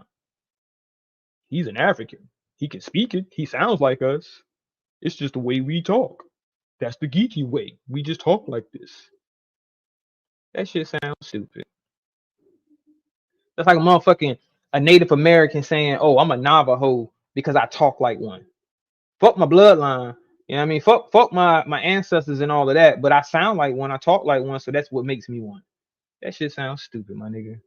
He's an African. He can speak it. He sounds like us. It's just the way we talk. That's the Geechee way. We just talk like this. That shit sounds stupid. That's like a Native American saying, "Oh, I'm a Navajo because I talk like one." Fuck my bloodline. You know what I mean? Fuck my ancestors and all of that. But I sound like one. I talk like one, so that's what makes me one. That shit sounds stupid, my nigga.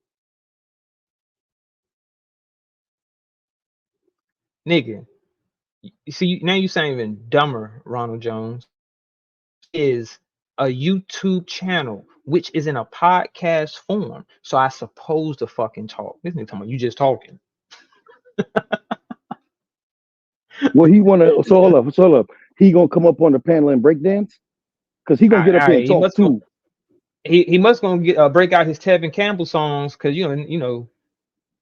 Nigga, you see now you sound even dumber, Ronald Jones. Is a YouTube channel which is in a podcast form. So I suppose to fucking talk. This nigga talking about you just talking. Well, he wanna so hold up. He gonna come up on the panel and break dance? Cause he gonna get up here and He talk must go, too. he must gonna get break out his Tevin Campbell songs because you know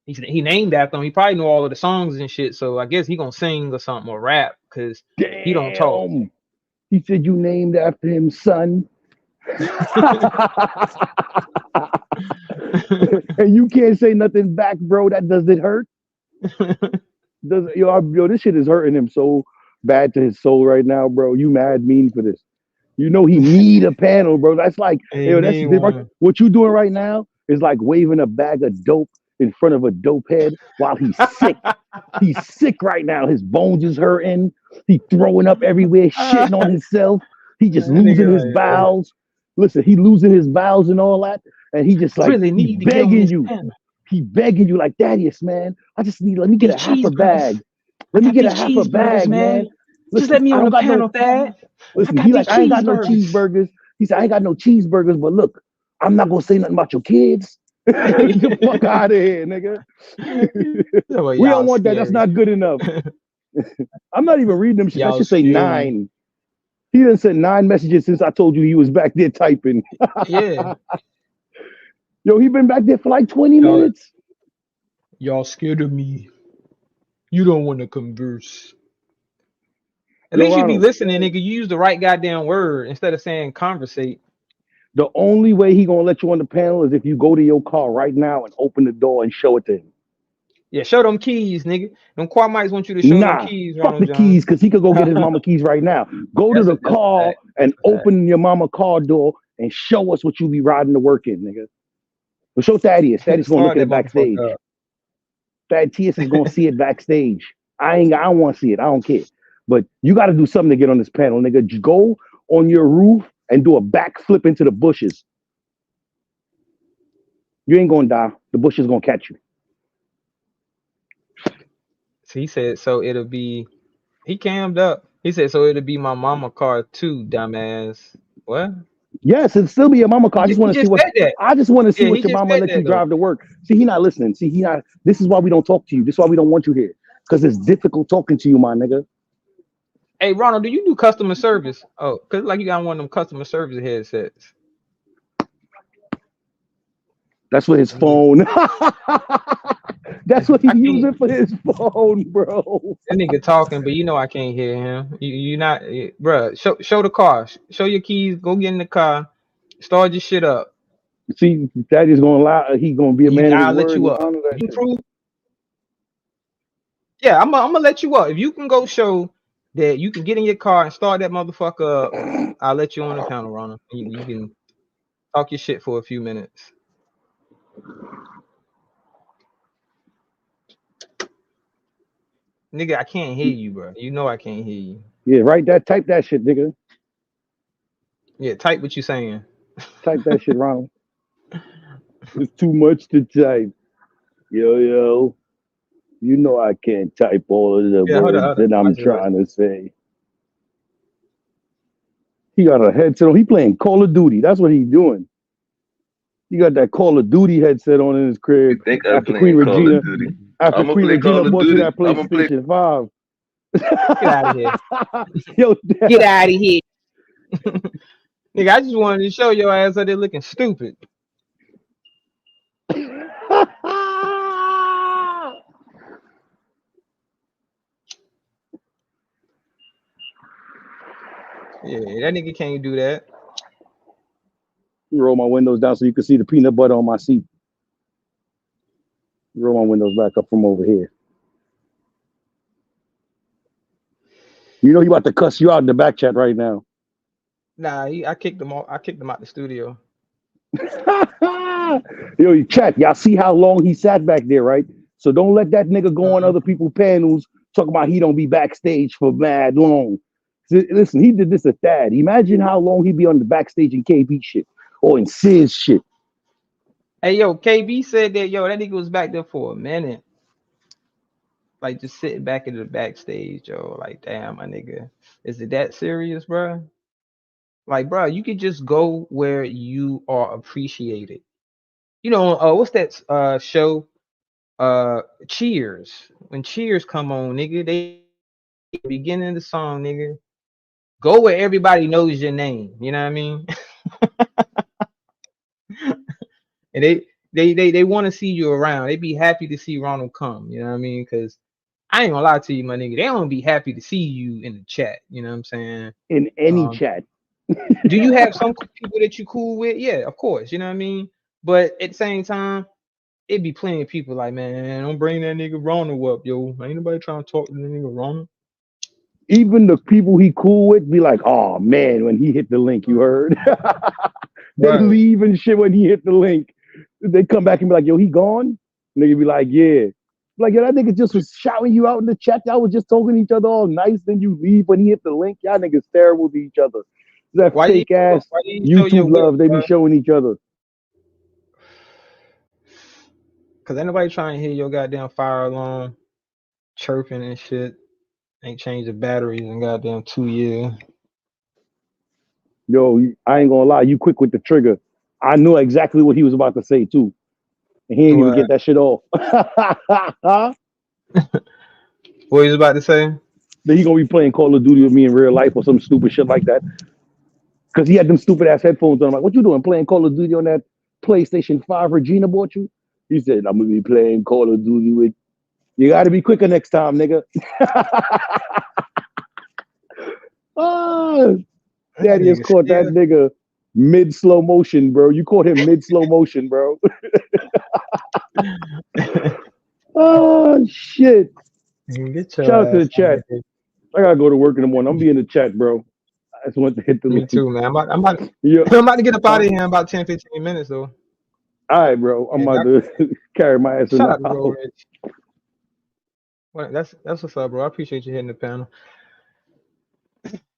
he named after him. He probably know all of the songs and shit. So I guess he gonna sing or something or rap because he don't talk. Damn. He said you named after him, son. And you can't say nothing back, bro. That does it hurt? Yo, this shit is hurting him so bad to his soul right now, bro. You mad mean for this. You know he need a panel, bro. That's like, Hey, yo, that's one. what you doing right now is like waving a bag of dope in front of a dope head while he's sick. He's sick right now. His bones is hurting. He throwing up everywhere, shitting on himself. He just That losing nigga his like, bowels. Listen, he losing his bowels and all that, and he just like really he need to get on begging this you. panel. He begging you like, Thaddeus, man. I just need. Let me get These a half a cheeseburgers. bag. I Let me got get a these half a cheeseburgers, bag, man. man. Just Listen, let me I on don't the got no. panel, Thad. I Listen, got he these like, I ain't got no cheeseburgers. cheeseburgers. He said, I ain't got no cheeseburgers, but look, I'm not gonna say nothing about your kids. Get the fuck out of here, nigga. So We don't y'all want that. That's scary. not good enough. I'm not even reading them shit. That Y'all should say scary. 9. He done sent 9 messages since I told you he was back there typing. Yeah. Yo, he been back there for like 20 Y'all, minutes. y'all scared of me. You don't want to converse. At Yo, least you be Ronald, listening, nigga. You use the right goddamn word instead of saying conversate. the only way he gonna let you on the panel is if you go to your car right now and open the door and show it to him. Yeah, show them keys, nigga. Them Quamites want you to show them Nah, keys, fuck Ronald the keys, Jones. because he could go get his mama keys right now. Go to the That's a car fact. and That's a fact. open your mama car door and show us what you be riding to work in, nigga. But show Thaddeus. Thaddeus gonna look Start at that it backstage. motherfucker up. Thaddeus is gonna see it backstage. I don't want to see it. I don't care. But you got to do something to get on this panel, nigga. Just go on your roof and do a backflip into the bushes. You ain't gonna die. The bushes gonna catch you. So he said, so it'll be. He cammed up. He said, so it'll be my mama car too, dumbass. What? Yes, it'll still be your mama car. He just said that. I just want to see Yeah, he what your just mama said let you that though. drive to work. See, he not listening. See, he not. This is why we don't talk to you. This is why we don't want you here. Because it's difficult talking to you, my nigga. Hey, Ronald, do you do customer service? Oh, cause like you got one of them customer service headsets. That's for his Yeah. phone. That's what he I can't. using for his phone, bro. That nigga talking, but you know I can't hear him. You not, bruh. Show the car. Show your keys. Go get in the car. Start your shit up. See, Daddy's gonna lie. He gonna be a man of his I'll let word you and up. honor that You can shit. prove. Yeah, I'm gonna let you up. If you can go show that you can get in your car and start that motherfucker up, I'll let you on the panel, Ronald. You can talk your shit for a few minutes. Nigga, I can't hear you, bro. You know I can't hear you. Yeah, type that shit, nigga. Yeah, type what you saying. Type that shit, Ronald. It's too much to type. Yo, you know I can't type all of the Yeah, hold on, words hold on. that I'm Watch it, watch trying to say. He got a headset on. He playing Call of Duty. That's what he's doing. He got that Call of Duty headset on in his You crib think I'm after Queen playing Call of Regina. Duty? After I'm gonna Queen play Regina Call of bought you Duty. that I'm gonna play. PlayStation 5. Get out of here. Yo, Get out of here. Nigga, I just wanted to show your ass that they're looking stupid. Yeah, that nigga can't do that. roll my windows down so you can see the peanut butter on my seat. Roll my windows back up from over here. You know he about to cuss you out in the back chat right now. Nah, I kicked him off. I kicked him out the studio. Yo, chat, y'all see how long he sat back there, right? So don't let that nigga go on other people's panels talking about he don't be backstage for mad long. Listen, he did this at Thad. Imagine how long he'd be on the backstage in KB shit or in Sis shit. Hey, yo, KB said that, yo, that nigga was back there for a minute. Like, just sitting back in the backstage, yo. Like, damn, my nigga. Is it that serious, bro? Like, bro, you could just go where you are appreciated. You know, what's that show? Cheers. When Cheers come on, nigga, they beginning of the song, nigga. Go where everybody knows your name. You know what I mean? And they want to see you around. They be happy to see Ronald come. You know what I mean? Because I ain't gonna lie to you, my nigga. They don't be happy to see you in the chat. You know what I'm saying? In any chat. Do you have some people that you cool with? Yeah, of course. You know what I mean? But at the same time, it be plenty of people like, man, don't bring that nigga Ronald up, yo. Ain't nobody trying to talk to the nigga Ronald. Even the people he cool with be like, oh man, when he hit the link, you heard? They Right. leave and shit when he hit the link. They come back and be like, yo, he gone? Nigga be like, yeah. Like, yo, that nigga just was shouting you out in the chat. Y'all was just talking to each other all nice. Then you leave when he hit the link. Y'all niggas terrible to each other. That Why fake ass you show your YouTube whip, love they be bro? showing each other. Cause ain't nobody trying to hear your goddamn fire alarm chirping and shit. Ain't changed the batteries in goddamn 2 years. Yo, I ain't gonna lie, you quick with the trigger. I knew exactly what he was about to say too. And he didn't even get that shit off. What you about to say? Then he gonna be playing Call of Duty with me in real life or some stupid shit like that. Cause he had them stupid ass headphones on. I'm like, what you doing? Playing Call of Duty on that PlayStation 5 Regina bought you? He said, I'm gonna be playing Call of Duty with you. Gotta be quicker next time, nigga. Oh, Daddy has caught that nigga mid slow motion, bro. You caught him mid slow motion, bro. Oh shit. Get your Shout out to ass the chat. I gotta go to work in the morning. I'm gonna be in the chat, bro. I just want to hit the Me link. too, man. I'm about Yeah. I'm about to get up out of here in about 10, 15 minutes though. All right, bro. I'm about to carry my ass in Shout the out to Bro house. Rich. Well, that's what's up, bro. I appreciate you hitting the panel.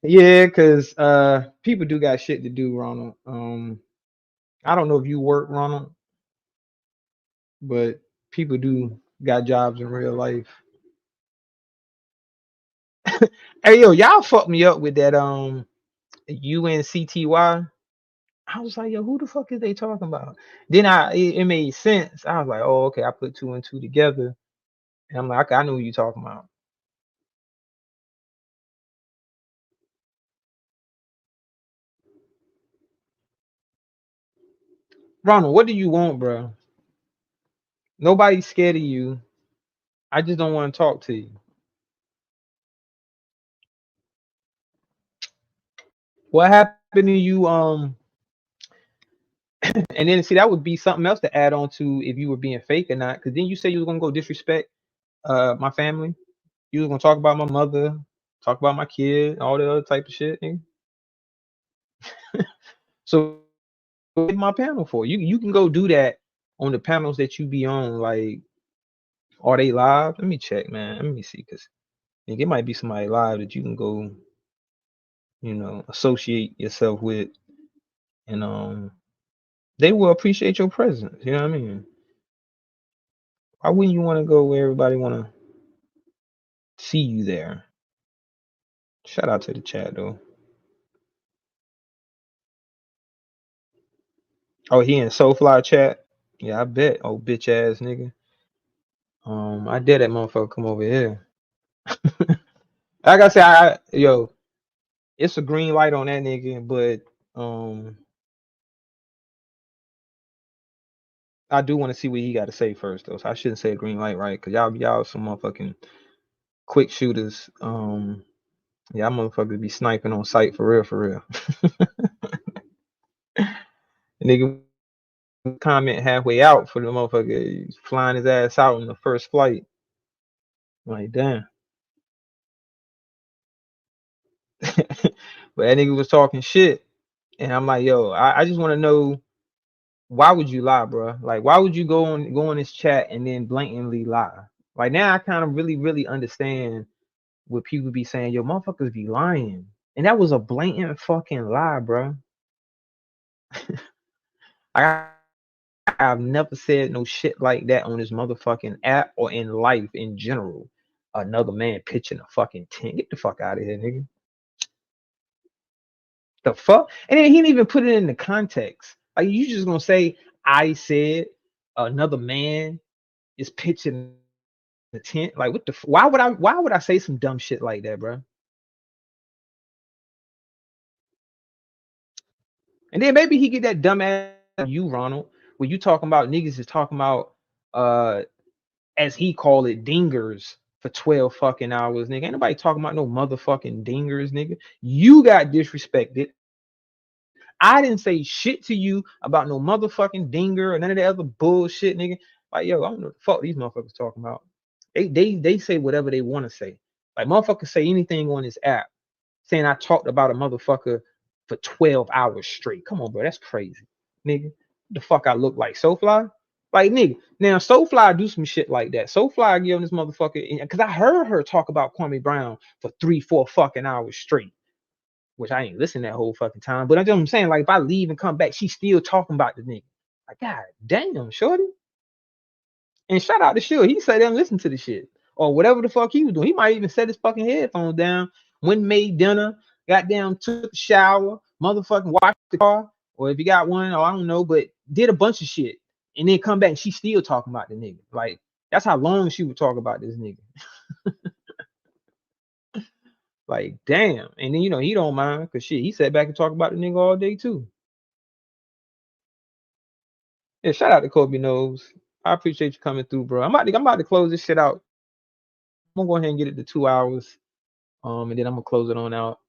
Yeah, cause people do got shit to do, Ronald. I don't know if you work, Ronald, but people do got jobs in real life. Hey yo, y'all fucked me up with that UNCTY. I was like, yo, who the fuck is they talking about? Then it made sense. I was like, oh, okay, I put 2 and 2 together. And I'm like, I know who you talking about. Ronald, what do you want, bro? Nobody's scared of you. I just don't want to talk to you. What happened to you? And then see that would be something else to add on to if you were being fake or not. Because then you say you was gonna go disrespect my family. You was gonna talk about my mother, talk about my kid, all the other type of shit. So what my panel for? You can go do that on the panels that you be on. Like, are they live? Let me check, man. Let me see, cause it might be somebody live that you can go. associate yourself with, and they will appreciate your presence. You know what I mean? Why wouldn't you want to go where everybody want to see you there? Shout out to the chat though. Oh, he in Soulfly chat. Yeah, I bet. Oh, bitch ass nigga. I dare that motherfucker come over here. Like I said, yo, it's a green light on that nigga, but I do want to see what he got to say first though. So I shouldn't say a green light, right? Cause y'all some motherfucking quick shooters. Yeah, motherfuckers be sniping on sight for real, for real. The nigga comment halfway out for the motherfucker he's flying his ass out in the first flight. Like damn. But that nigga was talking shit, and I'm like, yo, I just want to know, why would you lie, bro? Like, why would you go on this chat and then blatantly lie? Like now, I kind of really understand what people be saying. Yo, motherfuckers be lying, and that was a blatant fucking lie, bro. I've never said no shit like that on this motherfucking app or in life in general. Another man pitching a fucking tent. Get the fuck out of here, nigga. The fuck? And then he didn't even put it in the context. Like you just gonna say I said another man is pitching the tent? Like what the? Why would I say some dumb shit like that, bro? And then maybe he get that dumb ass you, Ronald, when you talking about niggas is talking about as he call it dingers for 12 fucking hours, nigga. Ain't nobody talking about no motherfucking dingers, nigga. You got disrespected. I didn't say shit to you about no motherfucking dinger or none of that other bullshit, nigga. Like, yo, I don't know what the fuck these motherfuckers talking about. They say whatever they want to say. Like, motherfuckers say anything on this app, saying I talked about a motherfucker for 12 hours straight. Come on, bro, that's crazy, nigga. What the fuck I look like, Soulfly? Like, nigga, now Soulfly do some shit like that. Soulfly give this motherfucker, because I heard her talk about Kwame Brown for 3-4 fucking hours straight, which I ain't listening that whole fucking time. But I'm saying, like, if I leave and come back, she's still talking about the nigga. Like, god damn, shorty. And shout out to Sure. He said and listen to the shit. Or whatever the fuck he was doing. He might even set his fucking headphones down, went and made dinner, goddamn took a shower, motherfucking washed the car, or if you got one, or I don't know, but did a bunch of shit. And then come back and she's still talking about the nigga. Like, that's how long she would talk about this nigga. Like, damn. And then, he don't mind, because shit, he sat back and talked about the nigga all day too. Yeah, shout out to Kobe Knows. I appreciate you coming through, bro. I'm about to close this shit out. I'm gonna go ahead and get it to 2 hours. And then I'm gonna close it on out.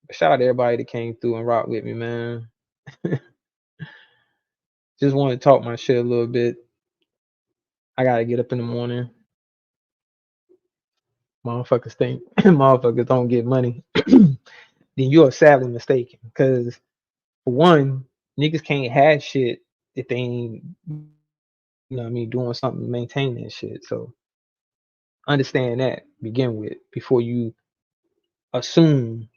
But shout out to everybody that came through and rocked with me, man. Just want to talk my shit a little bit. I gotta get up in the morning. Motherfuckers think motherfuckers don't get money. Then you're sadly mistaken. Because for one, niggas can't have shit if they ain't, doing something to maintain that shit. So understand that, begin with, before you assume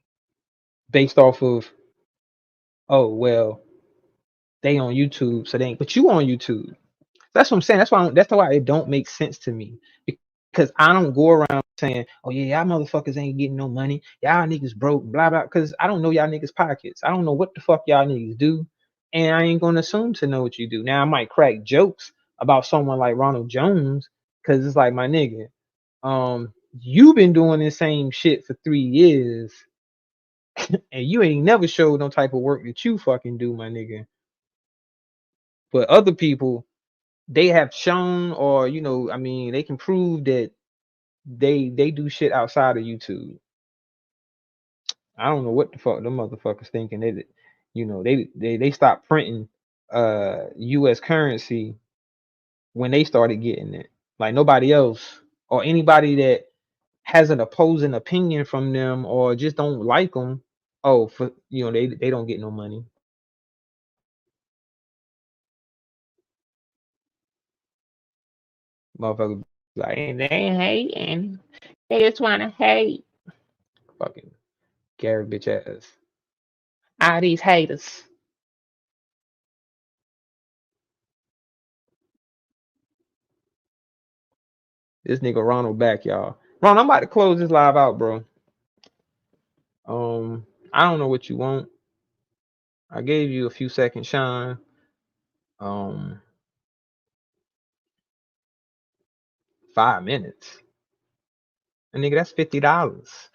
based off of, oh well, they on YouTube, so they ain't, but you on YouTube. That's what I'm saying. That's why it don't make sense to me, because I don't go around saying, oh yeah, y'all motherfuckers ain't getting no money, y'all niggas broke, blah blah, because I don't know y'all niggas pockets. I don't know what the fuck y'all niggas do, and I ain't gonna assume to know what you do. Now I might crack jokes about someone like Ronald Jones, because it's like, my nigga, you've been doing the same shit for 3 years and you ain't never showed no type of work that you fucking do, my nigga. But other people, they have shown, or they can prove that they do shit outside of YouTube. I don't know what the fuck them motherfuckers thinking. They stopped printing US currency when they started getting it. Like nobody else or anybody that has an opposing opinion from them or just don't like them, they don't get no money. Motherfucker like, they ain't hating. They just wanna hate. Fucking Gary bitch ass. All these haters. This nigga Ronald back, y'all. Ron, I'm about to close this live out, bro. I don't know what you want. I gave you a few seconds shine. 5 minutes. And nigga, that's $50.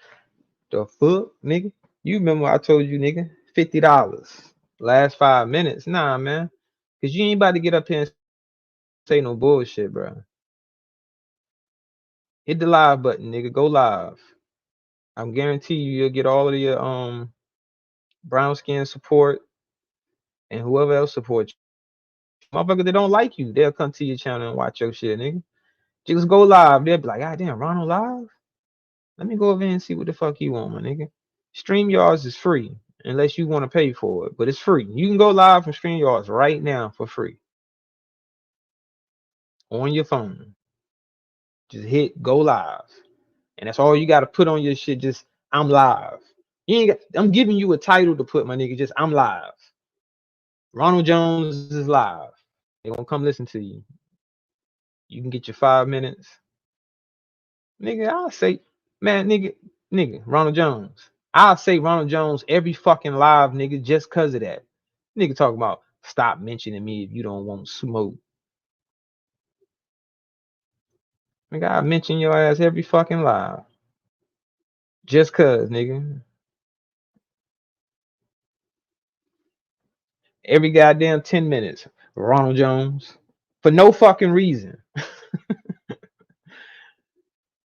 The fuck, nigga? You remember what I told you, nigga? $50. Last 5 minutes. Nah, man. Cause you ain't about to get up here and say no bullshit, bro. Hit the live button, nigga. Go live. I'm guarantee you'll get all of your brown skin support and whoever else supports you. Motherfuckers that don't like you, they'll come to your channel and watch your shit, nigga. Just go live. They'll be like, God damn, Ronald live? Let me go over here and see what the fuck you want, my nigga. StreamYards is free unless you want to pay for it, but it's free. You can go live from StreamYards right now for free on your phone. Just hit go live, and that's all you got to put on your shit. Just I'm live. You ain't got, I'm giving you a title to put, my nigga. Just I'm live. Ronald Jones is live. They gonna come listen to you. You can get your 5 minutes, nigga. I'll say, man, nigga, Ronald Jones. I'll say Ronald Jones every fucking live, nigga, just cause of that. Nigga talking about stop mentioning me if you don't want smoke. Nigga, I mention your ass every fucking live. Just cause, nigga. Every goddamn 10 minutes. Ronald Jones. For no fucking reason.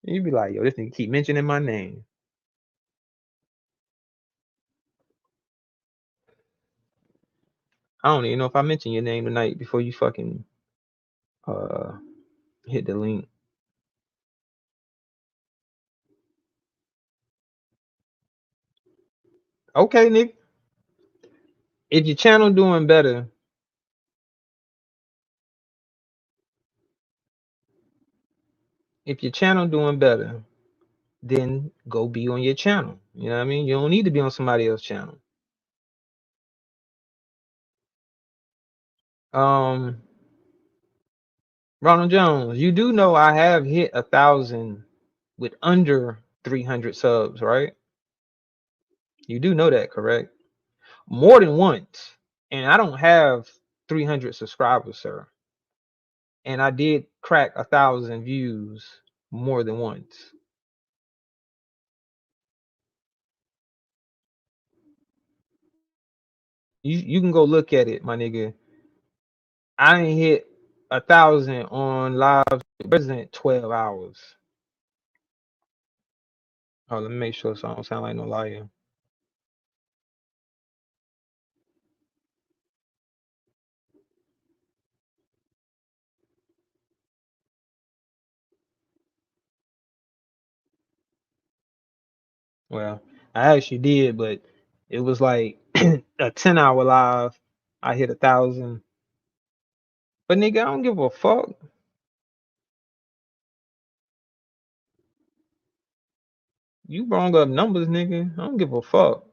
You be like, yo, this nigga keep mentioning my name. I don't even know if I mentioned your name tonight before you fucking hit the link. Okay, nigga. If your channel doing better, then go be on your channel. You know what I mean? You don't need to be on somebody else's channel. Ronald Jones, you do know I have hit 1,000 with under 300 subs, right? You do know that, correct? More than once. And I don't have 300 subscribers, sir. And I did crack 1,000 views more than once. You can go look at it, my nigga. I ain't hit 1,000 on live present 12 hours. Oh, let me make sure so I don't sound like no liar. Well, I actually did, but it was like a 10-hour live. I hit 1,000. But nigga, I don't give a fuck. You brought up numbers, nigga. I don't give a fuck.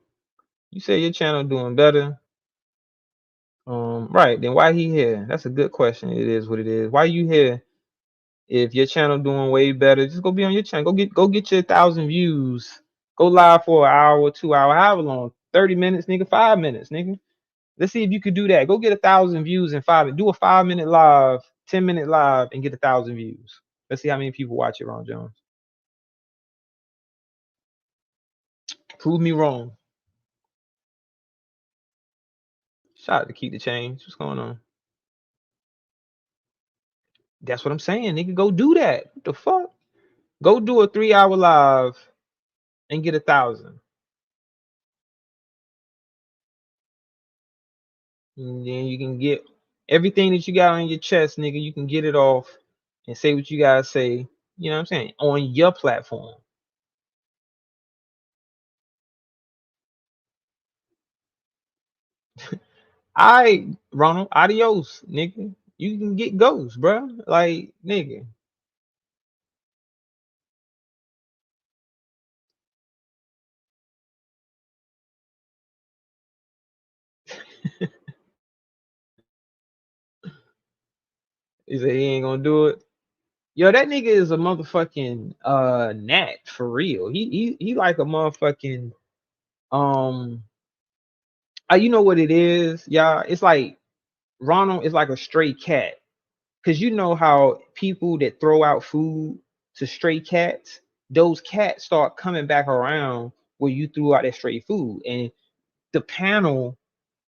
You say your channel doing better. Right, then why he here? That's a good question. It is what it is. Why you here? If your channel doing way better, just go be on your channel. Go get your 1,000 views. Go live for an hour, 2 hour, however long. 30 minutes, nigga, 5 minutes, nigga. Let's see if you could do that. Go get 1,000 views in 5. Do a 5-minute live, 10-minute live, and get 1,000 views. Let's see how many people watch it, Ron Jones. Prove me wrong. Shout out to Keep the Change. What's going on? That's what I'm saying, nigga. Go do that. What the fuck? Go do a 3-hour live and get 1,000. And then you can get everything that you got on your chest, nigga. You can get it off and say what you gotta say. You know what I'm saying? On your platform. All right, Ronald. Adios, nigga. You can get ghosts, bro. Like, nigga. He said he ain't gonna do it. Yo, that nigga is a motherfucking gnat for real. He like a motherfucking um you know what it is, y'all? It's like Ronald is like a stray cat. Cause you know how people that throw out food to stray cats, those cats start coming back around where you threw out that stray food. And the panel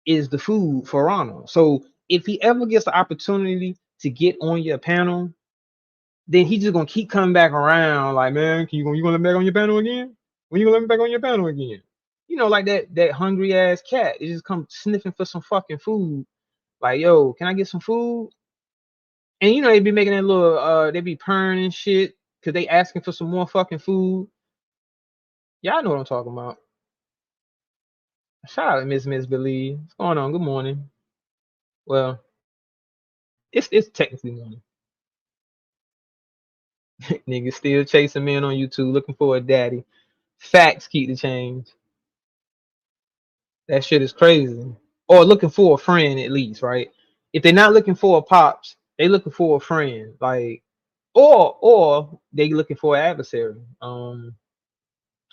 is the food for Ronald. So if he ever gets the opportunity to get on your panel, then he's just gonna keep coming back around. Like, man, you gonna let me back on your panel again? When you gonna let me back on your panel again? You know, like that hungry ass cat. It just come sniffing for some fucking food. Like, yo, can I get some food? And you know they be making that little they be purring and shit because they asking for some more fucking food. Y'all know what I'm talking about. Shout out to Miss Believe. What's going on? Good morning. Well, it's technically morning. Niggas still chasing men on YouTube looking for a daddy. Facts keep the change. That shit is crazy. Or looking for a friend at least, right? If they're not looking for a pops, they looking for a friend. Like, or they looking for an adversary.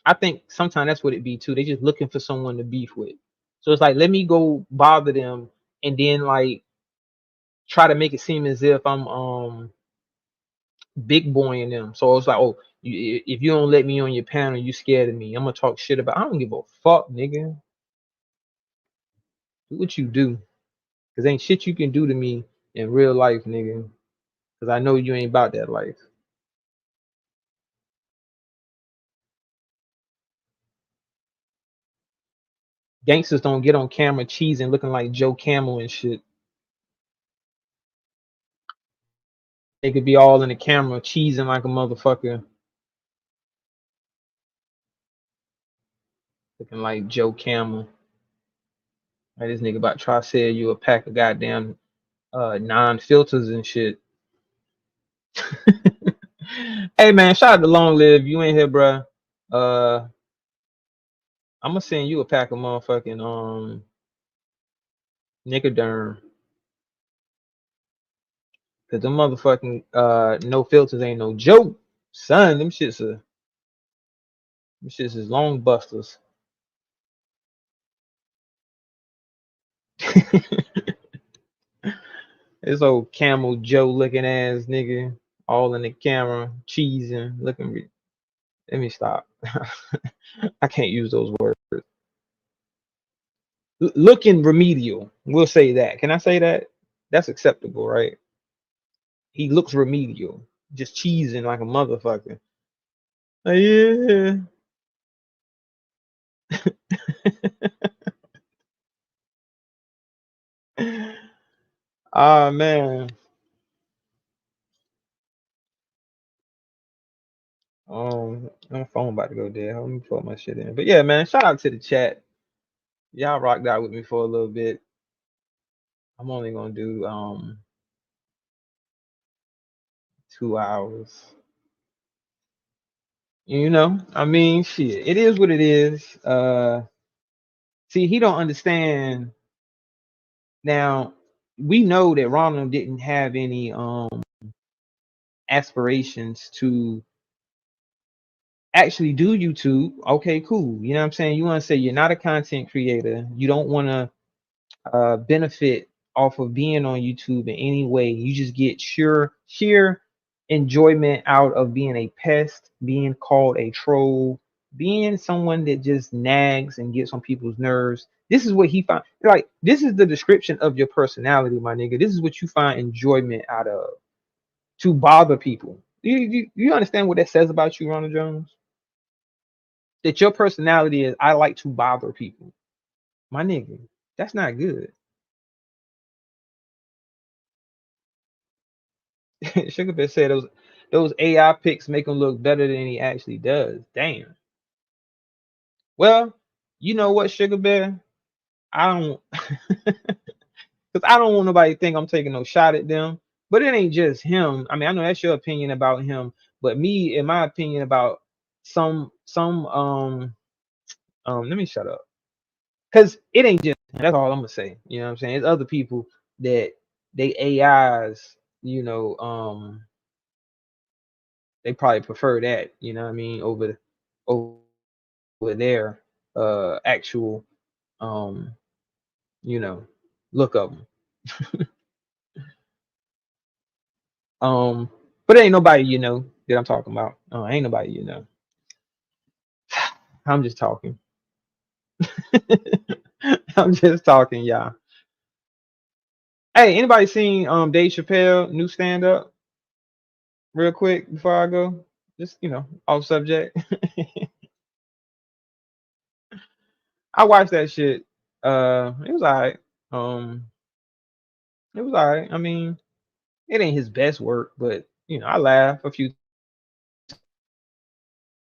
I think sometimes that's what it be too. They just looking for someone to beef with. So it's like, let me go bother them and then like try to make it seem as if I'm big boying them. So it's like, oh, if you don't let me on your panel, you scared of me. I'm gonna talk shit about. I don't give a fuck, nigga. Do what you do, cause ain't shit you can do to me in real life, nigga. Cause I know you ain't about that life. Gangsters don't get on camera cheesing, looking like Joe Camel and shit. They could be all in the camera cheesing like a motherfucker, looking like Joe Camel. Like this nigga about to try to sell you a pack of goddamn non-filters and shit. Hey man, shout out to Long Live. You ain't here, bruh. I'm gonna send you a pack of motherfucking Nicoderm. Cause them motherfucking no filters ain't no joke. Son, them shits is long busters. This old Camel Joe looking ass nigga, all in the camera, cheesing, looking. Let me stop. I can't use those words. Looking remedial. We'll say that. Can I say that? That's acceptable, right? He looks remedial, just cheesing like a motherfucker. Yeah. Ah man. My phone about to go dead. Let me put my shit in. But yeah, man, shout out to the chat. Y'all rocked out with me for a little bit. I'm only gonna do 2 hours. You know, I mean, shit. It is what it is. See, he don't understand. Now, we know that Ronald didn't have any aspirations to actually do YouTube. Okay, cool. You know what I'm saying? You want to say you're not a content creator. You don't want to benefit off of being on YouTube in any way. You just get sheer enjoyment out of being a pest, being called a troll, being someone that just nags and gets on people's nerves. This is what he found. Like, this is the description of your personality, my nigga. This is what you find enjoyment out of, to bother people. You understand what that says about you, Ronald Jones? That your personality is, I like to bother people. My nigga, that's not good. Sugar Bear said those AI pics make him look better than he actually does. Damn. Well, you know what, Sugar Bear? I don't, because I don't want nobody to think I'm taking no shot at them. But it ain't just him. I mean, I know that's your opinion about him, but me, in my opinion about some let me shut up. Cause it ain't just that's all I'm gonna say. You know what I'm saying? It's other people that they AIs, they probably prefer that, you know what I mean, over their actual um, you know, look of them. But ain't nobody that I'm talking about. Ain't nobody I'm just talking. I'm just talking, y'all. Hey, anybody seen Dave Chappelle new stand up real quick before I go? Just off subject. I watched that shit. It was alright. It was alright. I mean, it ain't his best work, but I laugh a few.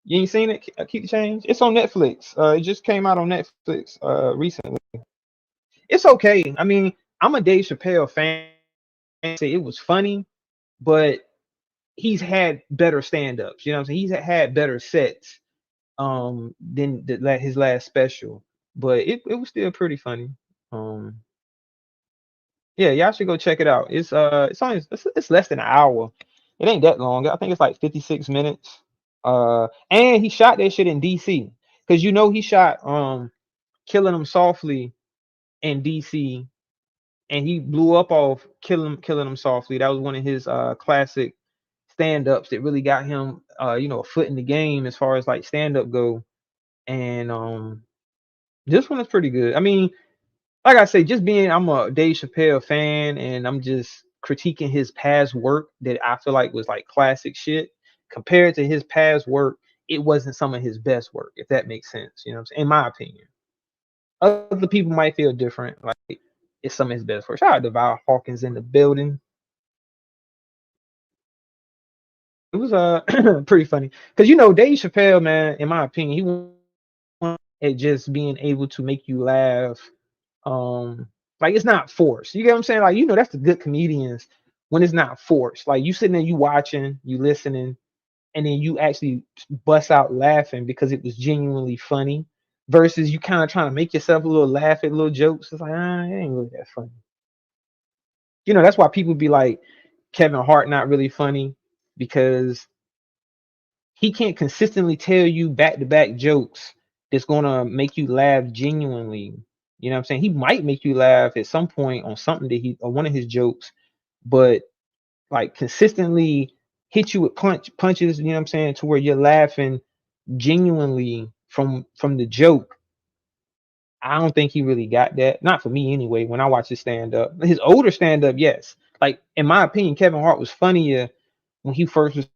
You ain't seen it? Keep the change. It's on Netflix. It just came out on Netflix recently. It's okay. I mean, I'm a Dave Chappelle fan. Say it was funny, but he's had better stand-ups. You know what I'm saying? He's had better sets than his last special, but it was still pretty funny. Um, yeah, y'all should go check it out. It's less than an hour. It ain't that long. I think it's like 56 minutes. And he shot that shit in DC because he shot Killing Them Softly in DC, and he blew up off Killing Them Softly. That was one of his classic stand-ups that really got him a foot in the game as far as like stand-up go. And this one is pretty good. I mean, like I say, I'm a Dave Chappelle fan, and I'm just critiquing his past work that I feel like was like classic shit. Compared to his past work, it wasn't some of his best work, if that makes sense. You know what I'm saying? In my opinion. Other people might feel different. Like it's some of his best work. Shout out to Val Hawkins in the building. It was pretty funny. Because Dave Chappelle, man, in my opinion, he won at just being able to make you laugh. Like it's not forced. You get what I'm saying? Like, that's the good comedians when it's not forced. Like you sitting there, you watching, you listening, and then you actually bust out laughing because it was genuinely funny. Versus you kind of trying to make yourself a little laugh at little jokes. It's like, it ain't really that funny. That's why people be like Kevin Hart not really funny because he can't consistently tell you back to back jokes that's gonna make you laugh genuinely. You know what I'm saying? He might make you laugh at some point on something that or one of his jokes, but like consistently hit you with punches, you know what I'm saying, to where you're laughing genuinely from the joke. I don't think he really got that. Not for me anyway. When I watch his stand up, his older stand up, yes. Like in my opinion, Kevin Hart was funnier when he first was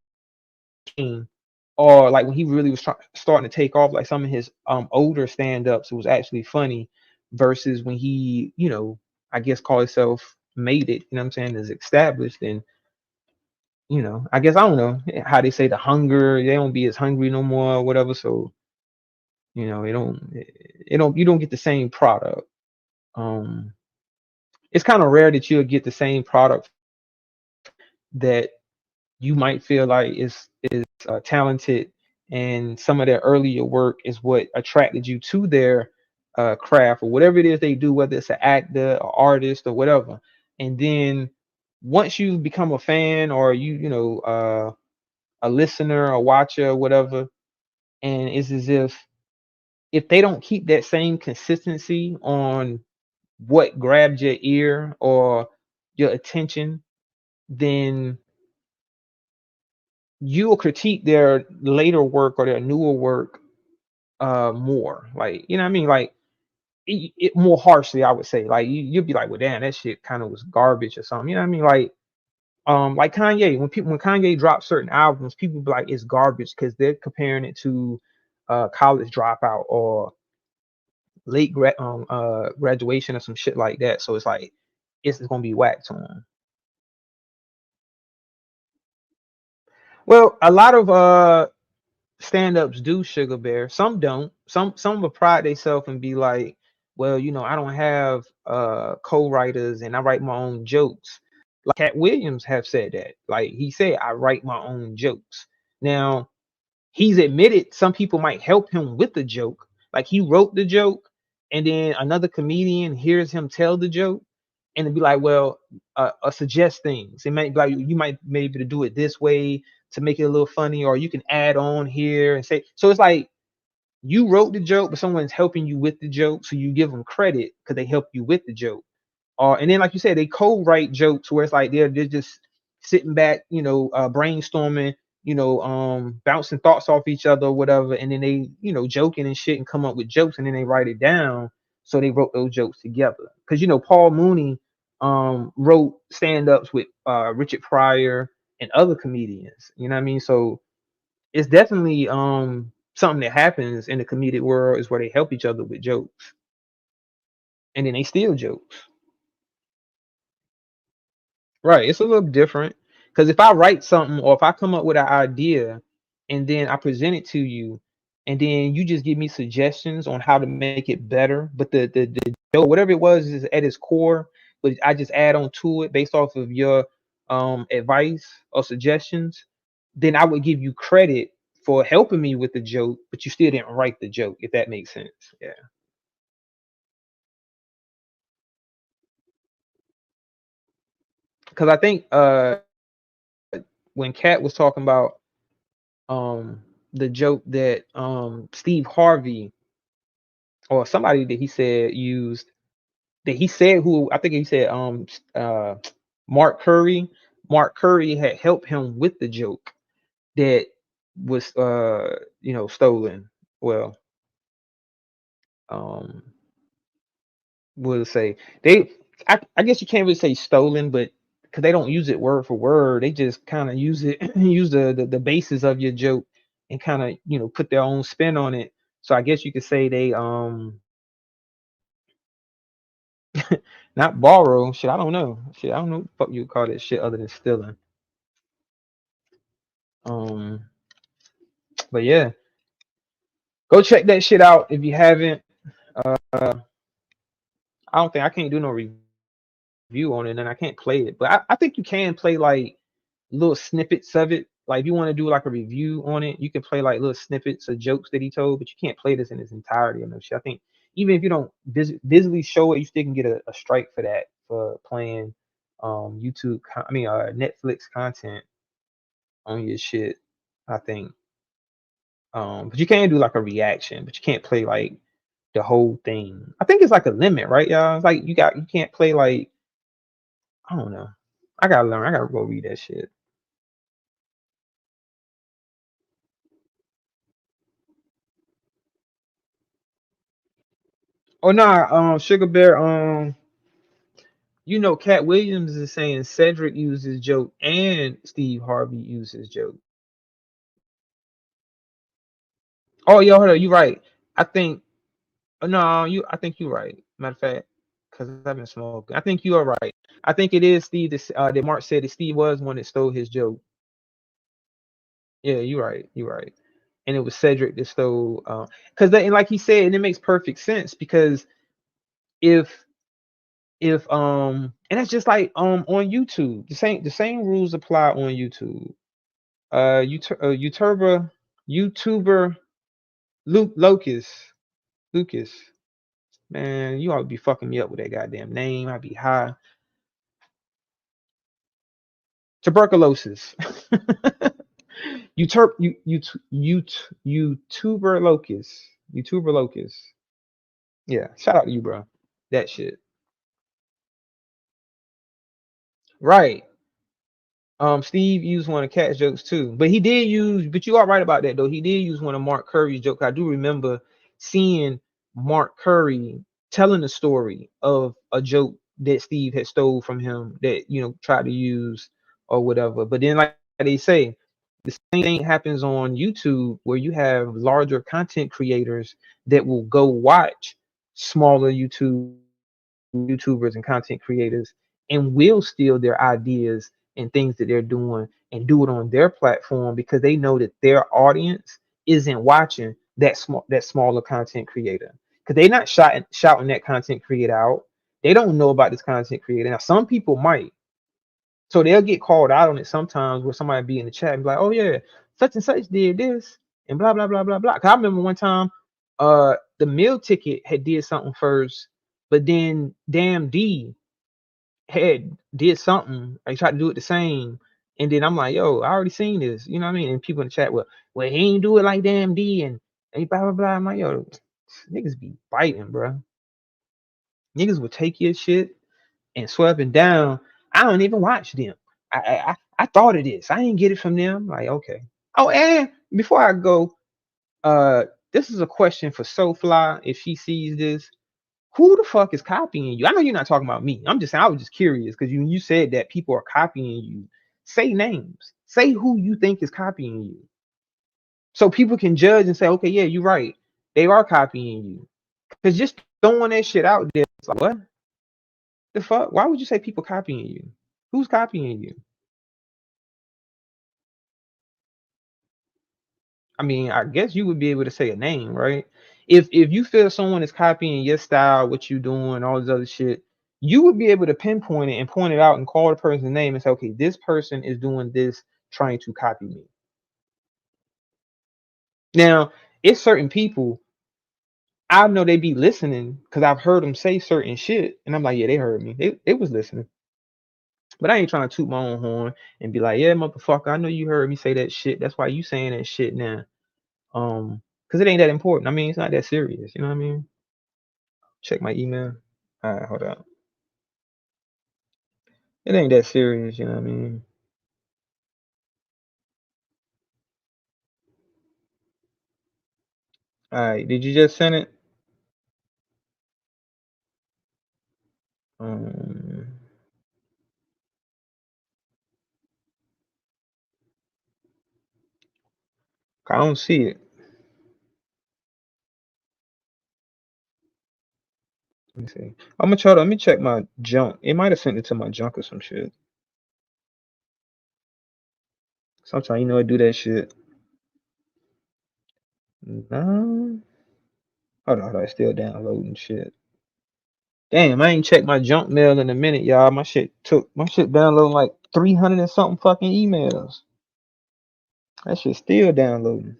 or like when he really was starting to take off. Like some of his older stand ups, it was actually funny versus when he I guess call himself made it. You know what I'm saying? Is established and I guess I don't know how they say the hunger. They don't be as hungry no more or whatever. So you don't get the same product. Um, it's kind of rare that you'll get the same product that you might feel like is talented, and some of their earlier work is what attracted you to their craft or whatever it is they do, whether it's an actor or artist or whatever. And then once you become a fan or a listener or watcher or whatever, and it's as if they don't keep that same consistency on what grabbed your ear or your attention, then you'll critique their later work or their newer work more. Like, you know what I mean? Like it more harshly, I would say. Like you'd be like, well, damn, that shit kind of was garbage or something. You know what I mean? Like Kanye, when Kanye drops certain albums, people be like it's garbage because they're comparing it to college dropout or late graduation or some shit like that. So it's like it's gonna be whack to them. Well, a lot of stand-ups do, Sugar Bear. Some don't. Some will pride themselves and be like, well, I don't have co-writers and I write my own jokes. Like Cat Williams have said that. Like he said, I write my own jokes. Now he's admitted some people might help him with the joke. Like he wrote the joke, and then another comedian hears him tell the joke, and it'd be like, well, suggest things. It might be like you might maybe to do it this way to make it a little funny, or you can add on here and say. So it's like you wrote the joke, but someone's helping you with the joke, so you give them credit because they help you with the joke. And then like you said, they co-write jokes where it's like they're just sitting back, brainstorming, bouncing thoughts off each other or whatever, and then they, joking and shit and come up with jokes and then they write it down. So they wrote those jokes together. Because Paul Mooney wrote stand-ups with Richard Pryor and other comedians. You know what I mean? So it's definitely something that happens in the comedic world is where they help each other with jokes. And then they steal jokes. Right. It's a little different because if I write something or if I come up with an idea and then I present it to you and then you just give me suggestions on how to make it better, but the joke, whatever it was is at its core, but I just add on to it based off of your advice or suggestions, then I would give you credit for helping me with the joke, but you still didn't write the joke, if that makes sense. Yeah. Because I think when Kat was talking about the joke that Steve Harvey or somebody that he said used that he said who I think he said Mark Curry. Mark Curry had helped him with the joke that was stolen. Well, um we'll say they I guess you can't really say stolen, but because they don't use it word for word, they just kind of use it use the basis of your joke and kind of put their own spin on it. So I guess you could say they not borrow shit. I don't know shit. I don't know what you call that shit other than stealing. Um, but yeah, go check that shit out if you haven't. I don't think I can't do no review on it, and I can't play it. But I think you can play like little snippets of it. Like if you want to do like a review on it, you can play like little snippets of jokes that he told, but you can't play this in its entirety or no shit. I think even if you don't visually show it, you still can get a strike for that for playing Netflix content on your shit. I think. But you can do like a reaction, but you can't play like the whole thing. I think it's like a limit, right, y'all? It's like you can't play like I don't know. I gotta learn. I gotta go read that shit. Oh nah, Sugar Bear, Cat Williams is saying Cedric uses joke and Steve Harvey uses joke. Oh, yo, hold on, you right. I think no, I think you're right. Matter of fact, because I've been smoking. I think you are right. I think it is Steve that Mark said that Steve was one that stole his joke. Yeah, you're right. You're right. And it was Cedric that stole because and like he said, and it makes perfect sense because if and that's just like on YouTube. The same rules apply on YouTube. YouTuber Lucas. Lucas. Man, you ought to be fucking me up with that goddamn name. I'd be high. Tuberculosis. YouTuber locus. YouTuber locus. Yeah, shout out to you, bro. That shit. Right. Steve used one of Cat's jokes too, but he did use. But you are right about that though. He did use one of Mark Curry's jokes. I do remember seeing Mark Curry telling the story of a joke that Steve had stole from him that tried to use or whatever. But then, like they say, the same thing happens on YouTube where you have larger content creators that will go watch smaller YouTubers and content creators and will steal their ideas and things that they're doing and do it on their platform because they know that their audience isn't watching that smaller content creator because they're not shouting that content creator out. They don't know about this content creator. Now some people might, so they'll get called out on it sometimes where somebody be in the chat and be like, oh yeah, such and such did this and blah blah blah blah blah. 'Cause I remember one time The meal ticket had did something first, but then damn D had did something. I tried to do it the same, and then I'm like, yo, I already seen this. You know what I mean? And people in the chat, well, he ain't do it like damn D, and blah blah blah. I'm like, yo, niggas be biting, bro. Niggas would take your shit and swept it down. I don't even watch them. I thought of this. I didn't get it from them. Like, okay. Oh, and before I go, uh, this is a question for SoFly. If she sees this, who the fuck is copying you? I know you're not talking about me. I'm just saying I was just curious because you said that people are copying you. Say names. Say who you think is copying you. So people can judge and say, okay, yeah, you're right. They are copying you. Because just throwing that shit out there, it's like, what the fuck? Why would you say people copying you? Who's copying you? I mean, I guess you would be able to say a name, right? If you feel someone is copying your style, what you doing, all this other shit, you would be able to pinpoint it and point it out and call the person's name and say, okay, this person is doing this, trying to copy me. Now, it's certain people I know they be listening because I've heard them say certain shit, and I'm like, yeah, they heard me. They was listening. But I ain't trying to toot my own horn and be like, yeah, motherfucker, I know you heard me say that shit. That's why you saying that shit now. Because it ain't that important. I mean, it's not that serious. You know what I mean? Check my email. All right, hold on. It ain't that serious. You know what I mean? All right, did you just send it? Um, I don't see it. Let me see. I'm gonna try to. Let me check my junk. It might have sent it to my junk or some shit. Sometimes you know I do that shit. No. Hold on. It's still downloading shit. Damn, I ain't checked my junk mail in a minute, y'all. My shit downloading like 300 and something fucking emails. That shit still downloading.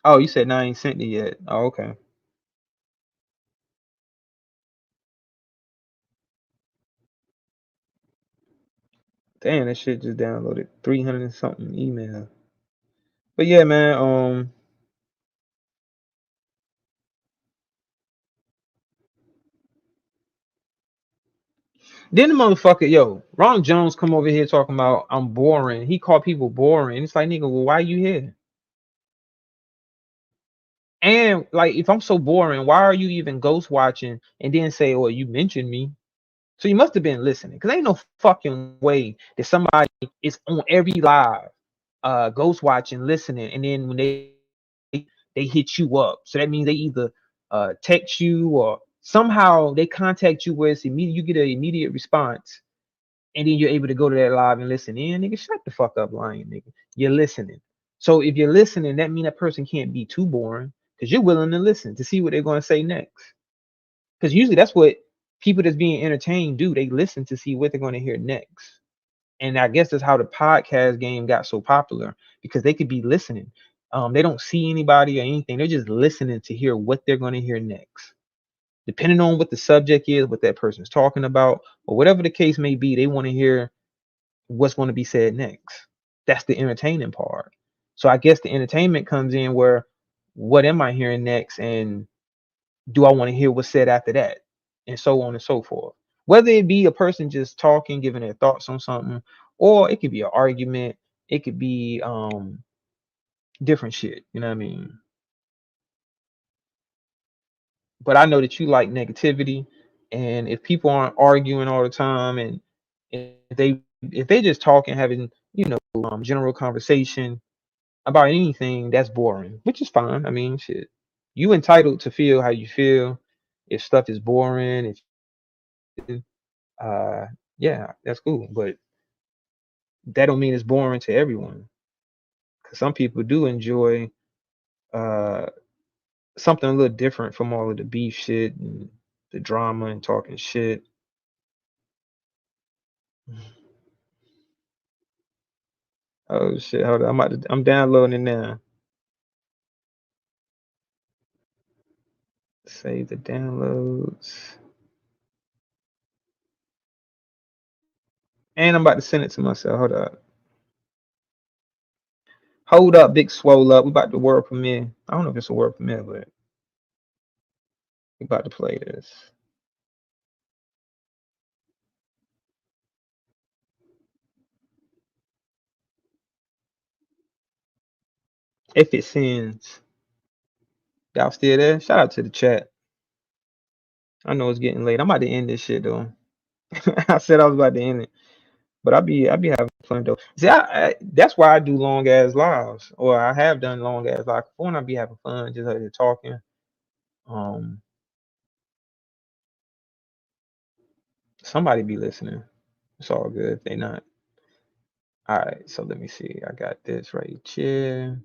Oh, you said I ain't sent it yet. Oh, okay. Damn, that shit just downloaded 300 and something email. But yeah, man. Then the motherfucker, yo, Ron Jones come over here talking about I'm boring. He called people boring. It's like, nigga, well, why you here? And like, if I'm so boring, why are you even ghost watching and then say, oh, you mentioned me? So you must have been listening, because ain't no fucking way that somebody is on every live, ghost watching, listening, and then when they hit you up. So that means they either text you or somehow they contact you where it's immediate. You get an immediate response, and then you're able to go to that live and listen in. Nigga, shut the fuck up, lying nigga. You're listening. So if you're listening, that means that person can't be too boring because you're willing to listen to see what they're going to say next. Because usually that's what people that's being entertained do. They listen to see what they're going to hear next. And I guess that's how the podcast game got so popular, because they could be listening. They don't see anybody or anything. They're just listening to hear what they're going to hear next. Depending on what the subject is, what that person's talking about, or whatever the case may be, they want to hear what's going to be said next. That's the entertaining part. So I guess the entertainment comes in where, what am I hearing next, and do I want to hear what's said after that, and so on and so forth. Whether it be a person just talking, giving their thoughts on something, or it could be an argument, it could be different shit. You know what I mean? But I know that you like negativity, and if people aren't arguing all the time, and if they just talking, having general conversation about anything, that's boring, which is fine. I mean, shit, you entitled to feel how you feel. If stuff is boring, if uh yeah, that's cool, but that don't mean it's boring to everyone, because some people do enjoy uh something a little different from all of the beef shit and the drama and talking shit. Oh shit, hold on, I'm downloading it now. Save the downloads. And I'm about to send it to myself. Hold up. Hold up, big swole up. We about to world premiere. I don't know if it's a world premiere, but we about to play this. If it sends. Y'all still there? Shout out to the chat. I know it's getting late. I'm about to end this shit though. I said I was about to end it. But I be having fun though. See, that's why I do long ass lives, or I have done long ass lives before, and I be having fun just like talking. Somebody be listening. It's all good if they not. All right, so let me see. I got this right here.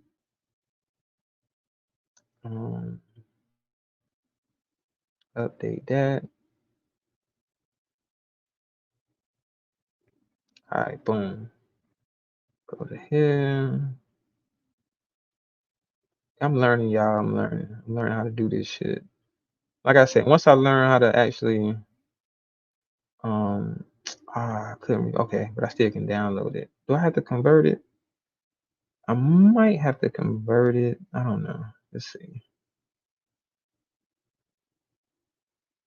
Update that. All right, boom. Go to here. I'm learning, y'all. I'm learning how to do this shit. Like I said, once I learn how to actually, I couldn't. Okay, but I still can download it. Do I have to convert it? I might have to convert it. I don't know. Let's see.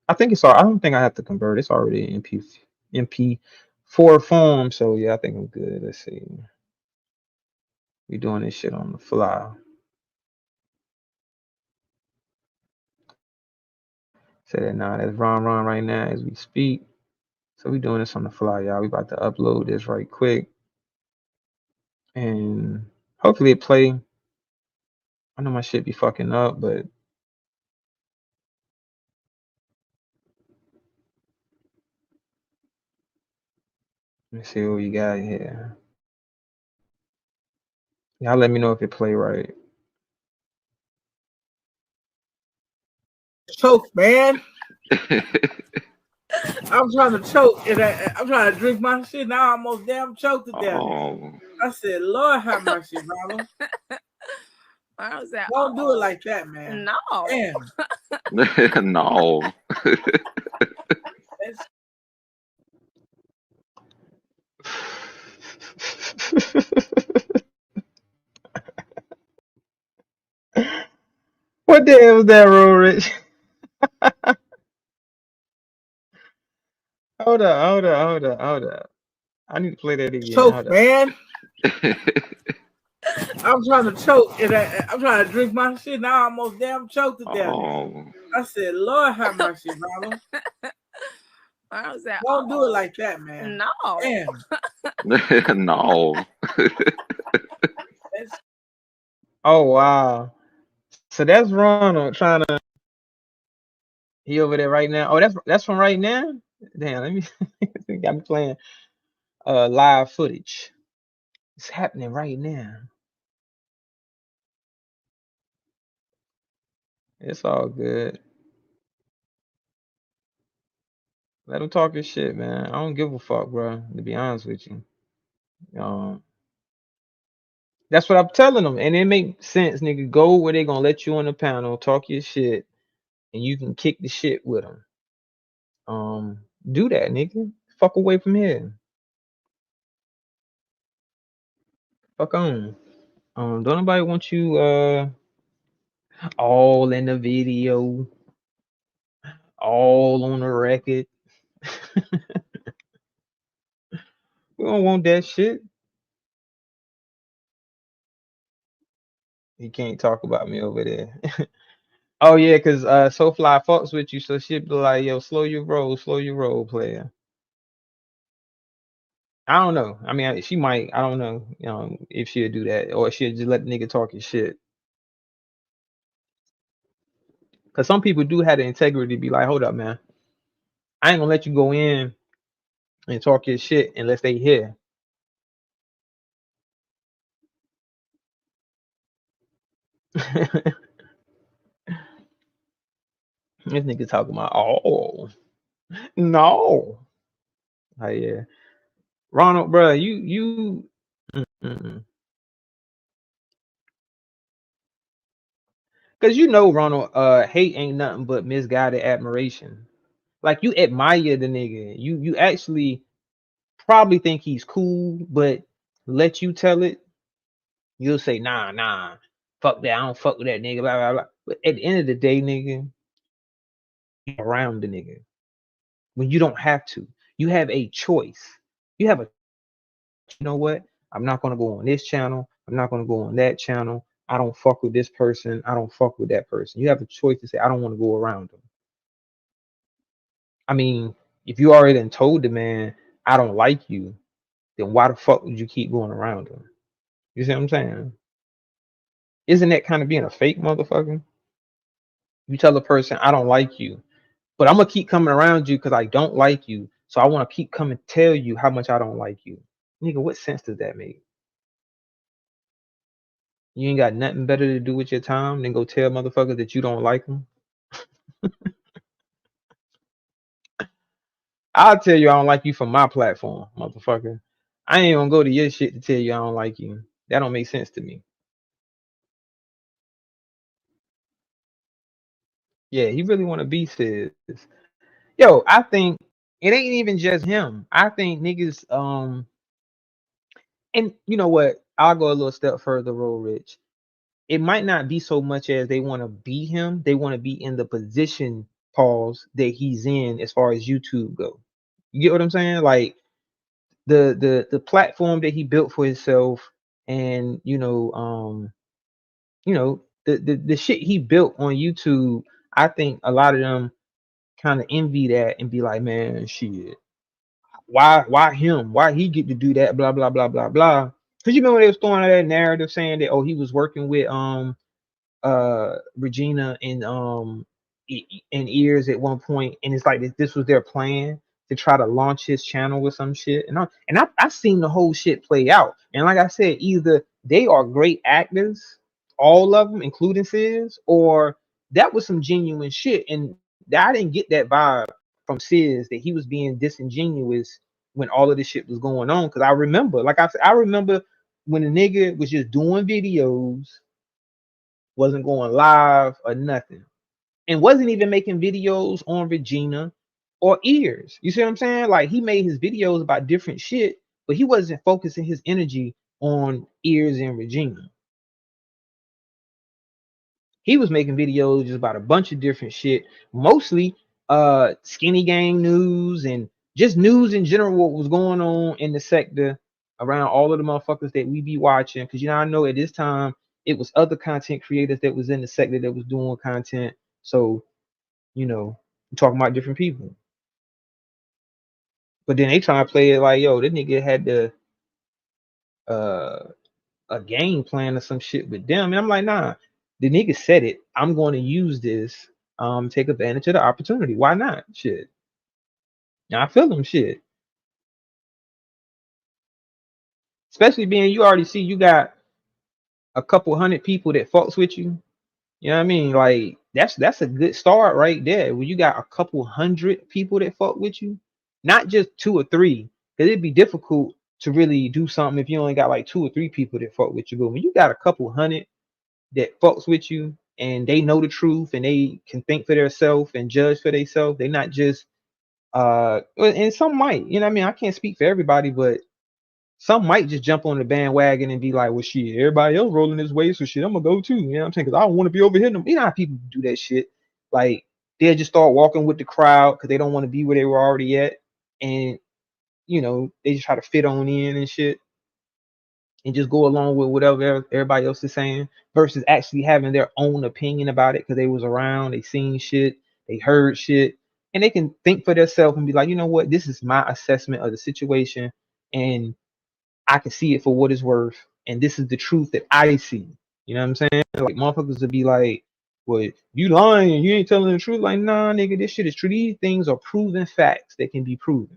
I think it's all. I don't think I have to convert. It's already in MP4 form. So yeah, I think I'm good. Let's see. We doing this shit on the fly. Say that now. That's Ron right now as we speak. So we doing this on the fly, y'all. We about to upload this right quick, and hopefully it play. I know my shit be fucking up, but let's see what we got here. Y'all let me know if it play right. Choke, man. I'm trying to choke, and I'm trying to drink my shit. Now I almost damn choked to death. Oh. I said, Lord have mercy, mama. I was that. Don't do it like that, man. No. Damn. No. What the hell was that, Roll Rich? Hold up. I need to play that again. Choke, man. I'm trying to choke, and I'm trying to drink my shit. Now I almost damn choked to death. Oh. I said, Lord have mercy, mama. I was that. Don't do it like that, man. No. Damn. No. Oh wow. So that's Ronald trying to. He over there right now. Oh, that's from right now. Damn, let me. Got me playing live footage. It's happening right now. It's all good. Let him talk his shit, man. I don't give a fuck, bro. To be honest with you, that's what I'm telling them, and it makes sense, nigga. Go where they gonna let you on the panel, talk your shit, and you can kick the shit with them. Do that, nigga. Fuck away from here. Fuck on. Don't nobody want you all in the video, all on the record. We don't want that shit. He can't talk about me over there. Oh yeah, cause SoFly fucks with you, so she'll be like, "Yo, slow your roll, player." I don't know. I mean, she might. I don't know. If she'll do that, or she'll just let the nigga talk his shit. Cause some people do have the integrity to be like, "Hold up, man. I ain't gonna let you go in and talk your shit unless they hear." This nigga talking about, oh no. Oh yeah, Ronald, bro, you. Mm-mm. Cause you know, Ronald, hate ain't nothing but misguided admiration. Like you admire the nigga. You actually probably think he's cool, but let you tell it, you'll say, nah, fuck that. I don't fuck with that nigga, blah, blah, blah. But at the end of the day, nigga, you around the nigga. When you don't have to. You have a choice. You have a, you know what? I'm not gonna go on this channel. I'm not gonna go on that channel. I don't fuck with this person. I don't fuck with that person. You have a choice to say, I don't want to go around them. I mean, if you already done told the man, I don't like you, then why the fuck would you keep going around him? You see what I'm saying? Isn't that kind of being a fake motherfucker? You tell a person, I don't like you, but I'm gonna keep coming around you because I don't like you. So I want to keep coming tell you how much I don't like you. Nigga, what sense does that make? You ain't got nothing better to do with your time than go tell motherfuckers that you don't like them. I'll tell you I don't like you from my platform, motherfucker. I ain't gonna go to your shit to tell you I don't like you. That don't make sense to me. Yeah, he really want to be sis. Yo, I think it ain't even just him. I think niggas, and you know what? I'll go a little step further, Roll Rich. It might not be so much as they want to be him. They want to be in the position, pause, that he's in as far as YouTube go. You get what I'm saying? Like the platform that he built for himself, and the shit he built on YouTube. I think a lot of them kind of envy that and be like, man, shit, why him? Why he get to do that? Blah blah blah blah blah. Cause you remember they was throwing out that narrative saying that he was working with Regina and in ears at one point, and it's like this was their plan to try to launch his channel with some shit, and I seen the whole shit play out, and like I said, either they are great actors, all of them, including Sis, or that was some genuine shit, and I didn't get that vibe from Sis that he was being disingenuous when all of this shit was going on, because I remember, like I said, I remember when the nigga was just doing videos, wasn't going live or nothing, and wasn't even making videos on Regina or ears. You see what I'm saying? Like he made his videos about different shit, but he wasn't focusing his energy on ears and Regina. He was making videos just about a bunch of different shit, mostly skinny gang news and just news in general, what was going on in the sector around all of the motherfuckers that we be watching. Because I know at this time it was other content creators that was in the sector that was doing content. So, we're talking about different people. But then they trying to play it like, yo, this nigga had a game plan or some shit with them. And I'm like, nah, the nigga said it. I'm going to use this, take advantage of the opportunity. Why not? Shit. Now I feel them shit. Especially being you already see you got a couple hundred people that fucks with you. You know what I mean? Like that's a good start right there. When you got a couple hundred people that fuck with you, not just 2 or 3, because it'd be difficult to really do something if you only got like 2 or 3 people that fuck with you. But when you got a couple hundred that fucks with you and they know the truth and they can think for themselves and judge for themselves, they're not just and some might, you know what I mean? I can't speak for everybody, but some might just jump on the bandwagon and be like, well, shit, everybody else rolling this way, so shit, I'm gonna go too. You know what I'm saying? Because I don't want to be over here. You know how people do that shit. Like they'll just start walking with the crowd because they don't want to be where they were already at, and they just try to fit on in and shit, and just go along with whatever everybody else is saying, versus actually having their own opinion about it because they was around, they seen shit, they heard shit, and they can think for themselves and be like, you know what, this is my assessment of the situation, and I can see it for what it's worth, and this is the truth that I see. You know what I'm saying? Like motherfuckers would be like, well, you lying, you ain't telling the truth. Like, nah, nigga, this shit is true. These things are proven facts that can be proven.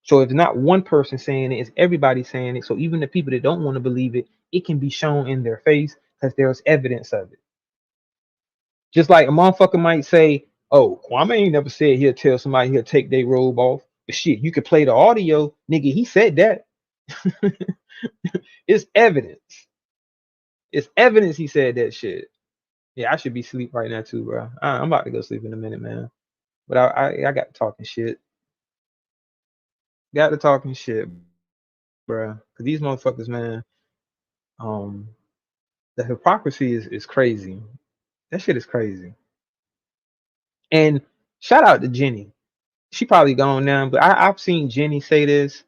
So if it's not one person saying it, it's everybody saying it. So even the people that don't want to believe it, it can be shown in their face because there's evidence of it. Just like a motherfucker might say, oh, Kwame ain't never said he'll tell somebody he'll take their robe off. But shit, you could play the audio, nigga, he said that. It's evidence. It's evidence he said that shit. Yeah, I should be asleep right now too, bro. I'm about to go sleep in a minute, man. But I got to talking shit. Got to talking shit, bro. Cause these motherfuckers, man. The hypocrisy is crazy. That shit is crazy. And shout out to Jenny. She probably gone now, but I've seen Jenny say this.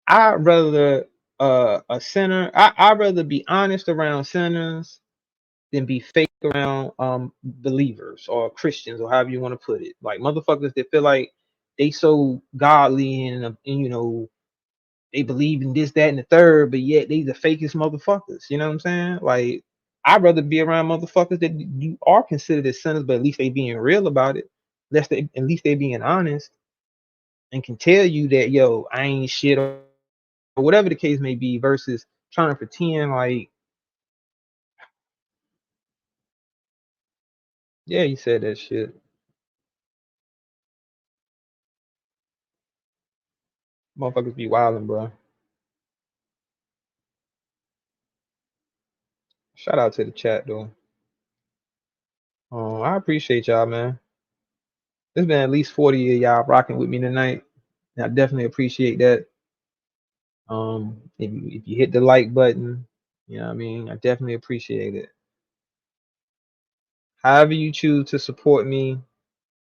I'd rather a sinner. I'd rather be honest around sinners than be fake around believers or Christians or however you want to put it. Like motherfuckers that feel like they so godly and you know they believe in this, that, and the third, but yet they the fakest motherfuckers. You know what I'm saying? Like I'd rather be around motherfuckers that you are considered as sinners, but at least they being real about it. At least they being honest and can tell you that yo, I ain't shit or whatever the case may be, versus trying to pretend like, yeah, you said that shit. Motherfuckers be wilding, bro. Shout out to the chat though. I appreciate y'all, man. There's been at least 40 of y'all rocking with me tonight. And I definitely appreciate that. If you hit the like button, you know what I mean, I definitely appreciate it. However you choose to support me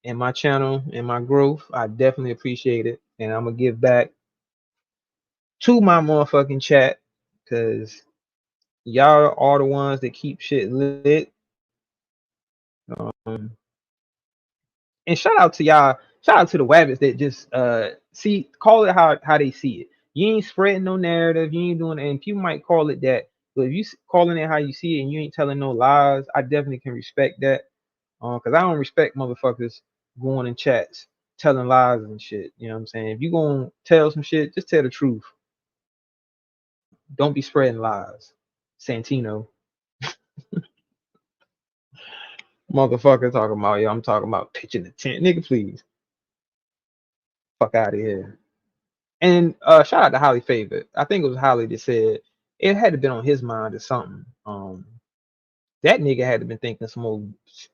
and my channel and my growth, I definitely appreciate it. And I'm gonna give back to my motherfucking chat because y'all are the ones that keep shit lit. Um, and shout out to y'all. Shout out to the wabbits that just call it how they see it. You ain't spreading no narrative. You ain't doing it, and people might call it that. But if you calling it how you see it and you ain't telling no lies, I definitely can respect that. Because I don't respect motherfuckers going in chats telling lies and shit. You know what I'm saying? If you gonna tell some shit, just tell the truth. Don't be spreading lies. Santino. Motherfucker talking about, yo, I'm talking about pitching the tent. Nigga, please. Fuck out of here. And shout out to Holly Favorite. I think it was Holly that said it had to been on his mind or something. That nigga had to been thinking some old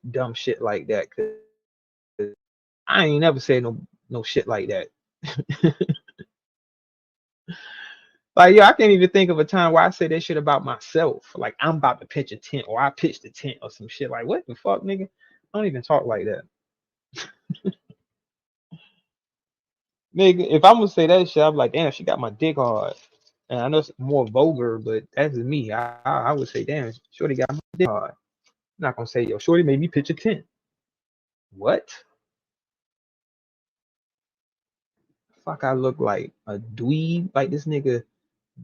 dumb shit like that. Cause I ain't never said no shit like that. Like, yo, I can't even think of a time where I said that shit about myself. Like, I'm about to pitch a tent or I pitched a tent or some shit. Like, what the fuck, nigga? I don't even talk like that. Nigga, if I'm gonna say that shit, I'm like, damn, she got my dick hard. And I know it's more vulgar, but that's me. I would say, damn, Shorty got my dick hard. I'm not gonna say, yo, Shorty made me pitch a tent. What? Fuck, I look like a dweeb, like this nigga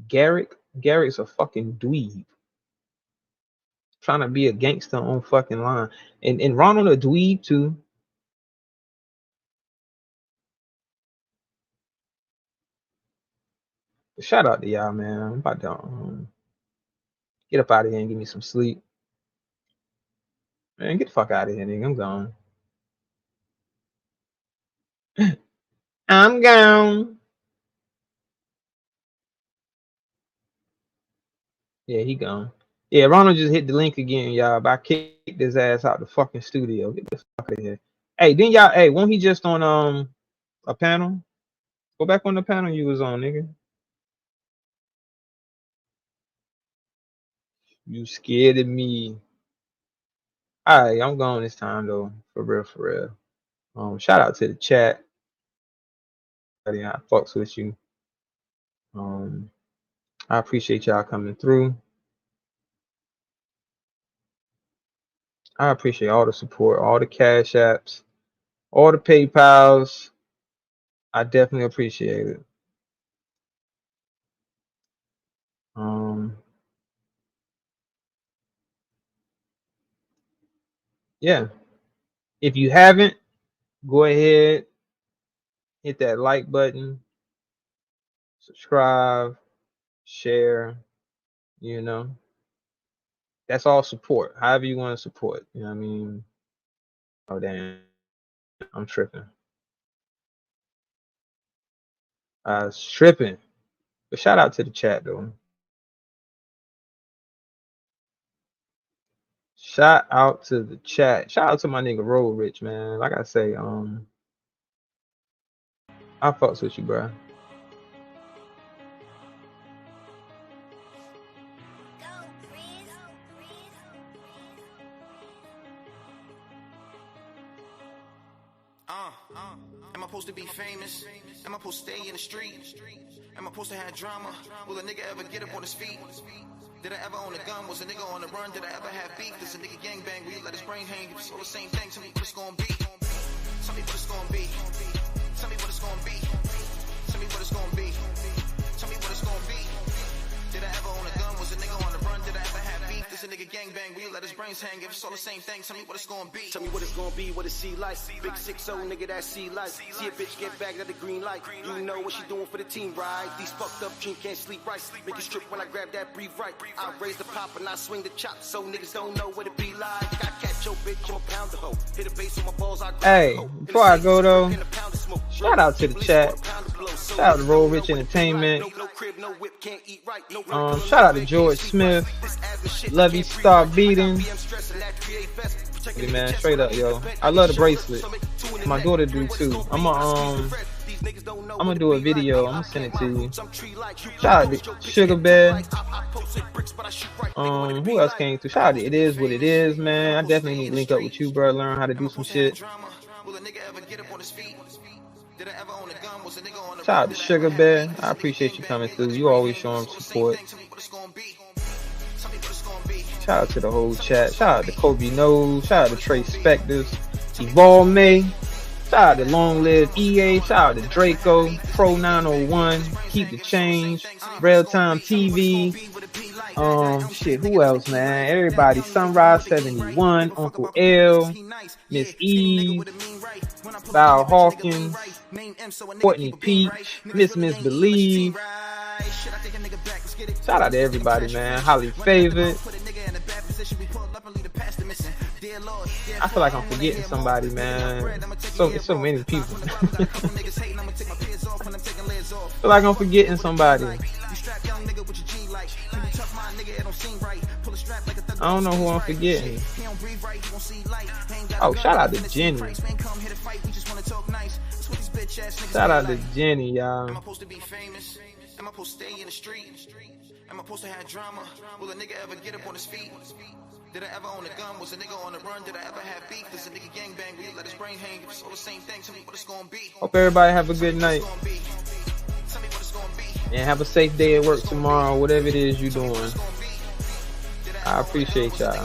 Garrick. Garrick's a fucking dweeb. Trying to be a gangster on fucking line. And Ronald a dweeb too. But shout out to y'all, man. I'm about to get up out of here and give me some sleep. Man, get the fuck out of here, nigga. I'm gone. I'm gone. Yeah, he gone. Yeah, Ronald just hit the link again, y'all. But I kicked his ass out the fucking studio. Get the fuck out of here. Hey, then y'all, hey, won't he just on a panel? Go back on the panel you was on, nigga. You scared of me. Alright, I'm gone this time though. For real, for real. Shout out to the chat. I fucks with you. I appreciate y'all coming through. I appreciate all the support, all the cash apps, all the PayPals. I definitely appreciate it. Yeah. If you haven't, go ahead, hit that like button, subscribe, share, you know. That's all support. However you want to support. You know what I mean? Oh damn. I'm tripping. I was tripping. But shout out to the chat though. Shout out to the chat. Shout out to my nigga Roll Rich, man. Like I say, I fucks with you, bro. Am I supposed to be famous? Am I supposed to stay in the street? Am I supposed to have drama? Will a nigga ever get up on his feet? Did I ever own a gun? Was a nigga on the run? Did I ever have beef? Does a nigga gangbang? Will you let his brain hang? It's all the same thing. Tell me what it's gonna be. Tell me what it's gonna be. Tell me what it's gonna be. Tell me what it's gonna be. Tell me what it's gonna be. Did I ever own a gun? Was a nigga on the run? Did I ever have beef? Does a nigga gangbang? Will you let his brains hang? If it's all the same thing, tell me what it's gonna be. Tell me what it's gonna be, what it see like. Big 6-0 nigga that see life. See a bitch get bagged at the green light. You know what she doing for the team, right? These fucked up dreams can't sleep right. Make it strip when I grab that breathe right. I raise the pop and I swing the chop, so niggas don't know what it be like. I catch your bitch, I'm a pound of hoe. Hit a base on my balls, I Hey, before I go though, shout out to the chat. Shout out to Roll Rich Entertainment. Shout out to George Smith. Lovey Star Beating. Yeah, man, straight up, yo. I love the bracelet. My daughter do too. I'm gonna do a video. I'm gonna send it to you. Shout out to Sugar Bear. Who else came through? Shout out to It Is What It Is, man. I definitely need to link up with you, bro. Learn how to do some shit. Shout out to Sugar Bear. I appreciate you coming through. You always showing support. Shout out to the whole chat. Shout out to Kobe Knows. Shout out to Trey Spectors. Evolve May. Shout out to Long Live EA. Shout out to Draco. Pro 901. Keep the Change. Real Time TV. Shit, who else, man? Everybody. Sunrise 71. Uncle L. Miss Eve. Val Hawkins. Courtney Peach. Miss Believe. Shout out to everybody, man. Holly Favored. I feel like I'm forgetting somebody, man. So many people. I feel like I'm forgetting somebody. I don't know who I'm forgetting. Oh, shout out to Jenny. Shout out to Jenny, y'all. Am I supposed to be famous? Am I supposed to stay in the street? Am I supposed to have drama? Will a nigga ever get up on his feet? Did I ever own a gun? Was a nigga on the run? Did I ever have beef? Does a nigga gangbang? Will you let his brain hang? It's all the same thing. Tell me what it's gonna be. Hope everybody have a good night. And have a safe day at work tomorrow, whatever it is you're doing. I appreciate y'all.